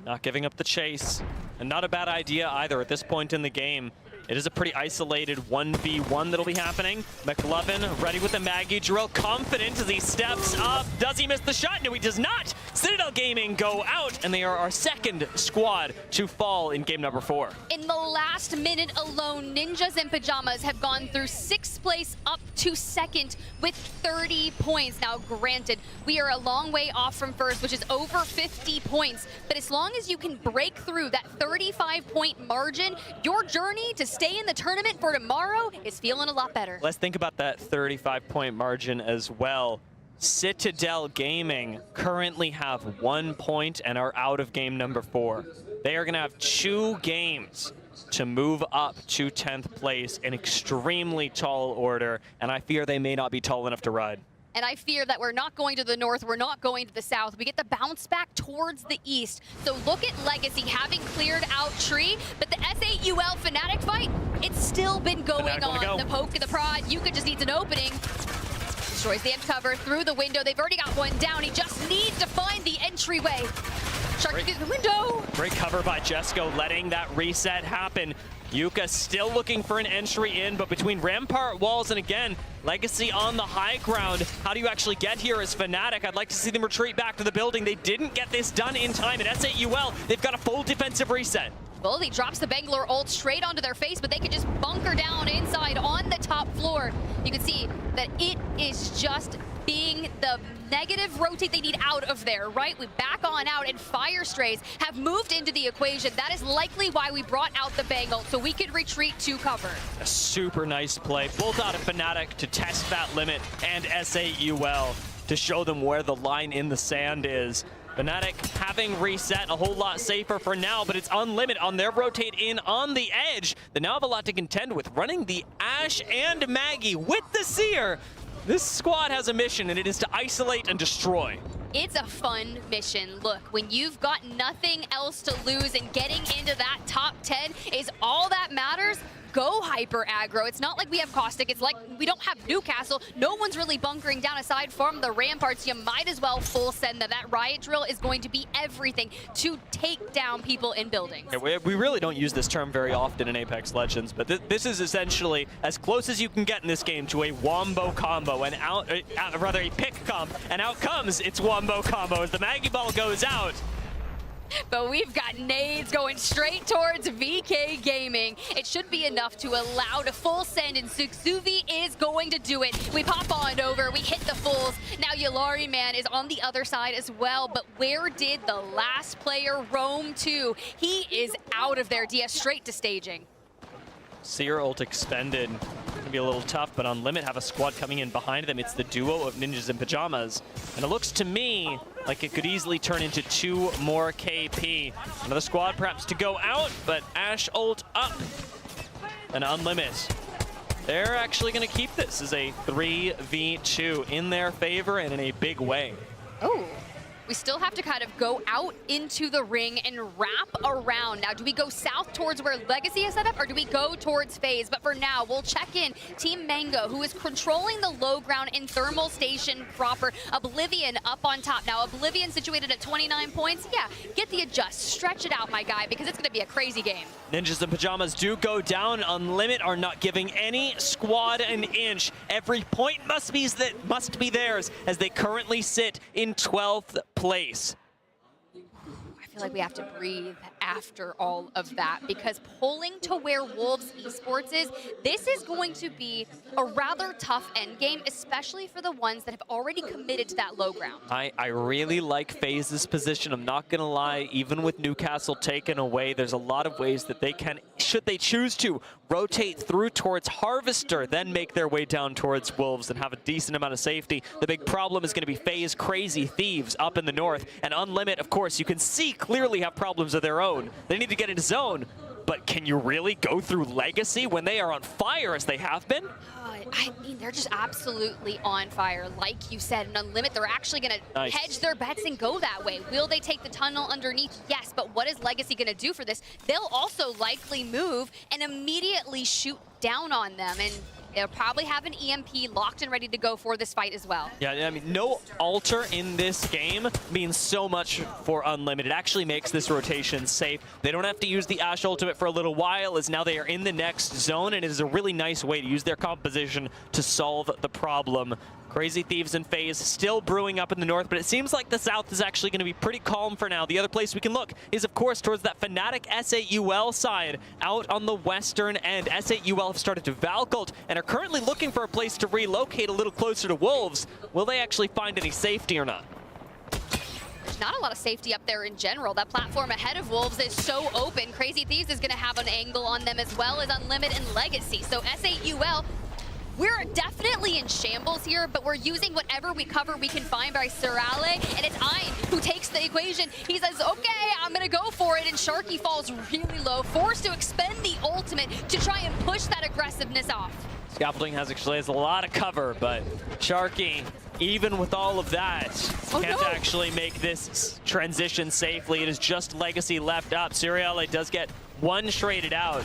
Not giving up the chase, and not a bad idea either at this point in the game. It is a pretty isolated 1v1 that'll be happening. McLovin ready with the Maggie drill, confident as he steps up. Does he miss the shot? No, he does not. Citadel Gaming go out, and they are our second squad to fall in game number 4. In the last minute alone, Ninjas in Pajamas have gone through 6th place up to 2nd with 30 points. Now, granted, we are a long way off from first, which is over 50 points. But as long as you can break through that 35-point margin, your journey to stay in the tournament for tomorrow is feeling a lot better. Let's think about that 35-point margin as well. Citadel Gaming currently have 1 point and are out of game number 4. They are going to have 2 games to move up to 10th place in extremely tall order, and I fear they may not be tall enough to ride. And I fear that we're not going to the north, we're not going to the south. We get the bounce back towards the east. So look at Legacy having cleared out Tree, but the SAUL Fnatic fight, it's still been going on. The poke and the prod, Yuka just needs an opening. Destroys the end cover through the window. They've already got one down. He just needs to find the entryway. Sharky through the window. Great cover by Jesco, letting that reset happen. Yuka still looking for an entry in, but between Rampart walls and again, Legacy on the high ground. How do you actually get here as Fnatic? I'd like to see them retreat back to the building. They didn't get this done in time at SAUL. They've got a full defensive reset. Well, he drops the Bangalore ult straight onto their face, but they can just bunker down inside on the top floor. You can see that it is just being the negative rotate they need out of there, right? We back on out, and Fire Strays have moved into the equation. That is likely why we brought out the Bang ult, so we could retreat to cover. A super nice play, both out of Fnatic to test that limit, and SAUL to show them where the line in the sand is. Fnatic having reset a whole lot safer for now, but it's unlimited on their rotate in on the edge. They now have a lot to contend with, running the Ashe and Maggie with the Seer. This squad has a mission, and it is to isolate and destroy. It's a fun mission. Look, when you've got nothing else to lose and getting into that top 10 is all that matters, go hyper aggro. It's not like we have Caustic. It's like we don't have Newcastle. No one's really bunkering down aside from the Ramparts. You might as well full send them. That riot drill is going to be everything to take down people in buildings. Yeah, we really don't use this term very often in Apex Legends, but this is essentially as close as you can get in this game to a wombo combo, and rather a pick comp, and out comes its wombo combo as the Maggie Ball goes out. But we've got nades going straight towards VK Gaming. It should be enough to allow to full send, and Suksuvi is going to do it. We pop on over, we hit the fulls. Now Yulari Man is on the other side as well, but where did the last player roam to? He is out of there. DS straight to staging. Seer ult expended. Gonna be a little tough, but on Limit have a squad coming in behind them. It's the duo of Ninjas in Pajamas. And it looks to me like it could easily turn into 2 more KP. Another squad perhaps to go out, but Ash ult up. And Unlimit, they're actually gonna keep this as a 3v2 in their favor and in a big way. Oh. We still have to kind of go out into the ring and wrap around. Now, do we go south towards where Legacy is set up, or do we go towards FaZe? But for now, we'll check in Team Mango, who is controlling the low ground in Thermal Station proper. Oblivion up on top. Now, Oblivion situated at 29 points. Yeah, get the adjust. Stretch it out, my guy, because it's going to be a crazy game. Ninjas in Pajamas do go down. Unlimit are not giving any squad an inch. Every point must be theirs as they currently sit in 12th place. I feel like we have to breathe after all of that, because pulling to where Wolves Esports is, this is going to be a rather tough endgame, especially for the ones that have already committed to that low ground. I really like FaZe's position. I'm not going to lie, even with Newcastle taken away, there's a lot of ways that they can, should they choose to, rotate through towards Harvester, then make their way down towards Wolves and have a decent amount of safety. The big problem is going to be FaZe Crazy Thieves up in the north, and Unlimit, of course, you can see clearly have problems of their own. They need to get into zone, but can you really go through Legacy when they are on fire as they have been? I mean, they're just absolutely on fire. Like you said, and Unlimit, they're actually going to hedge their bets and go that way. Will they take the tunnel underneath? Yes, but what is Legacy going to do for this? They'll also likely move and immediately shoot down on them, and they'll probably have an EMP locked and ready to go for this fight as well. Yeah, I mean, no altar in this game means so much for Unlimited. It actually makes this rotation safe. They don't have to use the Ashe ultimate for a little while, as now they are in the next zone, and it is a really nice way to use their composition to solve the problem. Crazy Thieves and FaZe still brewing up in the north, but it seems like the south is actually going to be pretty calm for now. The other place we can look is, of course, towards that Fnatic SAUL side out on the western end. SAUL have started to Valcult and are currently looking for a place to relocate a little closer to Wolves. Will they actually find any safety or not? There's not a lot of safety up there in general. That platform ahead of Wolves is so open. Crazy Thieves is going to have an angle on them, as well as Unlimit and Legacy. So SAUL, we're definitely in shambles here, but we're using whatever cover we can find by Serale, and it's Ein who takes the equation. He says, okay, I'm gonna go for it, and Sharky falls really low, forced to expend the ultimate to try and push that aggressiveness off. Scaffolding has a lot of cover, but Sharky, even with all of that, can't actually make this transition safely. It is just Legacy left up. Seriale does get one traded out,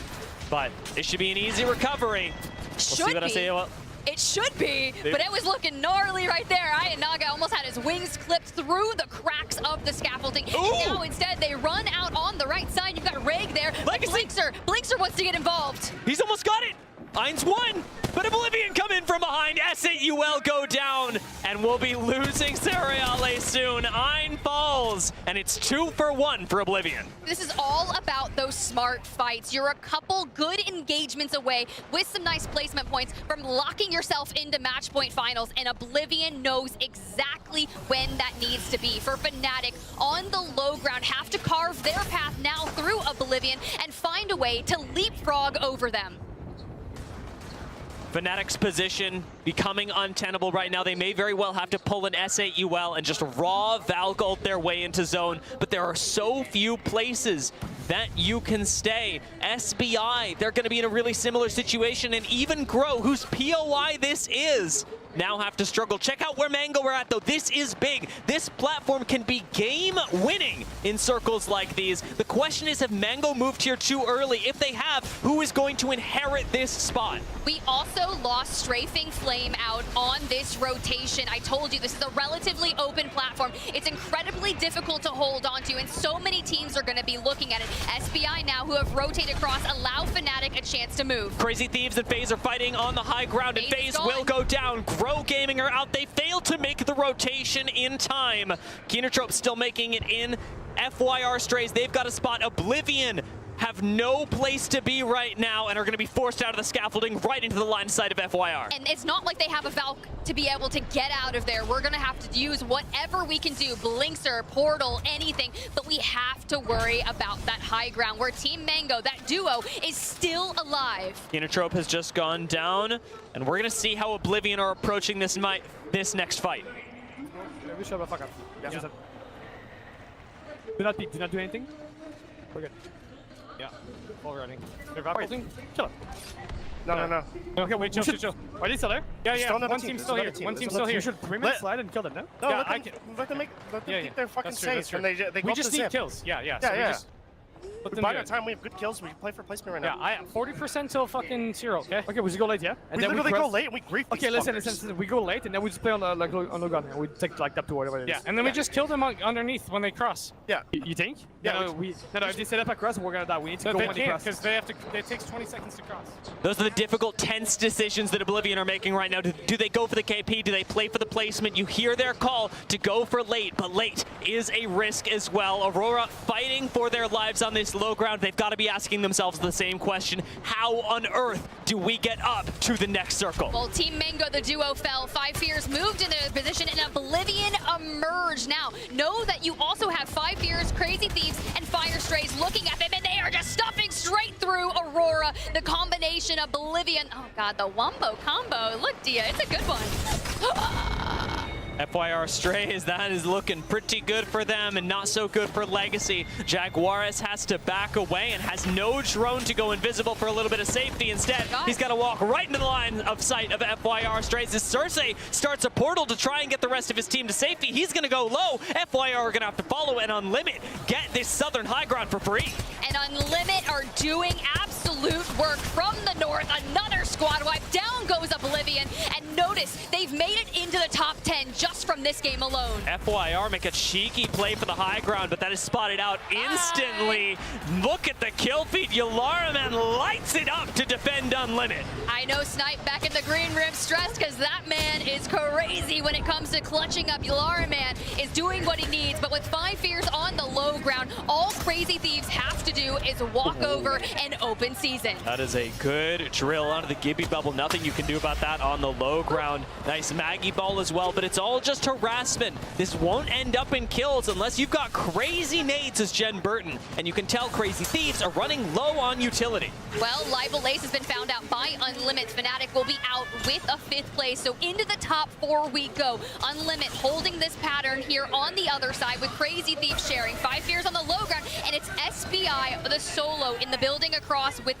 but it should be an easy recovery. It should be, but it was looking gnarly right there. Naga almost had his wings clipped through the cracks of the scaffolding. And now instead they run out on the right side. You've got Reg there. Blinkster wants to get involved. He's almost got it. Ein's won, but Oblivion come in from behind. SAUL go down, and we'll be losing Seriale soon. Ein falls, and it's 2 for 1 for Oblivion. This is all about those smart fights. You're a couple good engagements away with some nice placement points from locking yourself into match point finals, and Oblivion knows exactly when that needs to be. For Fnatic on the low ground, have to carve their path now through Oblivion and find a way to leapfrog over them. Fnatic's position becoming untenable right now. They may very well have to pull an SAUL and just raw Valcult their way into zone, but there are so few places that you can stay. SBI, they're going to be in a really similar situation, and even Grow, whose POI this is, now have to struggle. Check out where Mango are at, though. This is big. This platform can be game-winning in circles like these. The question is, have Mango moved here too early? If they have, who is going to inherit this spot? We also lost Strafing Flame out on this rotation. I told you, this is a relatively open platform. It's incredibly difficult to hold on to, and so many teams are going to be looking at it. SBI now, who have rotated across, allow Fnatic a chance to move. Crazy Thieves and FaZe are fighting on the high ground, and FaZe will go down. Grow Gaming are out. They failed to make the rotation in time. Keenertrope still making it in. FYR Strays, they've got a spot. Oblivion have no place to be right now and are going to be forced out of the scaffolding right into the line of sight of FYR. And it's not like they have a Valk to be able to get out of there. We're going to have to use whatever we can do, Blinkster, Portal, anything, but we have to worry about that high ground where Team Mango, that duo, is still alive. Genotrope has just gone down, and we're going to see how Oblivion are approaching this next fight. We shut the fuck up. Yeah. Do not peek, do not do anything. We're good. Yeah, full running. They're evaporating. Chill. No. Okay, wait, chill. Are they still there? Yeah. One team's still here. One team's still here. You should 3-minute slide and kill them, no? No, yeah, let them keep their fucking saves. We just need kills. Yeah. By the time we have good kills, we can play for placement right now. Yeah, I 40% till fucking 0, okay? Okay, we just go late, yeah? And we then literally go late and we grief these Okay, listen, we go late and then we just play on the on the gun and we take like up to whatever it is. Yeah, and then we just kill them underneath when they cross. Yeah. You think? Yeah. No, if they set up across, we're gonna die. We need to go when they cross. Because it takes 20 seconds to cross. Those are the difficult, tense decisions that Oblivion are making right now. Do they go for the KP? Do they play for the placement? You hear their call to go for late, but late is a risk as well. Aurora fighting for their lives on this low ground. They've got to be asking themselves the same question. How on earth do we get up to the next circle? Well, Team Mango, the duo fell. 5 Fears moved into their position and Oblivion emerged. Now, know that you also have 5 Fears, Crazy Thieves, and Fire Strays looking at them, and they are just stuffing straight through Aurora. The combination of Oblivion. Oh, God, the Wombo combo. Look, Dia, it's a good one. FYR Strays, that is looking pretty good for them and not so good for Legacy. Jaguares has to back away and has no drone to go invisible for a little bit of safety. Instead, he's got to walk right into the line of sight of FYR Strays. As Cersei starts a portal to try and get the rest of his team to safety, he's going to go low. FYR are going to have to follow and Unlimit get this southern high ground for free. And Unlimit are doing absolute work from the north. Another squad wipe. Down goes Oblivion. And notice, they've made it into the top 10 just from this game alone. FYR make a cheeky play for the high ground, but that is spotted out instantly. Look at the kill feed. Yularaman lights it up to defend Unlimit. I know Snipe back in the green room stressed because that man is crazy when it comes to clutching up. Yularaman is doing what he needs, but with 5 Fears on the low ground, all Crazy Thieves have to do is walk over and open season. That is a good drill onto the Gibby bubble. Nothing you can do about that on the low ground. Nice Maggie ball as well, but it's all just harassment. This won't end up in kills unless you've got crazy nades as Jen Burton, and you can tell Crazy Thieves are running low on utility. Well, Libel Ace has been found out by Unlimit. Fnatic will be out with a 5th place, so into the top 4 we go. Unlimit holding this pattern here on the other side with Crazy Thieves sharing 5 Fears on the low ground, and it's SBI, the solo in the building across with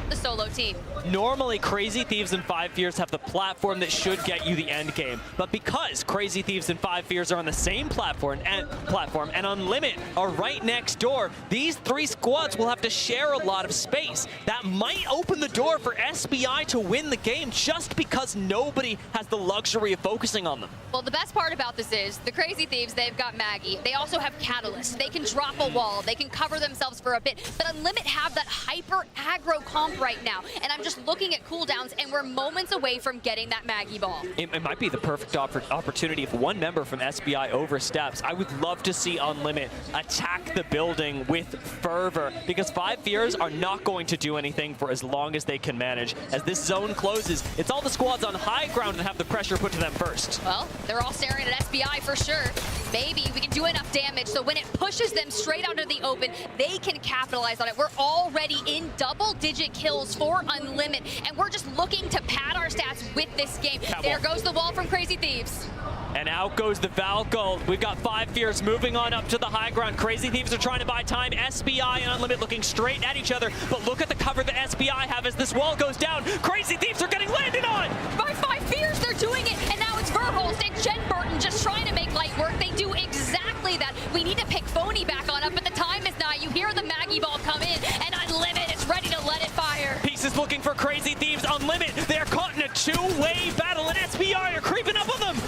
the solo team. Normally, Crazy Thieves and 5 Fears have the platform that should get you the end game, but because Crazy Thieves and 5 Fears are on the same platform and Unlimit are right next door, these 3 squads will have to share a lot of space. That might open the door for SBI to win the game just because nobody has the luxury of focusing on them. Well, the best part about this is the Crazy Thieves, they've got Maggie. They also have Catalyst. They can drop a wall. They can cover themselves for a bit. But Unlimit have that hyper aggro comp right now. And I'm just looking at cooldowns, and we're moments away from getting that Maggie ball. It might be the perfect opportunity if one member from SBI oversteps. I would love to see Unlimit attack the building with fervor, because 5 Fears are not going to do anything for as long as they can manage. As this zone closes, it's all the squads on high ground that have the pressure put to them first. Well, they're all staring at SBI for sure. Maybe we can do enough damage so when it pushes them straight out into the open, they can capitalize on it. We're already in double-digit kills for Unlimit, and we're just looking to pad our stats with this game. There goes the wall from Crazy Thieves. And out goes the Valkyrie. We've got 5 Fears moving on up to the high ground. Crazy Thieves are trying to buy time. SBI and Unlimit looking straight at each other, but look at the cover that SBI have as this wall goes down. Crazy Thieves are getting landed on! By 5 Fears, they're doing it, and now it's Verholst and Jen Burton just trying to make light work. They do exactly that. We need to pick Phony back on up, but the time is not. You hear the Maggie ball come in, and Unlimit is ready to let it fire. Pieces looking for Crazy Thieves. Unlimit, they're caught in a 2-way battle, and SBI are creeping up on them.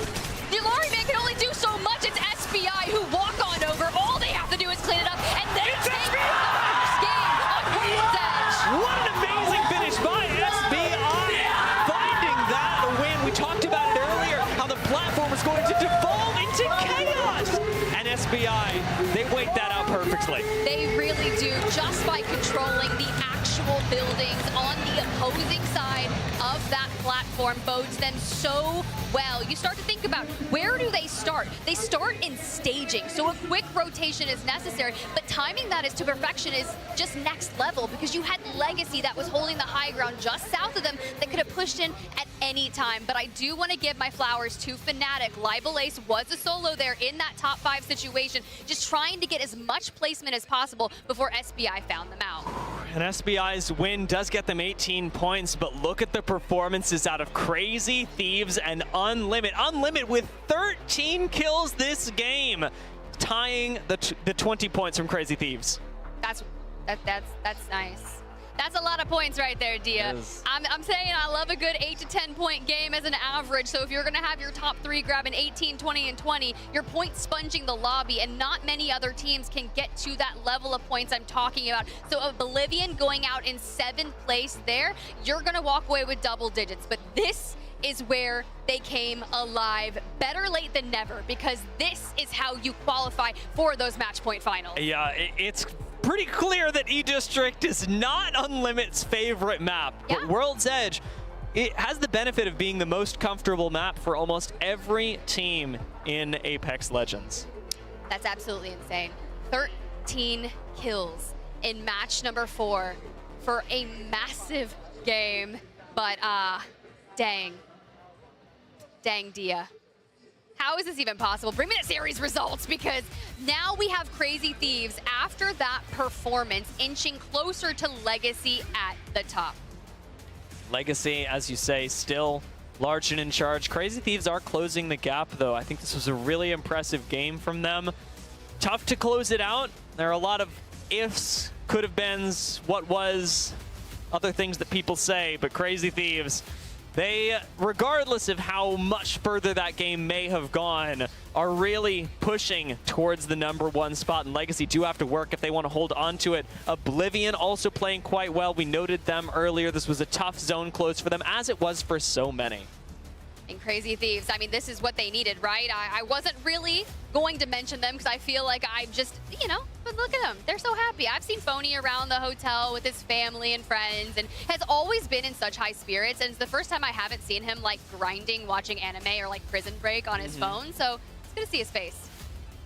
Yularaman can only do so much. It's SBI who walk on over. All they have to do is clean it up, and they take the first game on World's Edge. What an amazing finish by SBI. Finding that win. We talked about it earlier, how the platform is going to devolve into chaos. And SBI, they wait that out really do just by controlling the actual buildings on the opposing side of that platform bodes them so well. You start to think about, where do they start? They start in staging, so a quick rotation is necessary, but timing that is to perfection is just next level, because you had Legacy that was holding the high ground just south of them that could have pushed in at any time. But I do want to give my flowers to Fnatic. Libel Ace was a solo there in that top 5 situation, just trying to get as much placement as possible before SBI found them out. And SBI's win does get them 18 points, but look at the performances out of Crazy Thieves and Unlimit. Unlimit with 13 kills this game, tying the 20 points from Crazy Thieves. That's nice. That's a lot of points right there, Dia. I'm saying I love a good 8 to 10 point game as an average. So if you're going to have your top 3 grabbing 18, 20, and 20, you're point sponging the lobby, and not many other teams can get to that level of points I'm talking about. So Oblivion going out in 7th place there, you're going to walk away with double digits. But this is where they came alive. Better late than never, because this is how you qualify for those match point finals. Yeah, it's pretty clear that E-District is not Unlimit's favorite map. Yeah. But World's Edge, it has the benefit of being the most comfortable map for almost every team in Apex Legends. That's absolutely insane. 13 kills in match number 4 for a massive game. But dang Dia. How is this even possible? Bring me the series results, because now we have Crazy Thieves after that performance inching closer to Legacy at the top. Legacy, as you say, still large and in charge. Crazy Thieves are closing the gap, though. I think this was a really impressive game from them. Tough to close it out. There are a lot of ifs, could have beens, what was, other things that people say, but Crazy Thieves, they, regardless of how much further that game may have gone, are really pushing towards the #1 spot, and Legacy do have to work if they want to hold on to it. Oblivion also playing quite well. We noted them earlier. This was a tough zone close for them, as it was for so many. And Crazy Thieves, I mean, this is what they needed, right? I wasn't really going to mention them because I feel like I'm just, you know, but look at them. They're so happy. I've seen Phony around the hotel with his family and friends, and has always been in such high spirits. And it's the first time I haven't seen him like grinding, watching anime or like Prison Break on his phone. So it's good to see his face.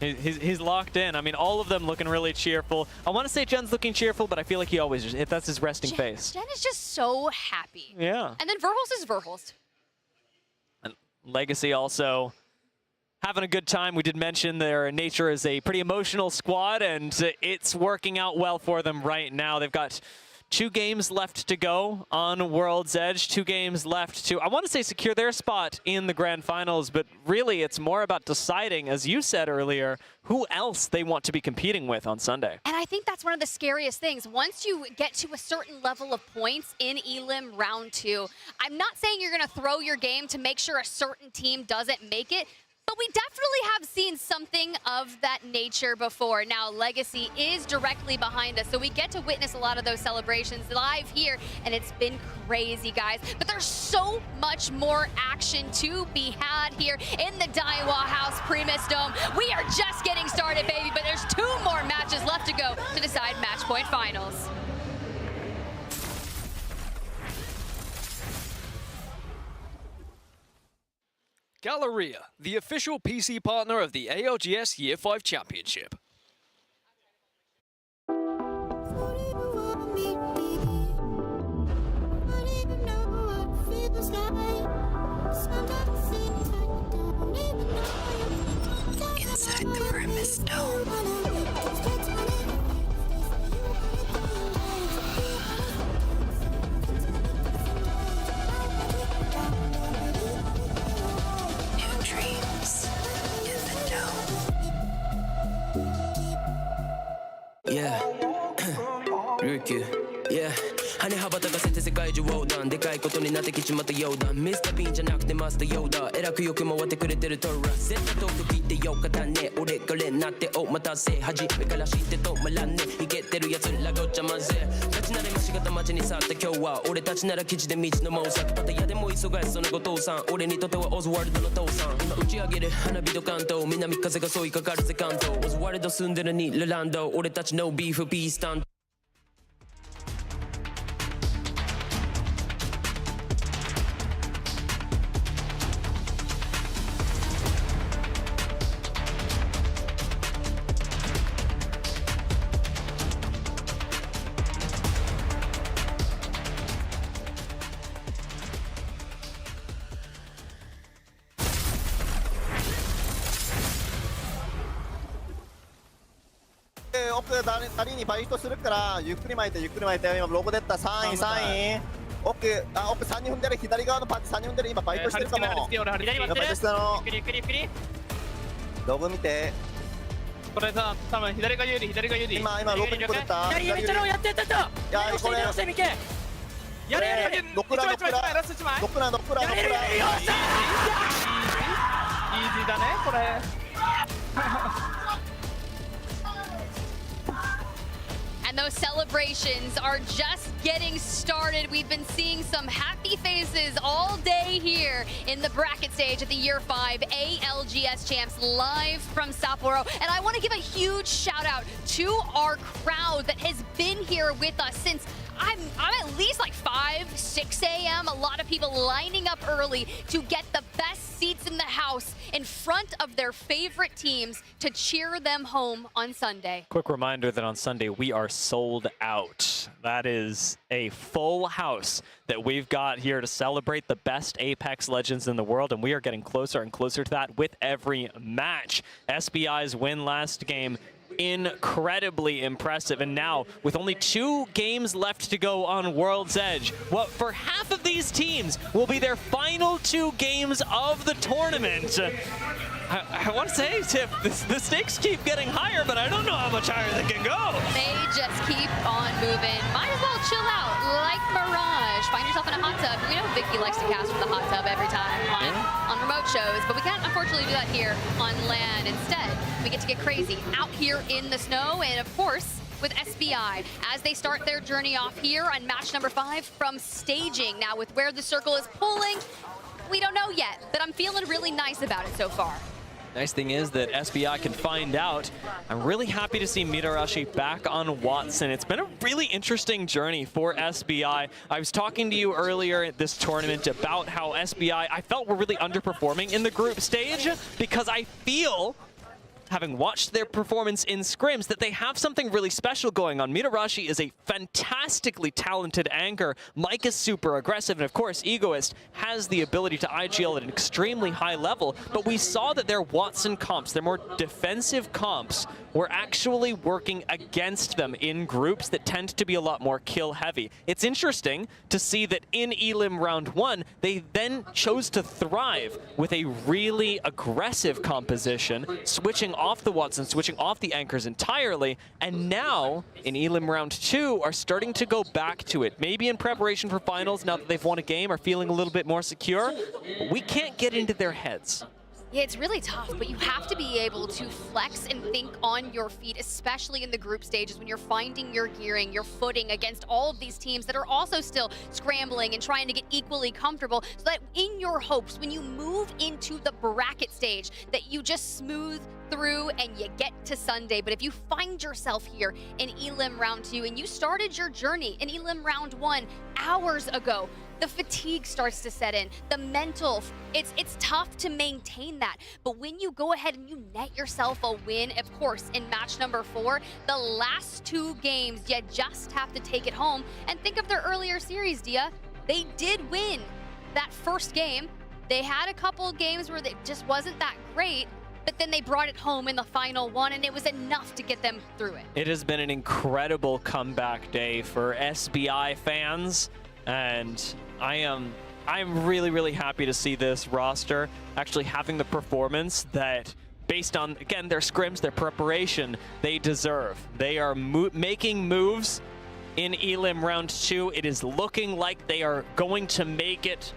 He's locked in. I mean, all of them looking really cheerful. I want to say Jen's looking cheerful, but I feel like he always just, that's his resting face. Jen is just so happy. Yeah. And then Verhulst is Verhulst. And Legacy also having a good time. We did mention their nature is a pretty emotional squad, and it's working out well for them right now. They've got 2 games left to go on World's Edge. 2 games left to, I want to say, secure their spot in the grand finals, but really it's more about deciding, as you said earlier, who else they want to be competing with on Sunday. And I think that's one of the scariest things. Once you get to a certain level of points in Elim Round 2, I'm not saying you're going to throw your game to make sure a certain team doesn't make it, but we definitely have seen something of that nature before. Now, Legacy is directly behind us, so we get to witness a lot of those celebrations live here, and it's been crazy, guys. But there's so much more action to be had here in the Daiwa House Primus Dome. We are just getting started, baby, but there's 2 more matches left to go to decide match point finals. Galleria, the official PC partner of the ALGS Year 5 Championship. Inside the Primus Dome. Yeah, Ricky, Yeah 羽羽ばたかせて世界中横断でかいことになってきちまったようだミスタービーンじゃなくてマスターヨーダえらくよく回ってくれてるトラ絶対遠く聞いてよかったね俺がレなってお待たせ初めから知って止まらねいけてるやつらがお茶混ぜ立ち慣れましがた街に去った今日は俺たちなら基地で道の猛作パタヤでも忙しそうな後藤さん俺にとってはオズワルドの父さん今打ち上げる花火と関東南風が襲いかかるぜ関東オズワルド住んでるにラランド俺たちのビーフピースタン奥ダリにバイトするからゆっくり巻いてゆっくり巻いて今ロゴ出た3位奥3人踏んでる左側のパンチ3人踏んでる今バイトしてるかも左待ってるバイトしてるのゆっくりゆっくりロゴ見てこれさ多分左が有利今ロゴ2個出た左めっちゃローやってやこれやれノクララス1枚ノクラよっしゃーイージーだねこれAnd those celebrations are just getting started. We've been seeing some happy faces all day here in the bracket stage at the Year 5 ALGS Champs live from Sapporo. And I want to give a huge shout out to our crowd that has been here with us since I'm at least like 5, 6 a.m. A lot of people lining up early to get the best seats in the house in front of their favorite teams to cheer them home on Sunday. Quick reminder that on Sunday we are sold out. That is a full house that we've got here to celebrate the best Apex Legends in the world, and we are getting closer and closer to that with every match. SBI's win last game, incredibly impressive, and now with only 2 games left to go on World's Edge, what for half of these teams will be their final 2 games of the tournament. I want to say, Tiff, the stakes keep getting higher, but I don't know how much higher they can go. They just keep on moving. Might as well chill out like Mirage. Find yourself in a hot tub. We know Vicky likes to cast from the hot tub every time on remote shows, but we can't unfortunately do that here on LAN. Instead, we get to get crazy out here in the snow, and of course, with SBI as they start their journey off here on match number 5 from staging. Now, with where the circle is pulling, we don't know yet, but I'm feeling really nice about it so far. Nice thing is that SBI can find out. I'm really happy to see Mitarashi back on Watson. It's been a really interesting journey for SBI. I was talking to you earlier at this tournament about how SBI, I felt were really underperforming in the group stage because I feel, having watched their performance in scrims, that they have something really special going on. Mitarashi is a fantastically talented anchor. Mike is super aggressive, and of course, Egoist has the ability to IGL at an extremely high level, but we saw that their Watson comps, their more defensive comps, were actually working against them in groups that tend to be a lot more kill heavy. It's interesting to see that in Elim Round 1, they then chose to thrive with a really aggressive composition, switching off the Watson, switching off the anchors entirely, and now in Elim Round 2 are starting to go back to it. Maybe in preparation for finals, now that they've won a game, are feeling a little bit more secure, but we can't get into their heads. Yeah, it's really tough, but you have to be able to flex and think on your feet, especially in the group stages when you're finding your gearing, your footing against all of these teams that are also still scrambling and trying to get equally comfortable, so that in your hopes, when you move into the bracket stage, that you just smooth through and you get to Sunday. But if you find yourself here in Elim Round 2 and you started your journey in Elim Round 1 hours ago, the fatigue starts to set in, the mental, it's tough to maintain that. But when you go ahead and you net yourself a win, of course, in match number 4, the last 2 games, you just have to take it home. And think of their earlier series, Dia. They did win that first game. They had a couple games where it just wasn't that great, but then they brought it home in the final one, and it was enough to get them through it. It has been an incredible comeback day for SBI fans, and I'm really, really happy to see this roster actually having the performance that, based on, again, their scrims, their preparation, they deserve. They are making moves in Elim Round 2. It is looking like they are going to make it,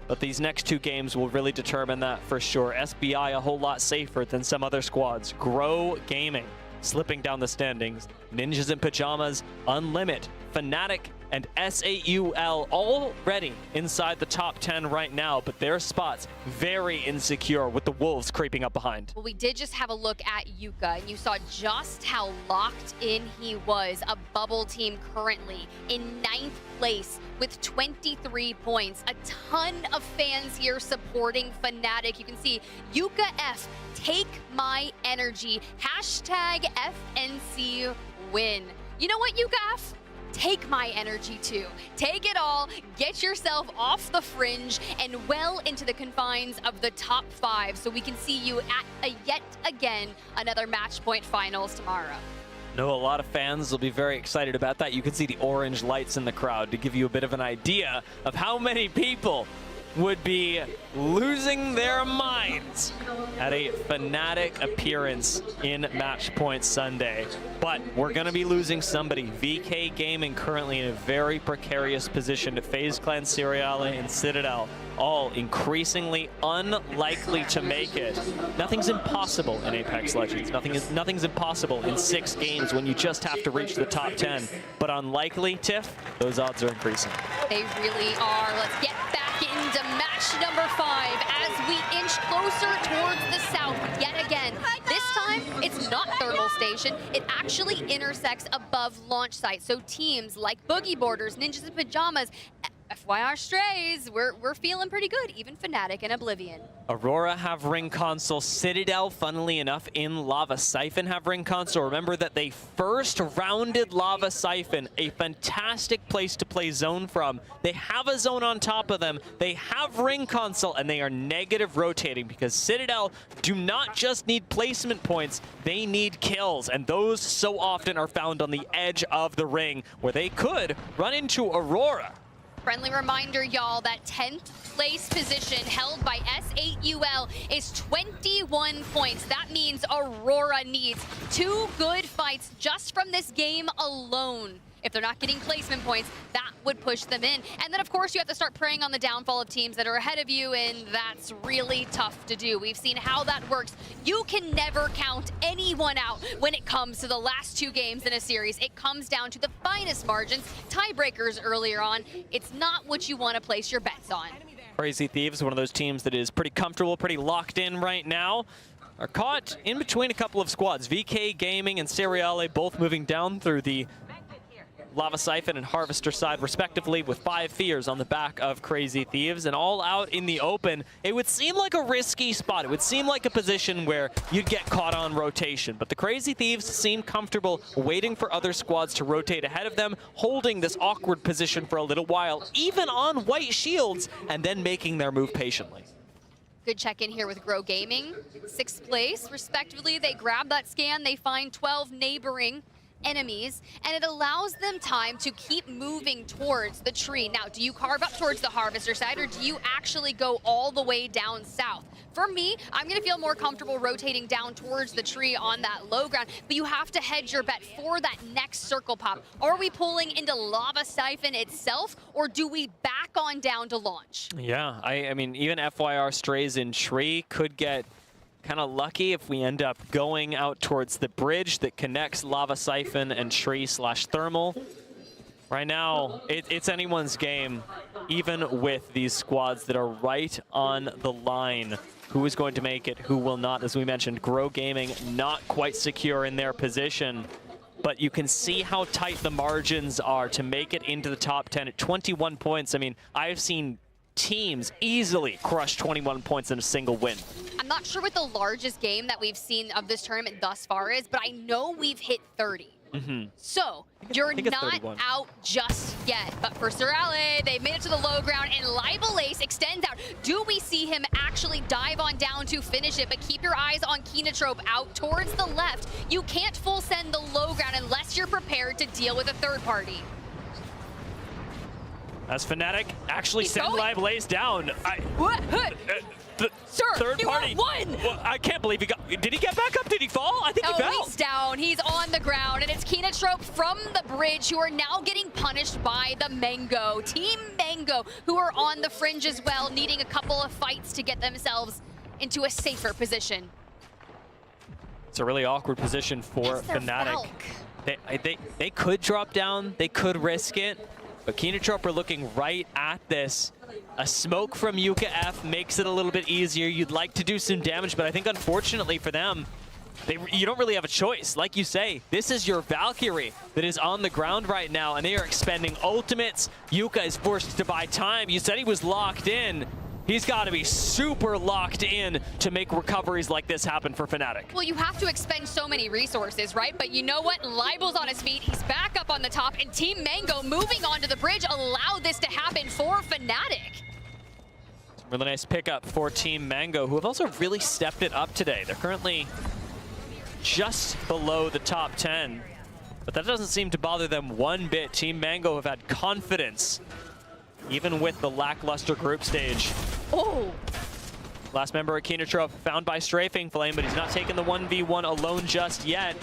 but these next 2 games will really determine that for sure. SBI a whole lot safer than some other squads. Grow Gaming slipping down the standings. Ninjas in Pajamas, Unlimit, Fnatic, and SAUL already inside the top 10 right now, but their spots very insecure with the Wolves creeping up behind. Well, we did just have a look at Yuka, and you saw just how locked in he was. A bubble team currently in 9th place with 23 points. A ton of fans here supporting Fnatic. You can see Yuka F, take my energy. Hashtag FNC win. You know what, Yuka F? Take my energy too. Take it all, get yourself off the fringe and well into the confines of the top 5 so we can see you at yet again another match point finals tomorrow. No, a lot of fans will be very excited about that. You can see the orange lights in the crowd to give you a bit of an idea of how many people would be losing their minds at a Fnatic appearance in Match Point Sunday. But we're going to be losing somebody. VK Gaming currently in a very precarious position. FaZe Clan, Seriale, and Citadel all increasingly unlikely to make it. Nothing's impossible in Apex Legends. Nothing's impossible in 6 games when you just have to reach the top 10. But unlikely, Tiff, those odds are increasing. They really are. Let's get back into match number 5 as we inch closer towards the south yet again. This time, it's not Thermal Station. It actually intersects above launch site. So teams like Boogie Boarders, Ninjas in Pajamas, FYR Strays, we're feeling pretty good, even Fnatic and Oblivion. Aurora have ring console. Citadel, funnily enough, in Lava Siphon have ring console. Remember that they first rounded Lava Siphon, a fantastic place to play zone from. They have a zone on top of them. They have ring console, and they are negative rotating because Citadel do not just need placement points, they need kills. And those so often are found on the edge of the ring where they could run into Aurora. Friendly reminder, y'all, that 10th place position held by SAUL is 21 points. That means Aurora needs 2 good fights just from this game alone. If they're not getting placement points, that would push them in. And then, of course, you have to start preying on the downfall of teams that are ahead of you, and that's really tough to do. We've seen how that works. You can never count anyone out when it comes to the last 2 games in a series. It comes down to the finest margins, tiebreakers earlier on. It's not what you want to place your bets on. Crazy Thieves, one of those teams that is pretty comfortable, pretty locked in right now, are caught in between a couple of squads. VK Gaming and Seriale both moving down through the Lava Siphon and Harvester side respectively, with 5 fears on the back of Crazy Thieves, and all out in the open. It would seem like a risky spot. It would seem like a position where you'd get caught on rotation, but the Crazy Thieves seem comfortable waiting for other squads to rotate ahead of them, holding this awkward position for a little while, even on white shields, and then making their move patiently. Good check-in here with Grow Gaming. 6th place, respectively. They grab that scan. They find 12 neighboring enemies, and it allows them time to keep moving towards the tree. Now, do you carve up towards the Harvester side, or do you actually go all the way down south? For me, I'm going to feel more comfortable rotating down towards the tree on that low ground, but you have to hedge your bet for that next circle pop. Are we pulling into Lava Siphon itself, or do we back on down to launch? Yeah, I mean, even FYR Strays in tree could get kind of lucky if we end up going out towards the bridge that connects Lava Siphon and Tree/Thermal. Right now, it's anyone's game, even with these squads that are right on the line. Who is going to make it, who will not? As we mentioned, Grow Gaming not quite secure in their position, but you can see how tight the margins are to make it into the top 10 at 21 points. I mean, I've seen teams easily crush 21 points in a single win. I'm not sure what the largest game that we've seen of this tournament thus far is, but I know we've hit 30. So, you're not out just yet. But for Seriale, they've made it to the low ground, and Libelace extends out. Do we see him actually dive on down to finish it? But keep your eyes on Kenotrope out towards the left. You can't full send the low ground unless you're prepared to deal with a third party. As Fnatic actually send Libelace down. Sir, third you party. won! Well, I can't believe he got. Did he get back up? Did he fall? I think he fell. He's down. He's on the ground, and it's Kinatrope from the bridge who are now getting punished by the Mango. Team Mango, who are on the fringe as well, needing a couple of fights to get themselves into a safer position. It's a really awkward position for Fnatic. They could drop down. They could risk it. But Kinatrope are looking right at this. A smoke from Yuka F makes it a little bit easier. You'd like to do some damage, but I think unfortunately for them, you don't really have a choice. Like you say, this is your Valkyrie that is on the ground right now, and they are expending ultimates. Yuka is forced to buy time. You said he was locked in. He's got to be super locked in to make recoveries like this happen for Fnatic. Well, you have to expend so many resources, right? But you know what? Libel's on his feet. He's back up on the top, and Team Mango moving onto the bridge allowed this to happen for Fnatic. Really nice pickup for Team Mango, who have also really stepped it up today. They're currently just below the top 10, but that doesn't seem to bother them one bit. Team Mango have had confidence, even with the lackluster group stage. Oh! Last member of Kinatrope found by Strafing Flame, but he's not taking the 1v1 alone just yet.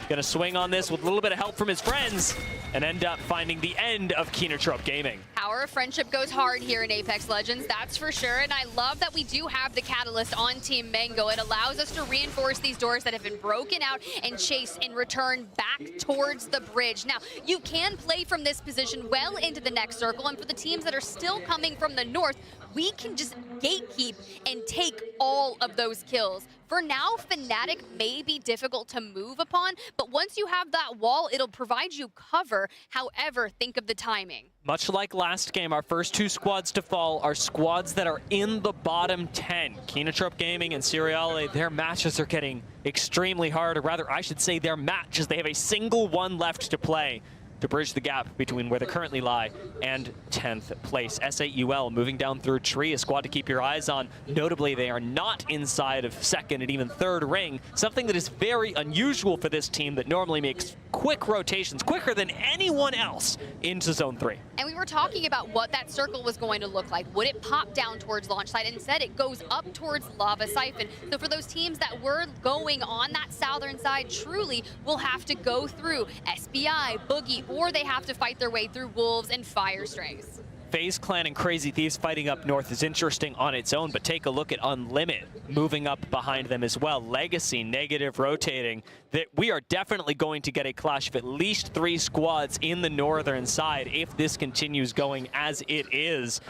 Gonna swing on this with a little bit of help from his friends and end up finding the end of Kinatrope Gaming. Power of friendship goes hard here in Apex Legends, that's for sure. And I love that we do have the catalyst on Team Mango. It allows us to reinforce these doors that have been broken out and chase in return back towards the bridge. Now, you can play from this position well into the next circle. And for the teams that are still coming from the north, we can just gatekeep and take all of those kills. For now, Fnatic may be difficult to move upon, but once you have that wall, it'll provide you cover. However, think of the timing. Much like last game, our first two squads to fall are squads that are in the bottom 10. Kinatrope Gaming and Seriale, their matches are getting extremely hard, or rather, I should say their matches. They have a single one left to play to bridge the gap between where they currently lie and 10th place. SAUL moving down through tree, a squad to keep your eyes on. Notably, they are not inside of second and even third ring, something that is very unusual for this team that normally makes quick rotations, quicker than anyone else into zone 3. And we were talking about what that circle was going to look like. Would it pop down towards launch site? Instead, it goes up towards Lava Siphon. So for those teams that were going on that southern side, truly will have to go through SBI, Boogie, or they have to fight their way through Wolves and Fire Strays. FaZe Clan and Crazy Thieves fighting up north is interesting on its own, but take a look at Unlimit moving up behind them as well. Legacy negative rotating. That we are definitely going to get a clash of at least 3 squads in the northern side if this continues going as it is.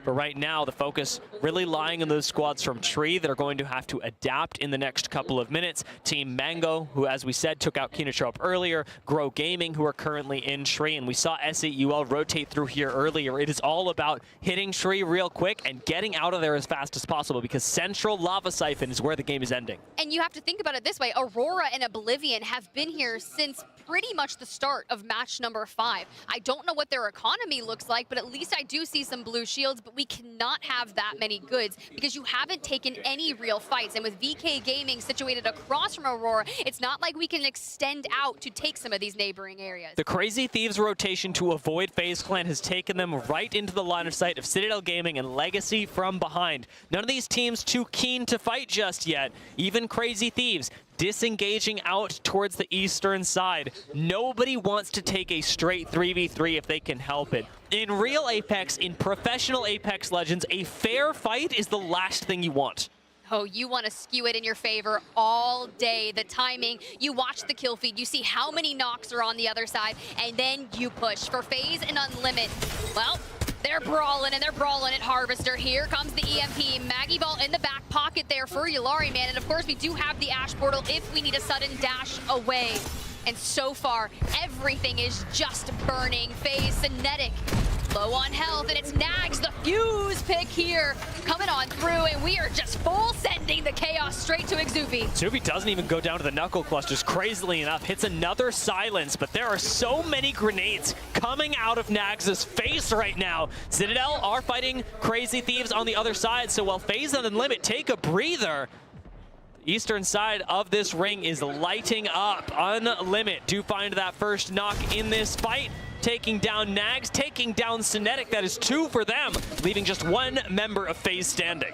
But right now, the focus really lying on those squads from Tree that are going to have to adapt in the next couple of minutes. Team Mango, who, as we said, took out Kinatrope earlier. Grow Gaming, who are currently in Tree. And we saw SAUL rotate through here earlier. It is all about hitting Tree real quick and getting out of there as fast as possible, because Central Lava Siphon is where the game is ending. And you have to think about it this way. Aurora and Oblivion have been here since pretty much the start of match number 5. I don't know what their economy looks like, but at least I do see some blue shields, but we cannot have that many goods because you haven't taken any real fights. And with VK Gaming situated across from Aurora, it's not like we can extend out to take some of these neighboring areas. The Crazy Thieves rotation to avoid FaZe Clan has taken them right into the line of sight of Citadel Gaming and Legacy from behind. None of these teams too keen to fight just yet. Even Crazy Thieves disengaging out towards the eastern side. Nobody wants to take a straight 3v3 if they can help it. In real Apex, in professional Apex Legends, a fair fight is the last thing you want. Oh, you want to skew it in your favor all day. The timing, you watch the kill feed, you see how many knocks are on the other side, and then you push. For FaZe and Unlimit, well, they're brawling, and they're brawling at Harvester. Here comes the EMP. Maggie Ball in the back pocket there for Yulari, man. And of course, we do have the Ash Portal if we need a sudden dash away. And so far, everything is just burning. FaZe, Cinetic, low on health, and it's Nags, the fuse pick here, coming on through, and we are just full sending the chaos straight to Exuvi. Exuvi doesn't even go down to the knuckle clusters, crazily enough, hits another silence, but there are so many grenades coming out of Nags' face right now. Citadel are fighting Crazy Thieves on the other side, so while FaZe and Unlimit take a breather, eastern side of this ring is lighting up. Unlimit do find that first knock in this fight, taking down Nags, taking down Cinetic. That is 2 for them, leaving just 1 member of FaZe standing.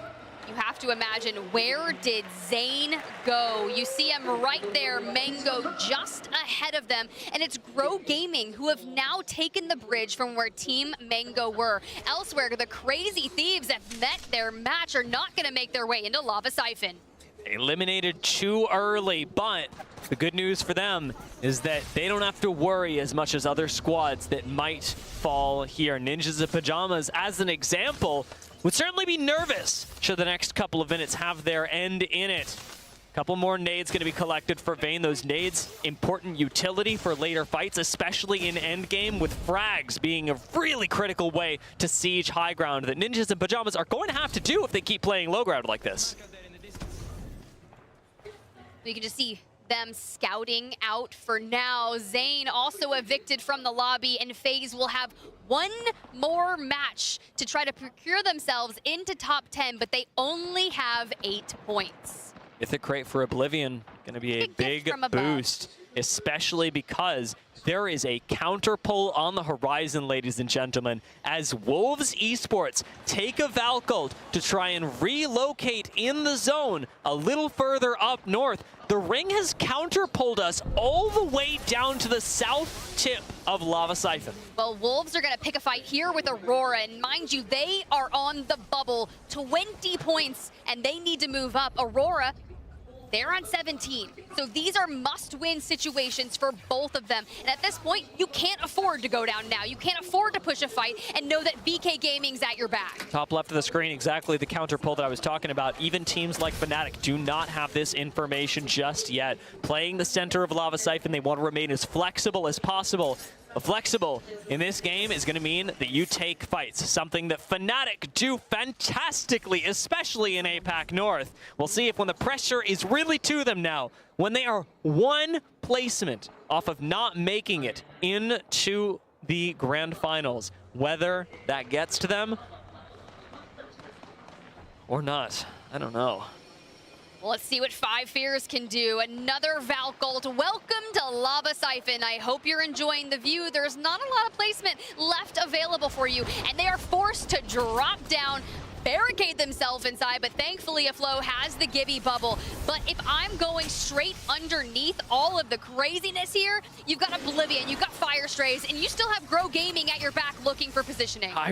you have to imagine, where did Zane go? You see him right there, Mango just ahead of them, and it's Grow Gaming who have now taken the bridge from where Team Mango were. Elsewhere, the Crazy Thieves have met their match are not going to make their way into Lava Siphon. Eliminated too early, but the good news for them is that they don't have to worry as much as other squads that might fall here. Ninjas in Pajamas, as an example, would certainly be nervous should the next couple of minutes have their end in it. Couple more nades going to be collected for Vayne. Those nades, important utility for later fights, especially in endgame, with frags being a really critical way to siege high ground that Ninjas in Pajamas are going to have to do if they keep playing low ground like this. We can just see them scouting out for now. Zane also evicted from the lobby, and FaZe will have one more match to try to procure themselves into top 10, but they only have 8 points. Mythic Crate for Oblivion, going to be a big boost, especially because there is a counter pull on the horizon, ladies and gentlemen, as Wolves Esports take a Valkyrie to try and relocate in the zone a little further up north. The ring has counter pulled us all the way down to the south tip of Lava Siphon. Well, Wolves are going to pick a fight here with Aurora, and mind you, they are on the bubble, 20 points, and they need to move up. Aurora, they're on 17. So these are must-win situations for both of them. And at this point, you can't afford to go down now. You can't afford to push a fight and know that VK Gaming's at your back. Top left of the screen, exactly the counter pull that I was talking about. Even teams like Fnatic do not have this information just yet. Playing the center of Lava Siphon, they want to remain as flexible as possible. Flexible in this game is going to mean that you take fights, something that Fnatic do fantastically, especially in APAC North. We'll see if when the pressure is really to them now, when they are one placement off of not making it into the grand finals, whether that gets to them or not. I don't know. Well, let's see what Five Fears can do. Another Valkyrie. Welcome to Lava Siphon. I hope you're enjoying the view. There's not a lot of placement left available for you, and they are forced to drop down, barricade themselves inside, but thankfully Aflo has the Gibby bubble. But if I'm going straight underneath all of the craziness here, you've got Oblivion, you've got Fire Strays, and you still have Grow Gaming at your back looking for positioning. I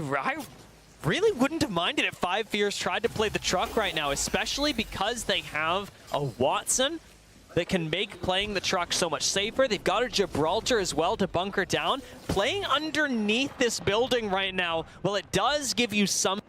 really wouldn't have minded if Five Fears tried to play the truck right now, especially because they have a Watson that can make playing the truck so much safer. They've got a Gibraltar as well to bunker down. Playing underneath this building right now, well, it does give you some...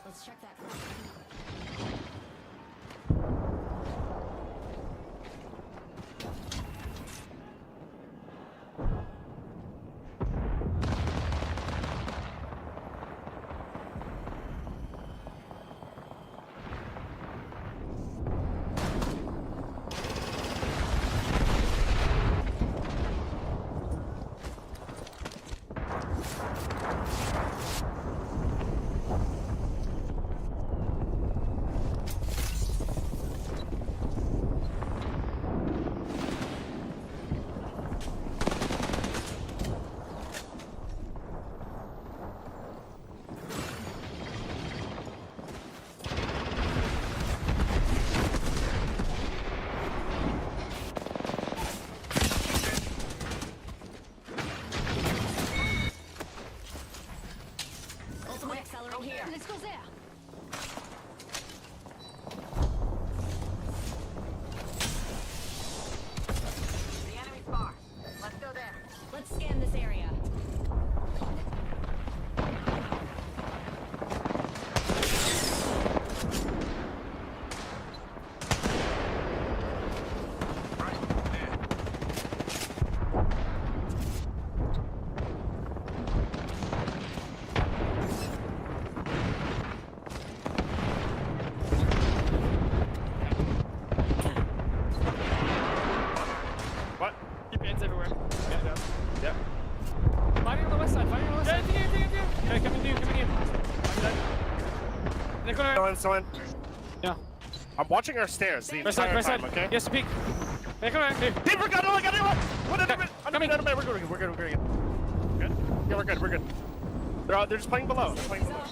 Let's check that. still in. Yeah. I'm watching our stairs the entire time, okay? Yes, peek. Hey, come on. Here. Deeper, got it, got it. We're good. We're good. Good? Yeah, we're good. They're just playing below. They're playing below.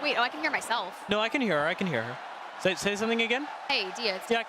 Wait, oh, I can hear myself. No, I can hear her. I can hear her. Say something again? Hey, Dia. Yeah.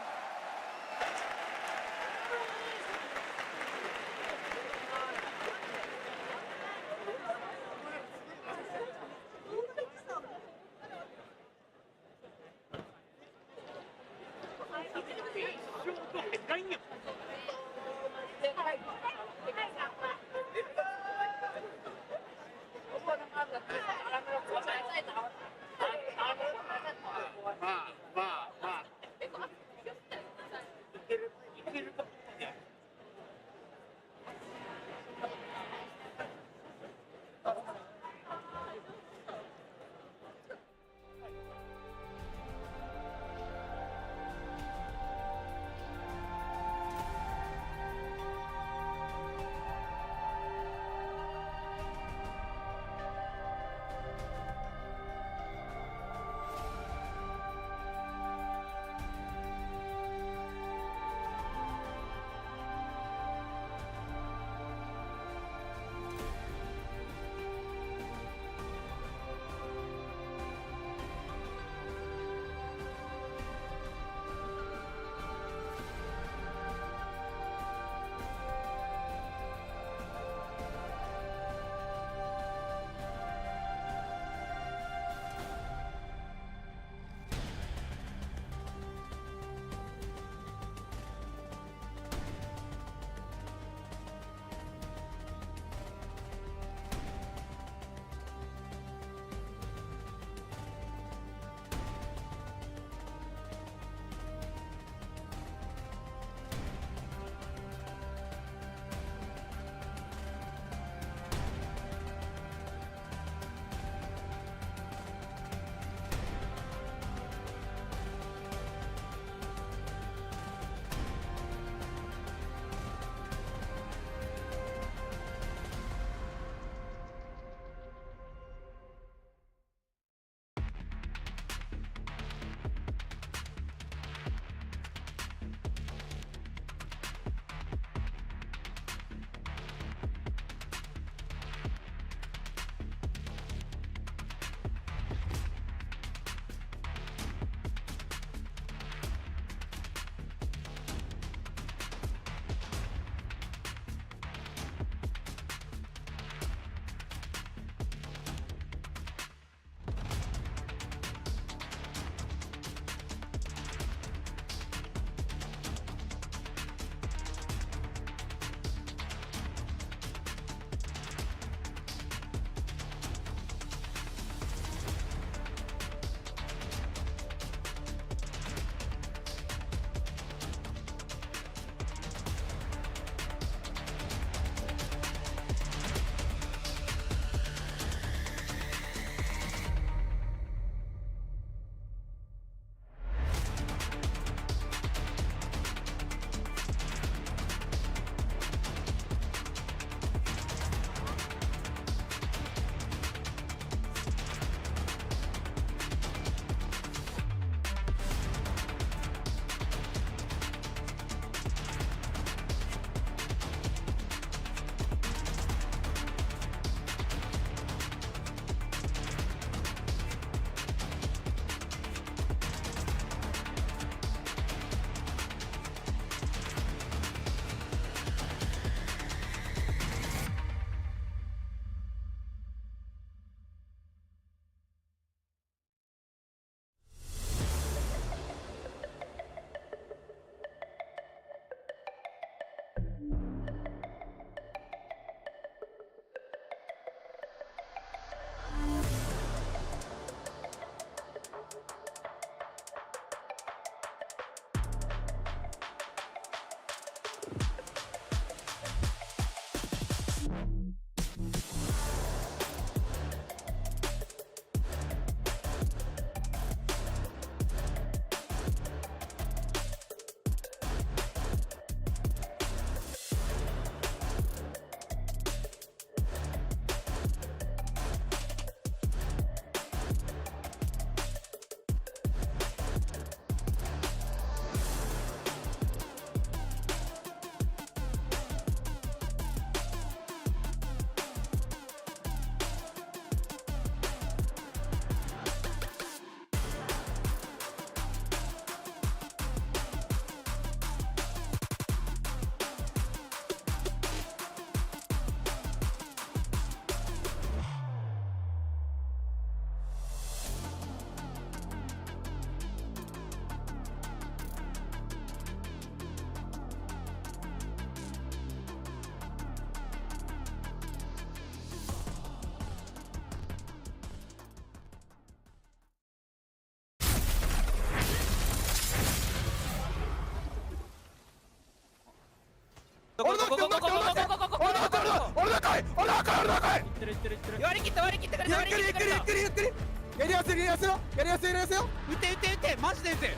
割り切って割り切ってくれ割り切ってくれゆっくりゆっくりゆっくりやりやすいやりやすいよやりやすいやりやすいよ打って打って打ってマジで打ってゆっ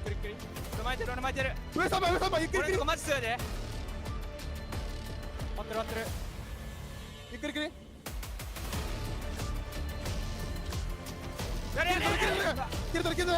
くりゆっくり俺巻いてる俺巻いてる上3番ゆっくりゆっくり俺のとこマジ強いで待ってる待ってるゆっくりゆっくりやれやれやれ蹴る蹴る蹴る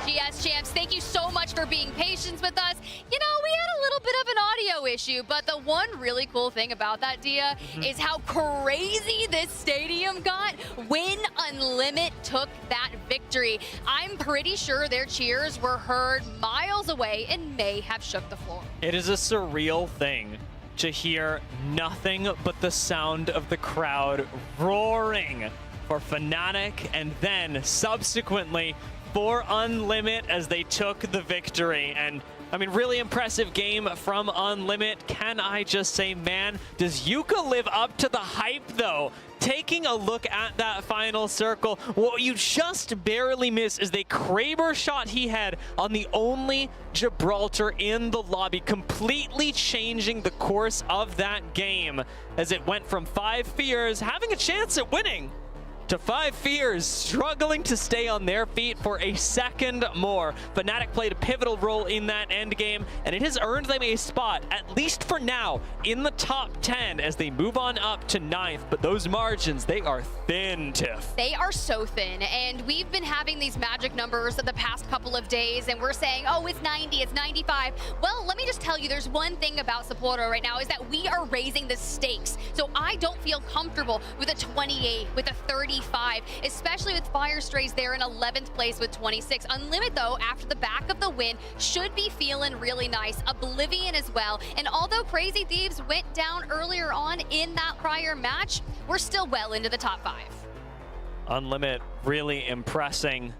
LGS champs, thank you so much for being patient with us. You know, we had a little bit of an audio issue, but the one really cool thing about that, Dia, is how crazy this stadium got when Unlimit took that victory. I'm pretty sure their cheers were heard miles away and may have shook the floor. It is a surreal thing to hear nothing but the sound of the crowd roaring for Fnatic and then subsequently for Unlimit as they took the victory. And I mean, really impressive game from Unlimit. Can I just say, man, does Yuka live up to the hype though? Taking a look at that final circle, what you just barely miss is the Kraber shot he had on the only Gibraltar in the lobby, completely changing the course of that game as it went from 5 Fears having a chance at winning to 5 Fears struggling to stay on their feet for a second more. Fnatic played a pivotal role in that end game, and it has earned them a spot, at least for now, in the top 10 as they move on up to 9th. But those margins, they are thin, Tiff. They are so thin, and we've been having these magic numbers the past couple of days, and we're saying, oh, it's 90, it's 95. Well, let me just tell you, there's one thing about Sapporo right now is that we are raising the stakes. So I don't feel comfortable with a 28, with a 35, especially with Fire Strays there in 11th place with 26. Unlimit, though, after the back of the win, should be feeling really nice. Oblivion as well. And although Crazy Thieves went down earlier on in that prior match, we're still well into the top 5. Unlimit really impressing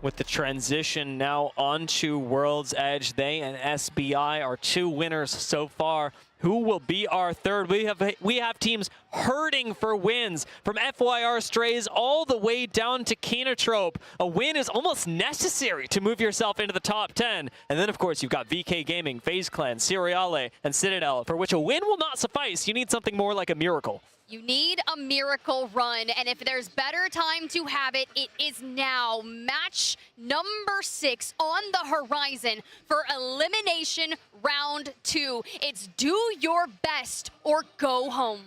with the transition now onto World's Edge. They and SBI are 2 winners so far. Who will be our third? We have teams hurting for wins, from FYR Strays all the way down to Kenotrope. A win is almost necessary to move yourself into the top 10. And then, of course, you've got VK Gaming, FaZe Clan, Seriale, and Citadel, for which a win will not suffice. You need something more like a miracle. You need a miracle run, and if there's better time to have it, it is now. Match number 6 on the horizon for Elimination Round 2. It's do your best or go home.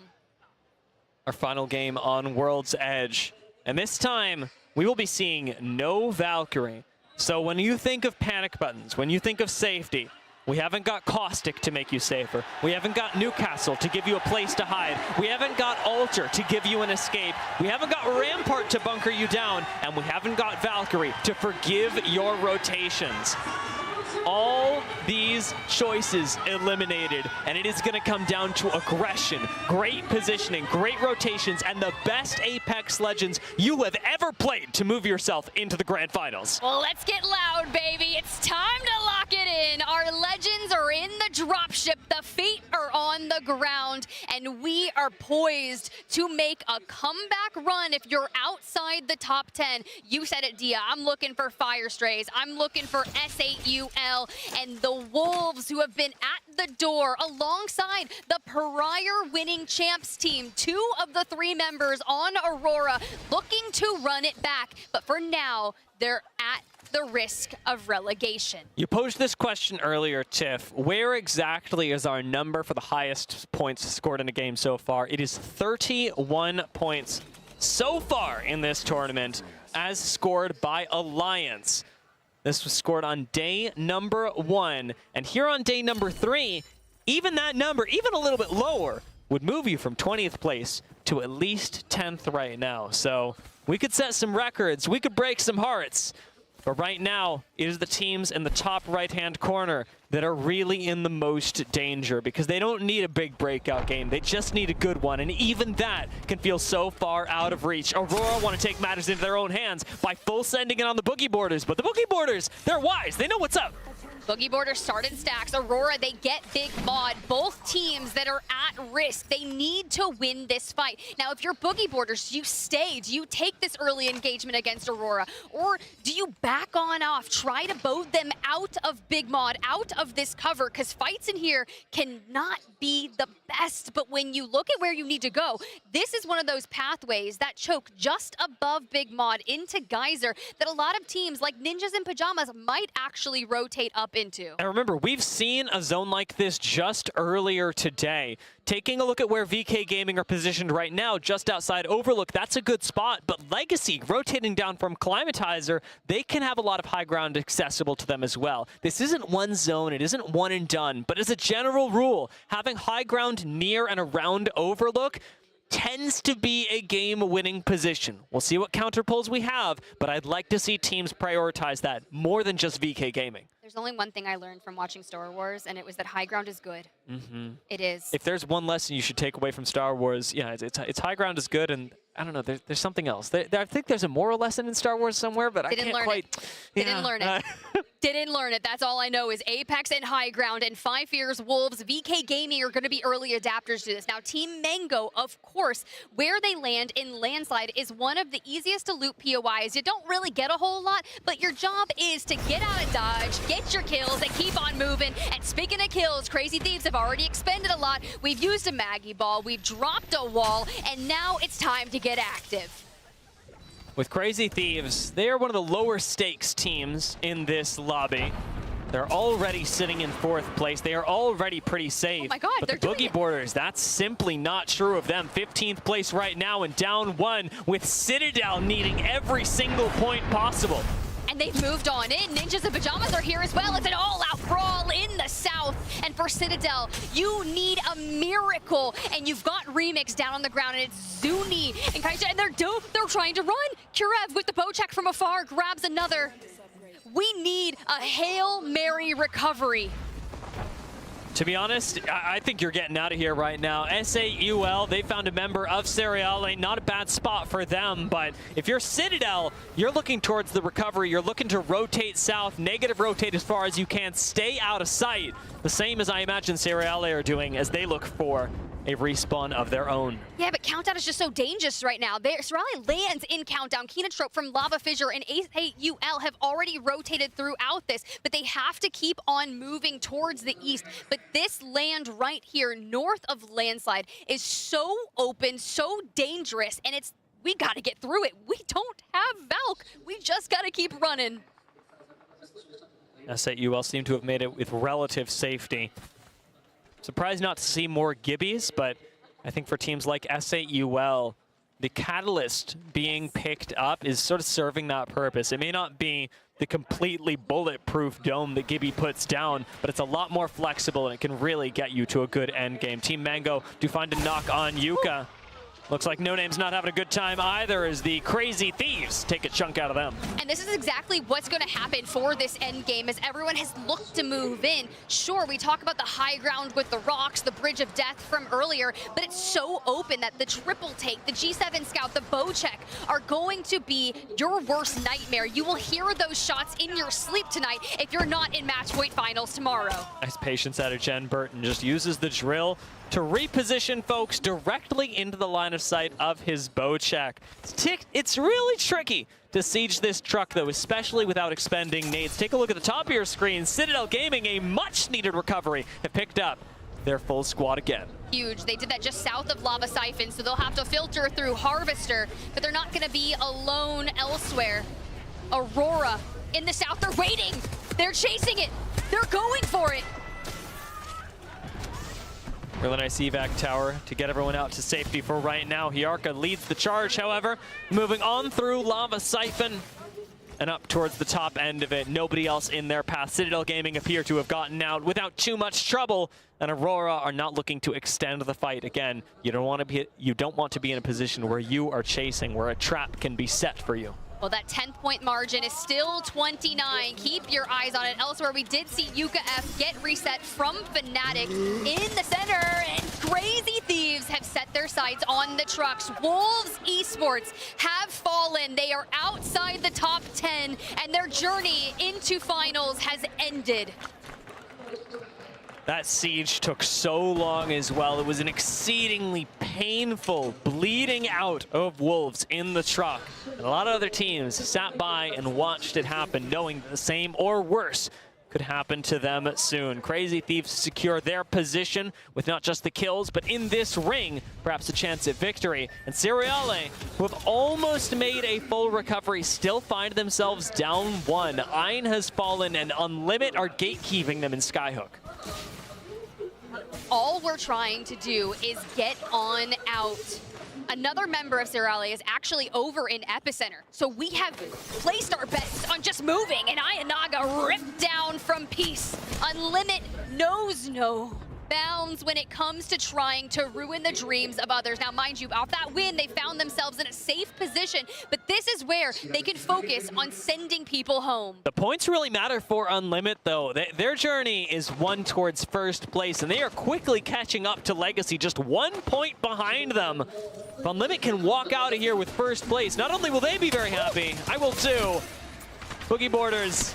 Our final game on World's Edge. And this time, we will be seeing no Valkyrie. So when you think of panic buttons, when you think of safety, we haven't got Caustic to make you safer. We haven't got Newcastle to give you a place to hide. We haven't got Alter to give you an escape. We haven't got Rampart to bunker you down. And we haven't got Valkyrie to forgive your rotations. All these choices eliminated, and it is going to come down to aggression, great positioning, great rotations, and the best Apex Legends you have ever played to move yourself into the grand finals. Well, let's get loud, baby. It's time to lock it in. Our legends are in the dropship. The feet are on the ground, and we are poised to make a comeback run. If you're outside the top 10, you said it, Dia. I'm looking for Fire Strays. I'm looking for S8UL and the Wolves, who have been at the door alongside the prior winning champs team. 2 of the 3 members on Aurora looking to run it back. But for now, they're at the risk of relegation. You posed this question earlier, Tiff. Where exactly is our number for the highest points scored in a game so far? It is 31 points so far in this tournament, as scored by Alliance. This was scored on day number 1. And here on day number 3, even that number, even a little bit lower, would move you from 20th place to at least 10th right now. So we could set some records. We could break some hearts. But right now, it is the teams in the top right-hand corner that are really in the most danger, because they don't need a big breakout game. They just need a good one, and even that can feel so far out of reach. Aurora want to take matters into their own hands by full sending it on the Boogie Boarders, but the Boogie Boarders, they're wise. They know what's up. Boogie Boarders started stacks. Aurora, they get Big Mod. Both teams that are at risk. They need to win this fight. Now, if you're Boogie Boarders, do you stay? Do you take this early engagement against Aurora? Or do you back on off? Try to bode them out of Big Mod, out of this cover, because fights in here cannot be the best. But when you look at where you need to go, this is one of those pathways that choke just above Big Mod into Geyser that a lot of teams like Ninjas in Pajamas might actually rotate up into. And remember, we've seen a zone like this just earlier today. Taking a look at where VK Gaming are positioned right now, just outside Overlook, that's a good spot. But Legacy, rotating down from Climatizer, they can have a lot of high ground accessible to them as well. This isn't one zone, it isn't one and done, but as a general rule, having high ground near and around Overlook tends to be a game-winning position. We'll see what counter pulls we have, but I'd like to see teams prioritize that more than just VK Gaming. There's only one thing I learned from watching Star Wars, and it was that high ground is good. It is. If there's one lesson you should take away from Star Wars, yeah, it's high ground is good, and I don't know, there's something else. I think there's a moral lesson in Star Wars somewhere, but I can't quite... Didn't learn it. Didn't learn it. That's all I know is Apex and high ground, and 5 Fears, Wolves, VK Gaming are going to be early adapters to this. Now, Team Mango, of course, where they land in Landslide is one of the easiest to loot POIs. You don't really get a whole lot, but your job is to get out of dodge, get your kills, and keep on moving. And speaking of kills, Crazy Thieves have already expended a lot. We've used a Maggie Ball, we've dropped a wall, and now it's time to get active. With Crazy Thieves, they are one of the lower stakes teams in this lobby. They're already sitting in 4th place. They are already pretty safe. Oh my God, but they're the Boogie Boarders, that's simply not true of them. 15th place right now and down 1 with Citadel needing every single point possible. And they've moved on in. Ninjas in Pajamas are here as well. It's an all-out brawl in the south. And for Citadel, you need a miracle. And you've got Remix down on the ground, and it's Zuni and Kaija, and they're trying to run. Kurev with the bow check from afar grabs another. We need a Hail Mary recovery. To be honest, I think you're getting out of here right now. SAUL, they found a member of Cereale. Not a bad spot for them, but if you're Citadel, you're looking towards the recovery. You're looking to rotate south, negative rotate as far as you can, stay out of sight. The same as I imagine Cereale are doing as they look for a respawn of their own. Yeah, but Countdown is just so dangerous right now. Cereale lands in Countdown. Keenatrope from Lava Fissure and AUL have already rotated throughout this, but they have to keep on moving towards the east. But this land right here, north of Landslide, is so open, so dangerous, and we gotta get through it. We don't have Valk. We just gotta keep running. SAUL seem to have made it with relative safety. Surprised not to see more Gibbies, but I think for teams like SAUL, the Catalyst being picked up is sort of serving that purpose. It may not be the completely bulletproof dome that Gibby puts down, but it's a lot more flexible and it can really get you to a good end game. Team Mango do find a knock on Yuka. Looks like No Name's not having a good time either as the Crazy Thieves take a chunk out of them. And this is exactly what's going to happen for this end game as everyone has looked to move in. Sure, we talk about the high ground with the rocks, the Bridge of Death from earlier, but it's so open that the triple take, the G7 Scout, the bow check are going to be your worst nightmare. You will hear those shots in your sleep tonight if you're not in match point finals tomorrow. Nice patience out of Jen Burton. Just uses the drill to reposition folks directly into the line of sight of his bow check. It's really tricky to siege this truck, though, especially without expending nades. Take a look at the top of your screen. Citadel Gaming, a much-needed recovery, have picked up their full squad again. Huge. They did that just south of Lava Siphon, so they'll have to filter through Harvester, but they're not going to be alone elsewhere. Aurora in the south, they're waiting. They're chasing it. They're going for it. Really nice evac tower to get everyone out to safety for right now. Hyarka leads the charge, however, moving on through Lava Siphon and up towards the top end of it. Nobody else in their path. Citadel Gaming appear to have gotten out without too much trouble, and Aurora are not looking to extend the fight. Again, you don't want to be in a position where you are chasing, where a trap can be set for you. Well, that 10-point margin is still 29. Keep your eyes on it. Elsewhere, we did see Yuka F get reset from Fnatic in the center, and Crazy Thieves have set their sights on the trucks. Wolves Esports have fallen. They are outside the top 10, and their journey into finals has ended. That siege took so long as well. It was an exceedingly painful bleeding out of wolves in the truck. And a lot of other teams sat by and watched it happen, knowing the same or worse could happen to them soon. Crazy Thieves secure their position with not just the kills, but in this ring, perhaps a chance at victory. And Cereale, who have almost made a full recovery, still find themselves down 1. Ein has fallen, and Unlimit are gatekeeping them in Skyhook. All we're trying to do is get on out. Another member of Cereale is actually over in Epicenter. So we have placed our bets on just moving, and Ayanaga ripped down from Peace. Unlimit knows no bounds when it comes to trying to ruin the dreams of others. Now, mind you, off that win, they found themselves in a safe position, but this is where they can focus on sending people home. The points really matter for Unlimit, though. Their journey is one towards first place, and they are quickly catching up to Legacy, just 1 point behind them. If Unlimit can walk out of here with first place, not only will they be very happy, I will too. Boogie Borders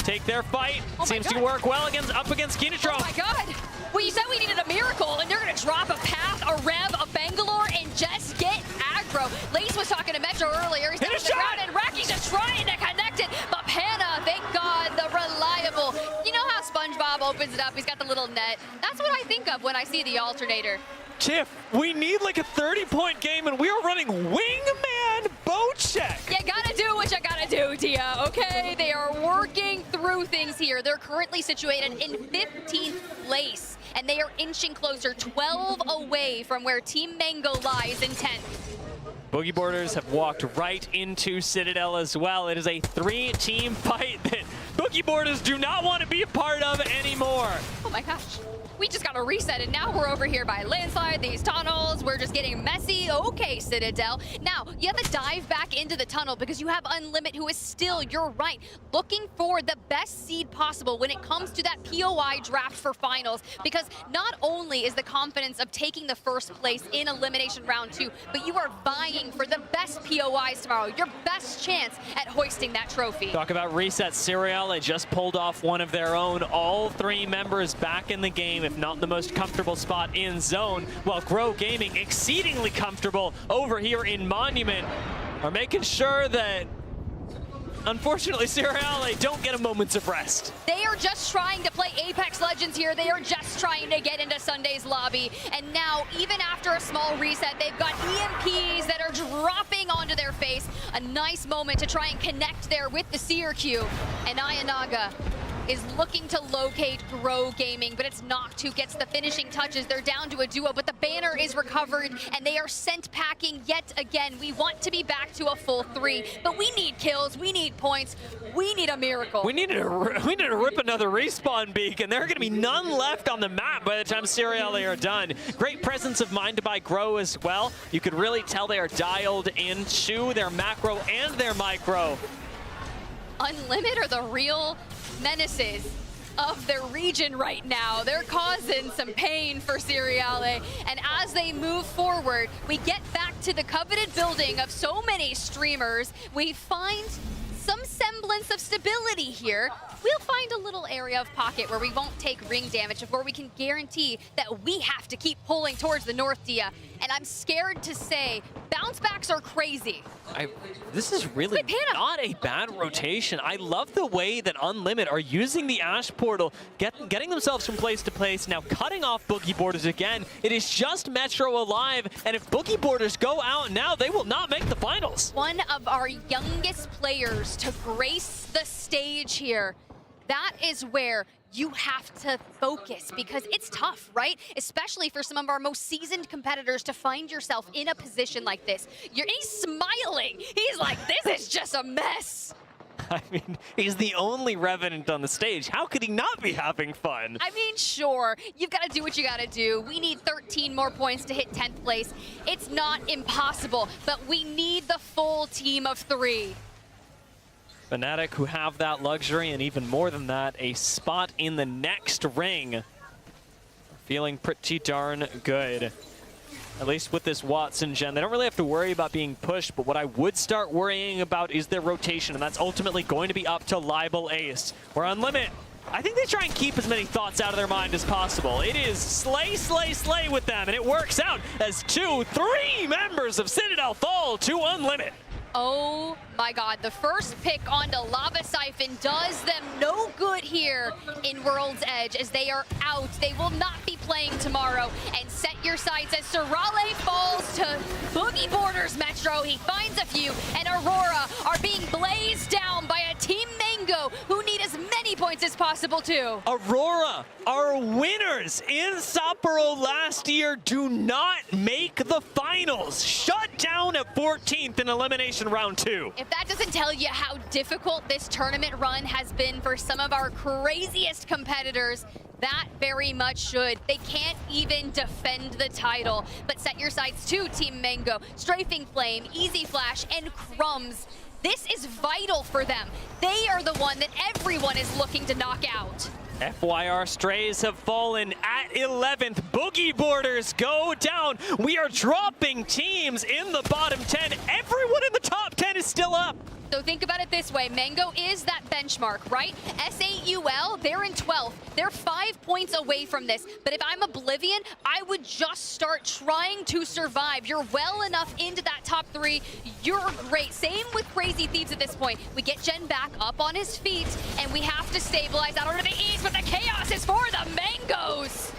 take their fight. Seems to work well up against Kinetro. Oh my god! Well, you said we needed a miracle, and they're going to drop a Path, a Rev, a Bangalore, and just get aggro. Lace was talking to Metro earlier. He's down the ground, and Rocky's just trying to connect it. But Panna, thank God, the reliable. You know how SpongeBob opens it up? He's got the little net. That's what I think of when I see the alternator. Tiff, we need like a 30-point game, and we are running Wingman boat check. You gotta do what you gotta do, Tia, okay? They are working through things here. They're currently situated in 15th place, and they are inching closer, 12 away from where Team Mango lies in 10th. Boogie Borders have walked right into Citadel as well. It is a 3-team fight that Boogie Borders do not want to be a part of anymore. Oh my gosh. We just got to reset, and now we're over here by Landslide, these tunnels. We're just getting messy. Okay, Citadel. Now, you have to dive back into the tunnel because you have Unlimit, who is still, you're right, looking for the best seed possible when it comes to that POI draft for finals. Because not only is the confidence of taking the first place in Elimination Round 2, but you are vying for the best POIs tomorrow, your best chance at hoisting that trophy. Talk about reset. Cereale just pulled off one of their own. All 3 members back in the game, if not the most comfortable spot in zone, while Grow Gaming, exceedingly comfortable over here in Monument, are making sure that, unfortunately, Cereale don't get a moments of rest. They are just trying to play Apex Legends here. They are just trying to get into Sunday's lobby. And now, even after a small reset, they've got EMPs that are dropping onto their face. A nice moment to try and connect there with the Seer Q. And Ayanaga is looking to locate Grow Gaming, but it's Noct who gets the finishing touches. They're down to a duo, but the banner is recovered, and they are sent packing yet again. We want to be back to a full 3, but we need kills, we need points, we need a miracle. We need to rip another respawn beacon. There are going to be none left on the map by the time Cereale are done. Great presence of mind by Grow as well. You could really tell they are dialed into their macro and their micro. Unlimit are the real menaces of their region right now. They're causing some pain for Cereale, and as they move forward, we get back to the coveted building of so many streamers. We find some semblance of stability here. We'll find a little area of pocket where we won't take ring damage, where we can guarantee that we have to keep pulling towards the north, Dia. And I'm scared to say, bounce backs are crazy. This is really not a bad rotation. I love the way that Unlimit are using the Ash Portal, getting themselves from place to place, now cutting off Boogie Borders again. It is just Metro alive, and if Boogie Borders go out now, they will not make the finals. One of our youngest players to grace the stage here. That is where you have to focus, because it's tough, right? Especially for some of our most seasoned competitors to find yourself in a position like this. He's smiling. He's like, this is just a mess. I mean, he's the only Revenant on the stage. How could he not be having fun? I mean, sure, you've got to do what you got to do. We need 13 more points to hit 10th place. It's not impossible, but we need the full team of 3. Fnatic, who have that luxury, and even more than that, a spot in the next ring. Feeling pretty darn good. At least with this Watson gen. They don't really have to worry about being pushed, but what I would start worrying about is their rotation, and that's ultimately going to be up to Libel Ace. Where Unlimit I think they try and keep as many thoughts out of their mind as possible. It is slay, slay, slay with them, and it works out as 2-3 members of Citadel fall to Unlimit. Oh my god, the first pick onto Lava Siphon does them no good here in World's Edge as they are out. They will not be playing tomorrow. And set your sights as Sorale falls to Boogie Borders Metro. He finds a few, and Aurora are being blazed down by a Team Mango who need as many points as possible too. Aurora, our winners in Sapporo last year, do not make the finals. Shut down at 14th in Elimination Round 2. If that doesn't tell you how difficult this tournament run has been for some of our craziest competitors, that very much should. They can't even defend the title. But set your sights to Team Mango, Strafing Flame, Easy Flash, and Crumbs. This is vital for them. They are the one that everyone is looking to knock out. FYR Strays have fallen at 11th. Boogie Borders go down. We are dropping teams in the bottom 10. Everyone in the top 10 is still up. So think about it this way. Mango is that benchmark, right? SAUL, they're in 12th. They're 5 points away from this. But if I'm Oblivion, I would just start trying to survive. You're well enough into that top 3. You're great. Same with Crazy Thieves at this point. We get Jen back up on his feet, and we have to stabilize out onto the east, but the chaos is for the Mangoes.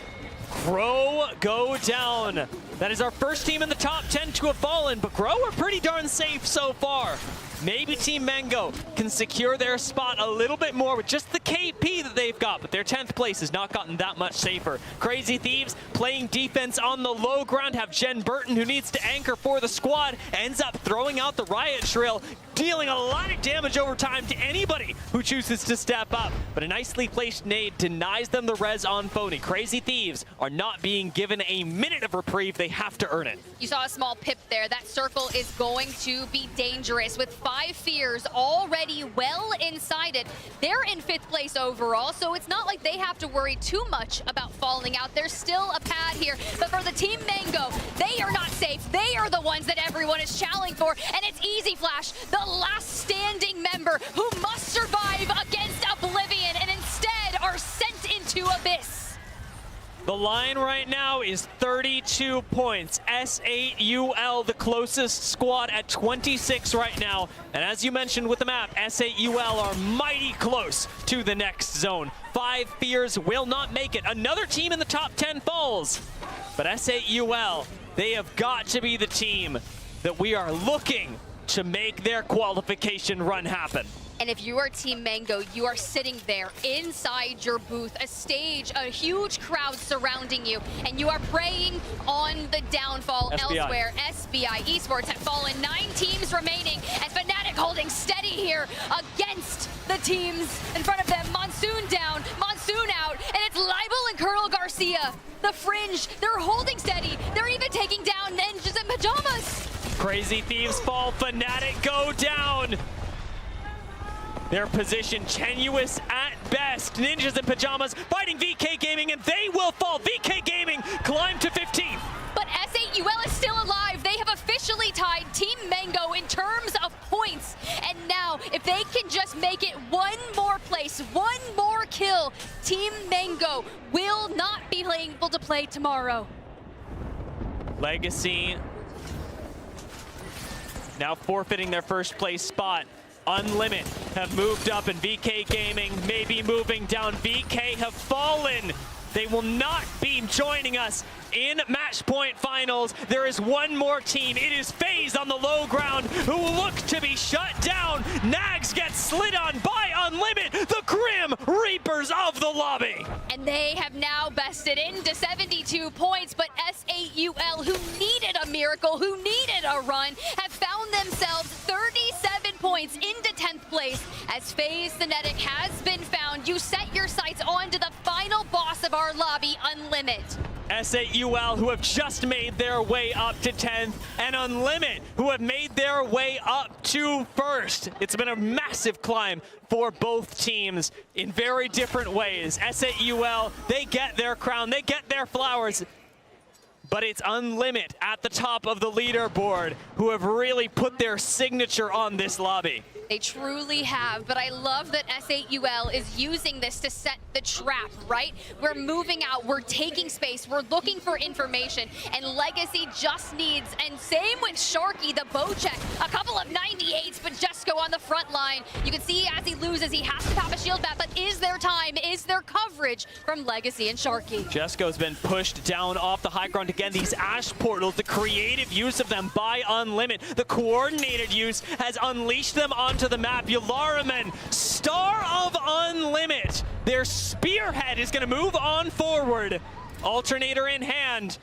Crow go down. That is our first team in the top 10 to have fallen, but Crow are pretty darn safe so far. Maybe Team Mango can secure their spot a little bit more with just the KP that they've got, but their 10th place has not gotten that much safer. Crazy Thieves playing defense on the low ground, have Jen Burton, who needs to anchor for the squad, ends up throwing out the Riot Shrill, dealing a lot of damage over time to anybody who chooses to step up. But a nicely placed nade denies them the res on Phony. Crazy Thieves are not being given a minute of reprieve. They have to earn it. You saw a small pip there. That circle is going to be dangerous with 5 fears already well inside it. They're in 5th place overall, so it's not like they have to worry too much about falling out. There's still a pad here, but for the Team Mango, they are not safe. They are the ones that everyone is challenging for, and it's Easy Flash, the last standing member who must survive against Oblivion and instead are sent into Abyss. The line right now is 32 points. SAUL, the closest squad, at 26 right now. And as you mentioned with the map, SAUL are mighty close to the next zone. 5 fears will not make it. Another team in the top 10 falls. But SAUL, they have got to be the team that we are looking to make their qualification run happen. And if you are Team Mango, you are sitting there inside your booth, a stage, a huge crowd surrounding you, and you are preying on the downfall SBI. elsewhere. SBI Esports have fallen, 9 teams remaining, and Fnatic holding steady here against the teams in front of them. Monsoon down, Monsoon out, and it's Libel and Colonel Garcia. The Fringe, they're holding steady. They're even taking down Ninjas in Pajamas. Crazy Thieves fall, Fnatic go down. Their position tenuous at best. Ninjas in Pajamas fighting VK Gaming, and they will fall. VK Gaming climb to 15th. But SAUL is still alive. They have officially tied Team Mango in terms of points. And now, if they can just make it one more place, one more kill, Team Mango will not be able to play tomorrow. Legacy now forfeiting their first place spot. Unlimit have moved up, and VK Gaming may be moving down. VK have fallen. They will not be joining us in match point finals. There is one more team. It is FaZe on the low ground who look to be shut down. Nags gets slid on by Unlimit, the Grim Reapers of the lobby. And they have now bested into 72 points, but SAUL, who needed a miracle, who needed a run, have found themselves 37 points into 10th place. As FaZe Fnatic has been found, you set your sights onto the final boss of our lobby, Unlimit. SAUL, who have just made their way up to 10th, and Unlimit, who have made their way up to 1st. It's been a massive climb for both teams in very different ways. SAUL, they get their crown, they get their flowers. but it's Unlimit at the top of the leaderboard who have really put their signature on this lobby. They truly have, but I love that S8UL is using this to set the trap, right? We're moving out, we're taking space, we're looking for information, and Legacy just needs, and same with Sharky, the bow check, a couple of 98s, but Jesco on the front line. You can see as he loses, he has to pop a shield back, but is there time? Is there coverage from Legacy and Sharky? Jesco's been pushed down off the high ground again. These Ash portals, the creative use of them by Unlimit, the coordinated use has unleashed them onto the map. Yularamen, star of Unlimit. Their spearhead is going to move on forward. Alternator in hand.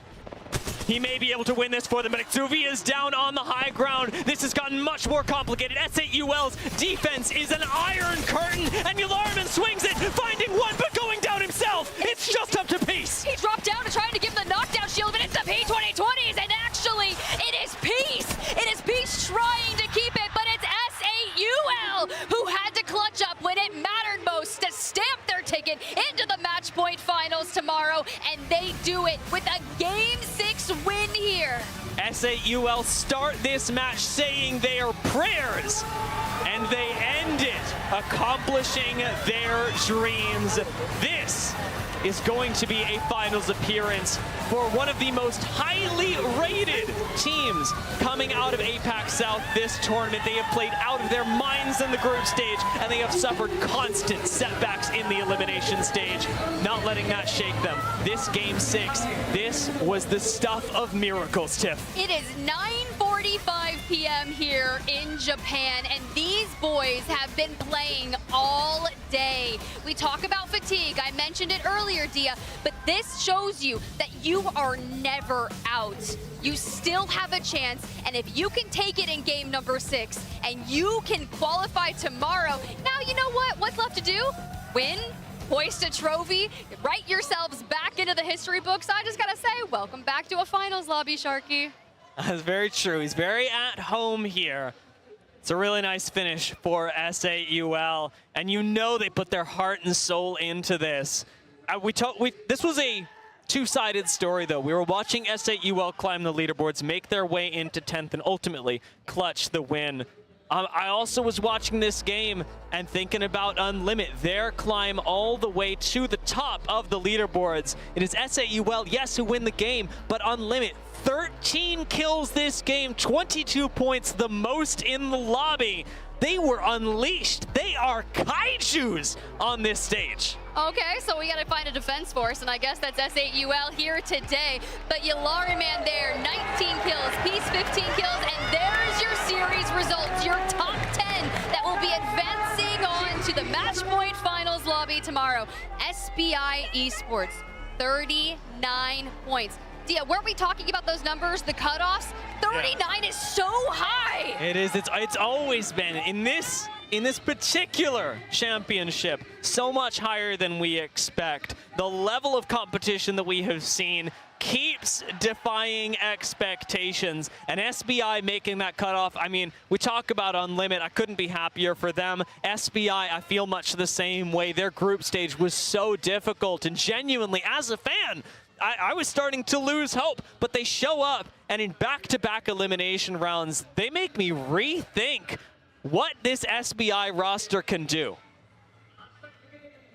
He may be able to win this for them, but Xuvia is down on the high ground. This has gotten much more complicated. S8UL's defense is an iron curtain, and Yularamen swings it, finding one, but going down himself. It's just up to Peace. He dropped down and trying to give the knockdown shield, but it's the P2020s, and actually, it is Peace. It is Peace trying to keep it, but it's S8UL who had to clutch up when it mattered most to stamp their ticket into the match point finals tomorrow, and they do it with a Game 6 win here. S8UL start this match saying their prayers, and they end it accomplishing their dreams. This is going to be a finals appearance for one of the most highly rated teams coming out of APAC South this tournament. They have played out of their minds in the group stage, and they have suffered constant setbacks in the elimination stage, not letting that shake them. This Game 6, this was the stuff of miracles, Tiff. It is 9:45 p.m. here in Japan, and these boys have been playing all day. We talk about fatigue. I mentioned it earlier, Dia, but this shows you that you are never out. You still have a chance, and if you can take it in game number 6 and you can qualify tomorrow, now you know what? What's left to do? Win, hoist a trophy, write yourselves back into the history books. I just gotta say, welcome back to a finals lobby, Sharky. That's very true. He's very at home here. It's a really nice finish for S8UL, and you know they put their heart and soul into this. This was a two-sided story, though. We were watching S8UL climb the leaderboards, make their way into 10th, and ultimately clutch the win. I also was watching this game and thinking about Unlimit, their climb all the way to the top of the leaderboards. It is S8UL, yes, who win the game, but Unlimit, 13 kills this game, 22 points, the most in the lobby. They were unleashed. They are kaijus on this stage. Okay, so we gotta find a defense force, and I guess that's S8UL here today. But Yularaman there, 19 kills, Peace 15 kills, and there's your series results, your top 10 that will be advancing on to the match point finals lobby tomorrow. SBI Esports, 39 points. Dia, weren't we talking about those numbers, the cutoffs? 39 is so high! It is, it's always been, in this particular championship, so much higher than we expect. The level of competition that we have seen keeps defying expectations, and SBI making that cutoff. I mean, we talk about Unlimit, I couldn't be happier for them. SBI, I feel much the same way. Their group stage was so difficult, and genuinely, as a fan, I was starting to lose hope, but they show up, and in back-to-back elimination rounds, they make me rethink what this SBI roster can do.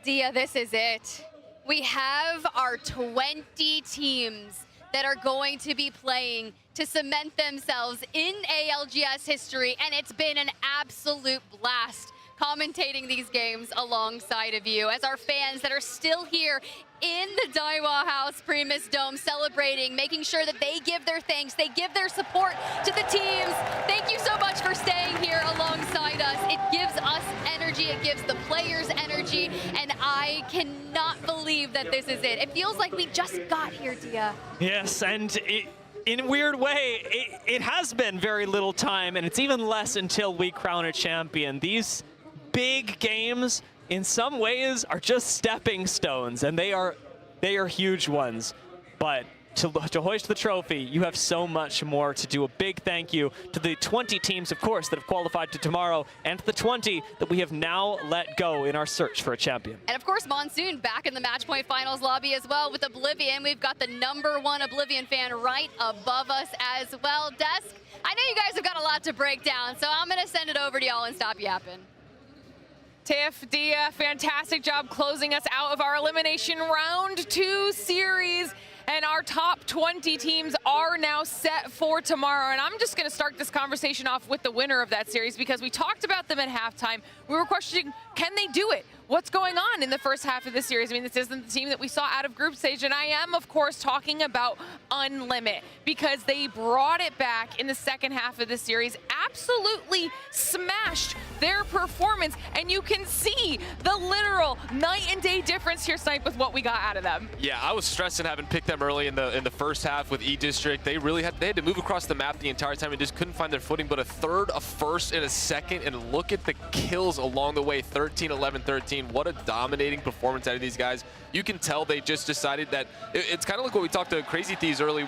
Dia, this is it. We have our 20 teams that are going to be playing to cement themselves in ALGS history, and it's been an absolute blast commentating these games alongside of you as our fans that are still here in the Daiwa House Primus Dome celebrating, making sure that they give their thanks, they give their support to the teams. Thank you so much for staying here alongside us. It gives us energy, it gives the players energy, and I cannot believe that this is it. It feels like we just got here, Dia. Yes, and in a weird way, it has been very little time, and it's even less until we crown a champion. These big games, in some ways, are just stepping stones, and they are huge ones. But to hoist the trophy, you have so much more to do. A big thank you to the 20 teams, of course, that have qualified to tomorrow, and to the 20 that we have now let go in our search for a champion. And of course, Monsoon back in the match point finals lobby as well with Oblivion. We've got the #1 Oblivion fan right above us as well. Desk, I know you guys have got a lot to break down, so I'm going to send it over to y'all and stop yapping. Tiff, Dia, fantastic job closing us out of our Elimination Round 2 series. And our top 20 teams are now set for tomorrow. And I'm just going to start this conversation off with the winner of that series, because we talked about them at halftime. We were questioning, can they do it? What's going on in the first half of the series? I mean, this isn't the team that we saw out of group stage. And I am, of course, talking about Unlimit, because they brought it back in the second half of the series, absolutely smashed their performance. And you can see the literal night and day difference here, Snipe, with what we got out of them. Yeah, I was stressing having picked them early in the first half with E-District. They had to move across the map the entire time and just couldn't find their footing. But a third, a first, and a second, and look at the kills along the way. 13, 11, 13. What a dominating performance out of these guys. You can tell they just decided that it's kind of like what we talked to Crazy Thieves early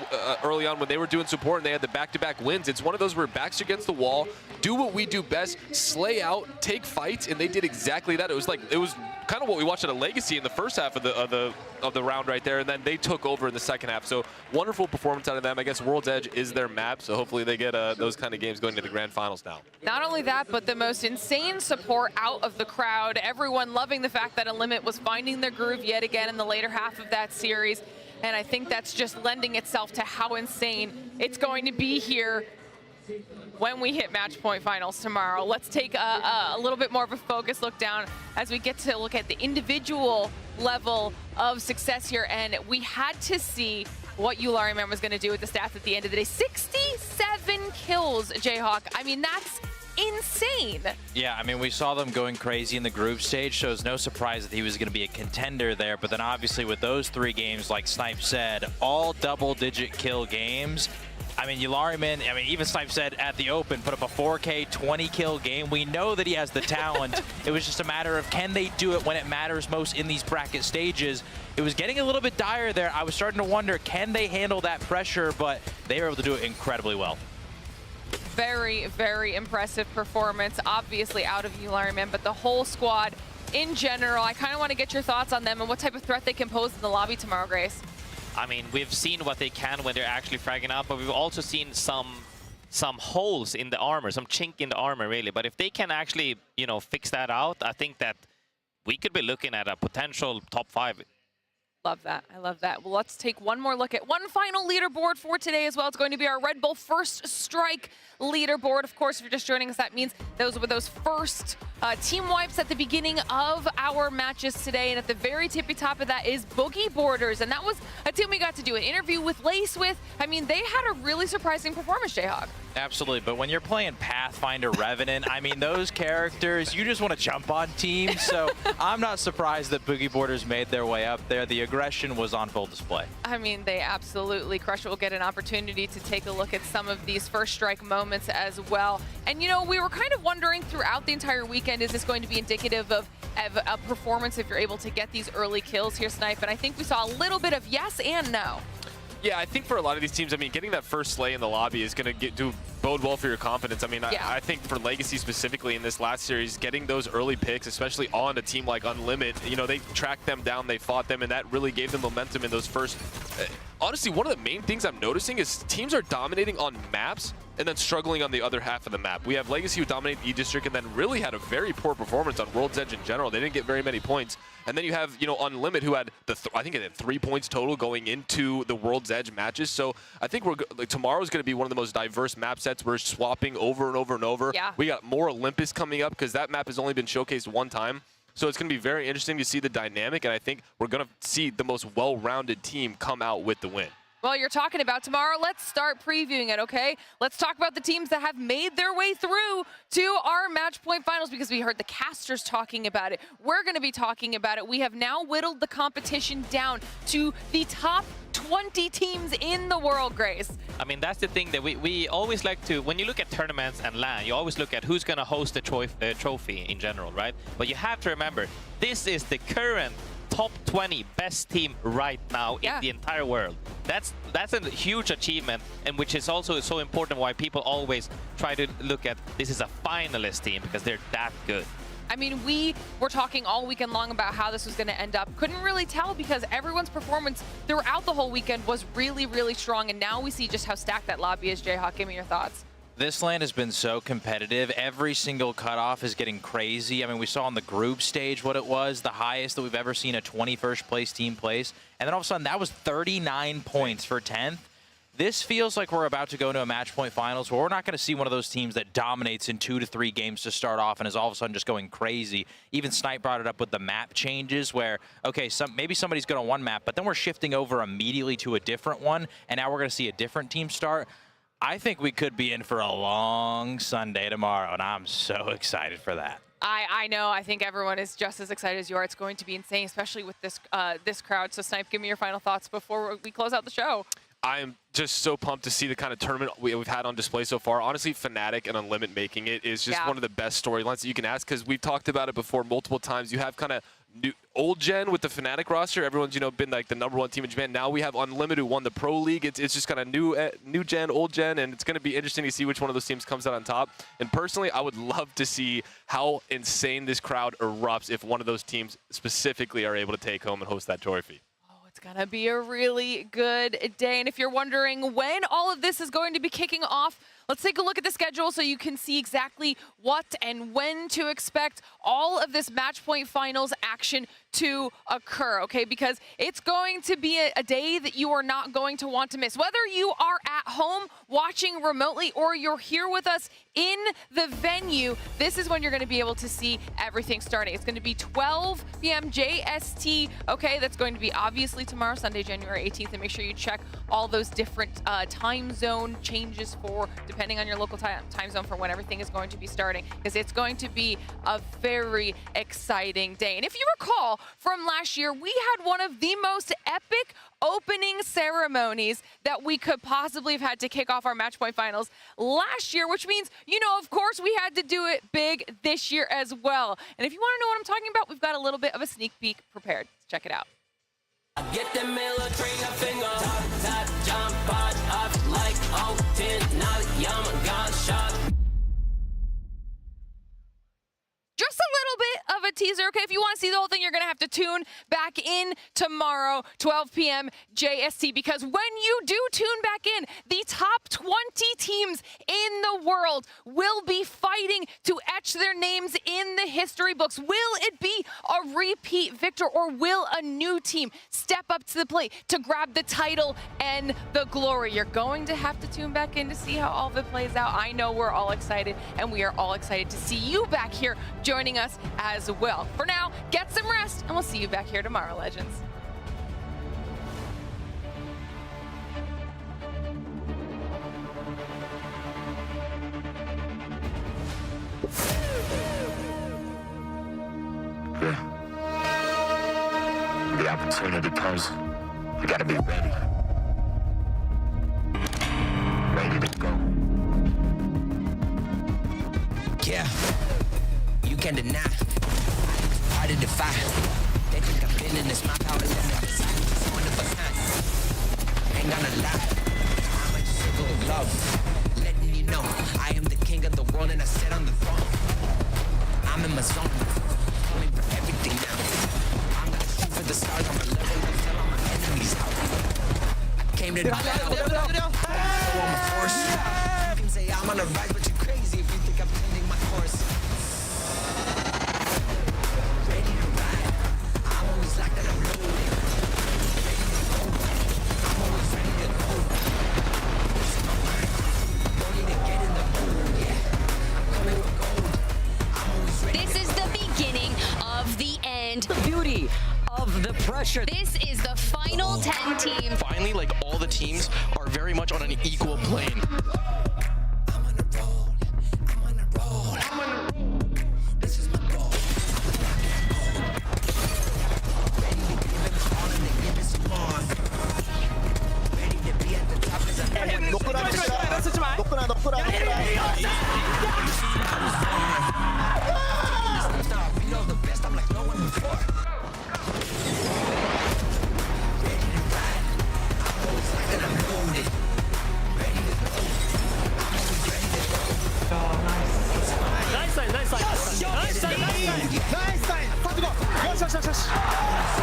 on when they were doing support and they had the back-to-back wins. It's one of those where backs against the wall, do what we do best, slay out, take fights, and they did exactly that. It was kind of what we watched at a Legacy in the first half of the round right there, and then they took over in the second half. So wonderful performance out of them. I guess World's Edge is their map, so hopefully they get those kind of games going to the grand finals now. Not only that, but the most insane support out of the crowd. Everyone loving the fact that Unlimit was finding their groove yet again in the later half of that series. And I think that's just lending itself to how insane it's going to be here when we hit match point finals tomorrow. Let's take a little bit more of a focus look down as we get to look at the individual level of success here. And we had to see what Elimination was going to do with the stats at the end of the day. 67 kills, Jayhawk. I mean, that's insane. Yeah, I mean, we saw them going crazy in the group stage, so it's no surprise that he was going to be a contender there. But then obviously with those 3 games, like Snipe said, all double-digit kill games. I mean, Elimination, even Snipe said at the Open, put up a 4K 20-kill game. We know that he has the talent. It was just a matter of, can they do it when it matters most in these bracket stages? It was getting a little bit dire there. I was starting to wonder, can they handle that pressure? But they were able to do it incredibly well. Very, very impressive performance, obviously out of Elimination, but the whole squad in general. I kind of want to get your thoughts on them and what type of threat they can pose in the lobby tomorrow, Grace. I mean, we've seen what they can when they're actually fragging up, but we've also seen some holes in the armor, some chink in the armor, really. But if they can actually, fix that out, I think that we could be looking at a potential top 5. Love that. I love that. Well, let's take one more look at one final leaderboard for today as well. It's going to be our Red Bull First Strike leaderboard. Of course, if you're just joining us, that means those were those first team wipes at the beginning of our matches today. And at the very tippy top of that is Boogie Borders. And that was a team we got to do an interview with Lace with. I mean, they had a really surprising performance, Jayhawk. Absolutely, but when you're playing Pathfinder Revenant, I mean, those characters, you just want to jump on teams. So I'm not surprised that Boogie Borders made their way up there. The aggression was on full display. I mean, they absolutely crushed it. We'll get an opportunity to take a look at some of these first strike moments as well. And, we were kind of wondering throughout the entire weekend, is this going to be indicative of a performance if you're able to get these early kills here, Snipe? And I think we saw a little bit of yes and no. Yeah, I think for a lot of these teams, I mean, getting that first slay in the lobby is going to bode well for your confidence. I mean, yeah. I think for Legacy specifically in this last series, getting those early picks, especially on a team like Unlimit, they tracked them down, they fought them, and that really gave them momentum in those first. Honestly, one of the main things I'm noticing is teams are dominating on maps and then struggling on the other half of the map. We have Legacy who dominated E-District and then really had a very poor performance on World's Edge in general. They didn't get very many points. And then you have, Unlimit who had, I think it had 3 points total going into the World's Edge matches. So I think tomorrow's going to be one of the most diverse map sets. We're swapping over and over and over. Yeah. We got more Olympus coming up because that map has only been showcased one time. So it's going to be very interesting to see the dynamic, and I think we're going to see the most well-rounded team come out with the win. Well, you're talking about tomorrow. Let's start previewing it, okay? Let's talk about the teams that have made their way through to our match point finals, because we heard the casters talking about it. We're going to be talking about it. We have now whittled the competition down to the top 20 teams in the world, Grace. I mean, that's the thing that we always like to, when you look at tournaments and LAN, you always look at who's going to host the trophy in general, right? But you have to remember, this is the current top 20 best team right now in the entire world. That's a huge achievement, and which is also so important why people always try to look at this as a finalist team because they're that good. I mean, we were talking all weekend long about how this was going to end up. Couldn't really tell because everyone's performance throughout the whole weekend was really, really strong. And now we see just how stacked that lobby is. Jayhawk, give me your thoughts. This LAN has been so competitive. Every single cutoff is getting crazy. I mean, we saw on the group stage what it was, the highest that we've ever seen a 21st place team place. And then all of a sudden, that was 39 points for 10th. This feels like we're about to go into a match point finals where we're not going to see one of those teams that dominates in 2 to 3 games to start off and is all of a sudden just going crazy. Even Snipe brought it up with the map changes where, okay, maybe somebody's good on one map, but then we're shifting over immediately to a different one, and now we're going to see a different team start. I think we could be in for a long Sunday tomorrow, and I'm so excited for that. I know. I think everyone is just as excited as you are. It's going to be insane, especially with this this crowd. So, Snipe, give me your final thoughts before we close out the show. I'm just so pumped to see the kind of tournament we've had on display so far. Honestly, Fnatic and Unlimit making it is just one of the best storylines that you can ask, because we've talked about it before multiple times. You have kind of old gen with the Fnatic roster. Everyone's, you know, been like the #1 team in Japan. Now we have Unlimited who won the Pro League. It's just kind of new gen, old gen, and it's going to be interesting to see which one of those teams comes out on top. And personally, I would love to see how insane this crowd erupts if one of those teams specifically are able to take home and host that trophy. It's going to be a really good day. And if you're wondering when all of this is going to be kicking off, let's take a look at the schedule so you can see exactly what and when to expect all of this match point finals action to occur, okay? Because it's going to be a day that you are not going to want to miss. Whether you are at home watching remotely or you're here with us in the venue, this is when you're going to be able to see everything starting. It's going to be 12 p.m. JST, okay? That's going to be obviously tomorrow, Sunday, January 18th. And make sure you check all those different time zone changes for depending on your local time zone for when everything is going to be starting, because it's going to be a very exciting day. And if you recall from last year, we had one of the most epic opening ceremonies that we could possibly have had to kick off our match point finals last year, which means, you know, of course, we had to do it big this year as well. And if you want to know what I'm talking about, we've got a little bit of a sneak peek prepared. Check it out. Get the military finger, top, jump, part up like oh, 10, now young gunshot. Just a little bit of a teaser, okay? If you want to see the whole thing, you're going to have to tune back in tomorrow, 12 p.m. JST, because when you do tune back in, the top 20 teams in the world will be fighting to etch their names in the history books. Will it be a repeat victor, or will a new team step up to the plate to grab the title and the glory? You're going to have to tune back in to see how all of it plays out. I know we're all excited, and we are all excited to see you back here joining us as well. For now, get some rest, and we'll see you back here tomorrow, Legends. Yeah. The opportunity comes. You gotta be ready. Ready to go. Yeah, you can't deny. Hard to defy. They think I've been in this, my power is on the other side. 100%. Ain't gonna lie. I'm a circle of love. Letting you know I am the king of the world and I sit on the throne. I'm in my zone. Aiming for everything now. I'm gonna shoot for the stars on my level until all my enemies out. I came to battle. So on my force. You can say I'm on a rise, but you're crazy if you think I'm changing my course. Ready to ride. I'm always like that, I'm loaded. Ready to go. I'm always ready to go. What's in my mind? Don't need to get in the mood, yeah. I'm coming for gold. I'm always ready. This is the beginning of the end. The beauty of the pressure. This is the final 10 teams. Finally, like, all the teams are very much on an equal plane. nice.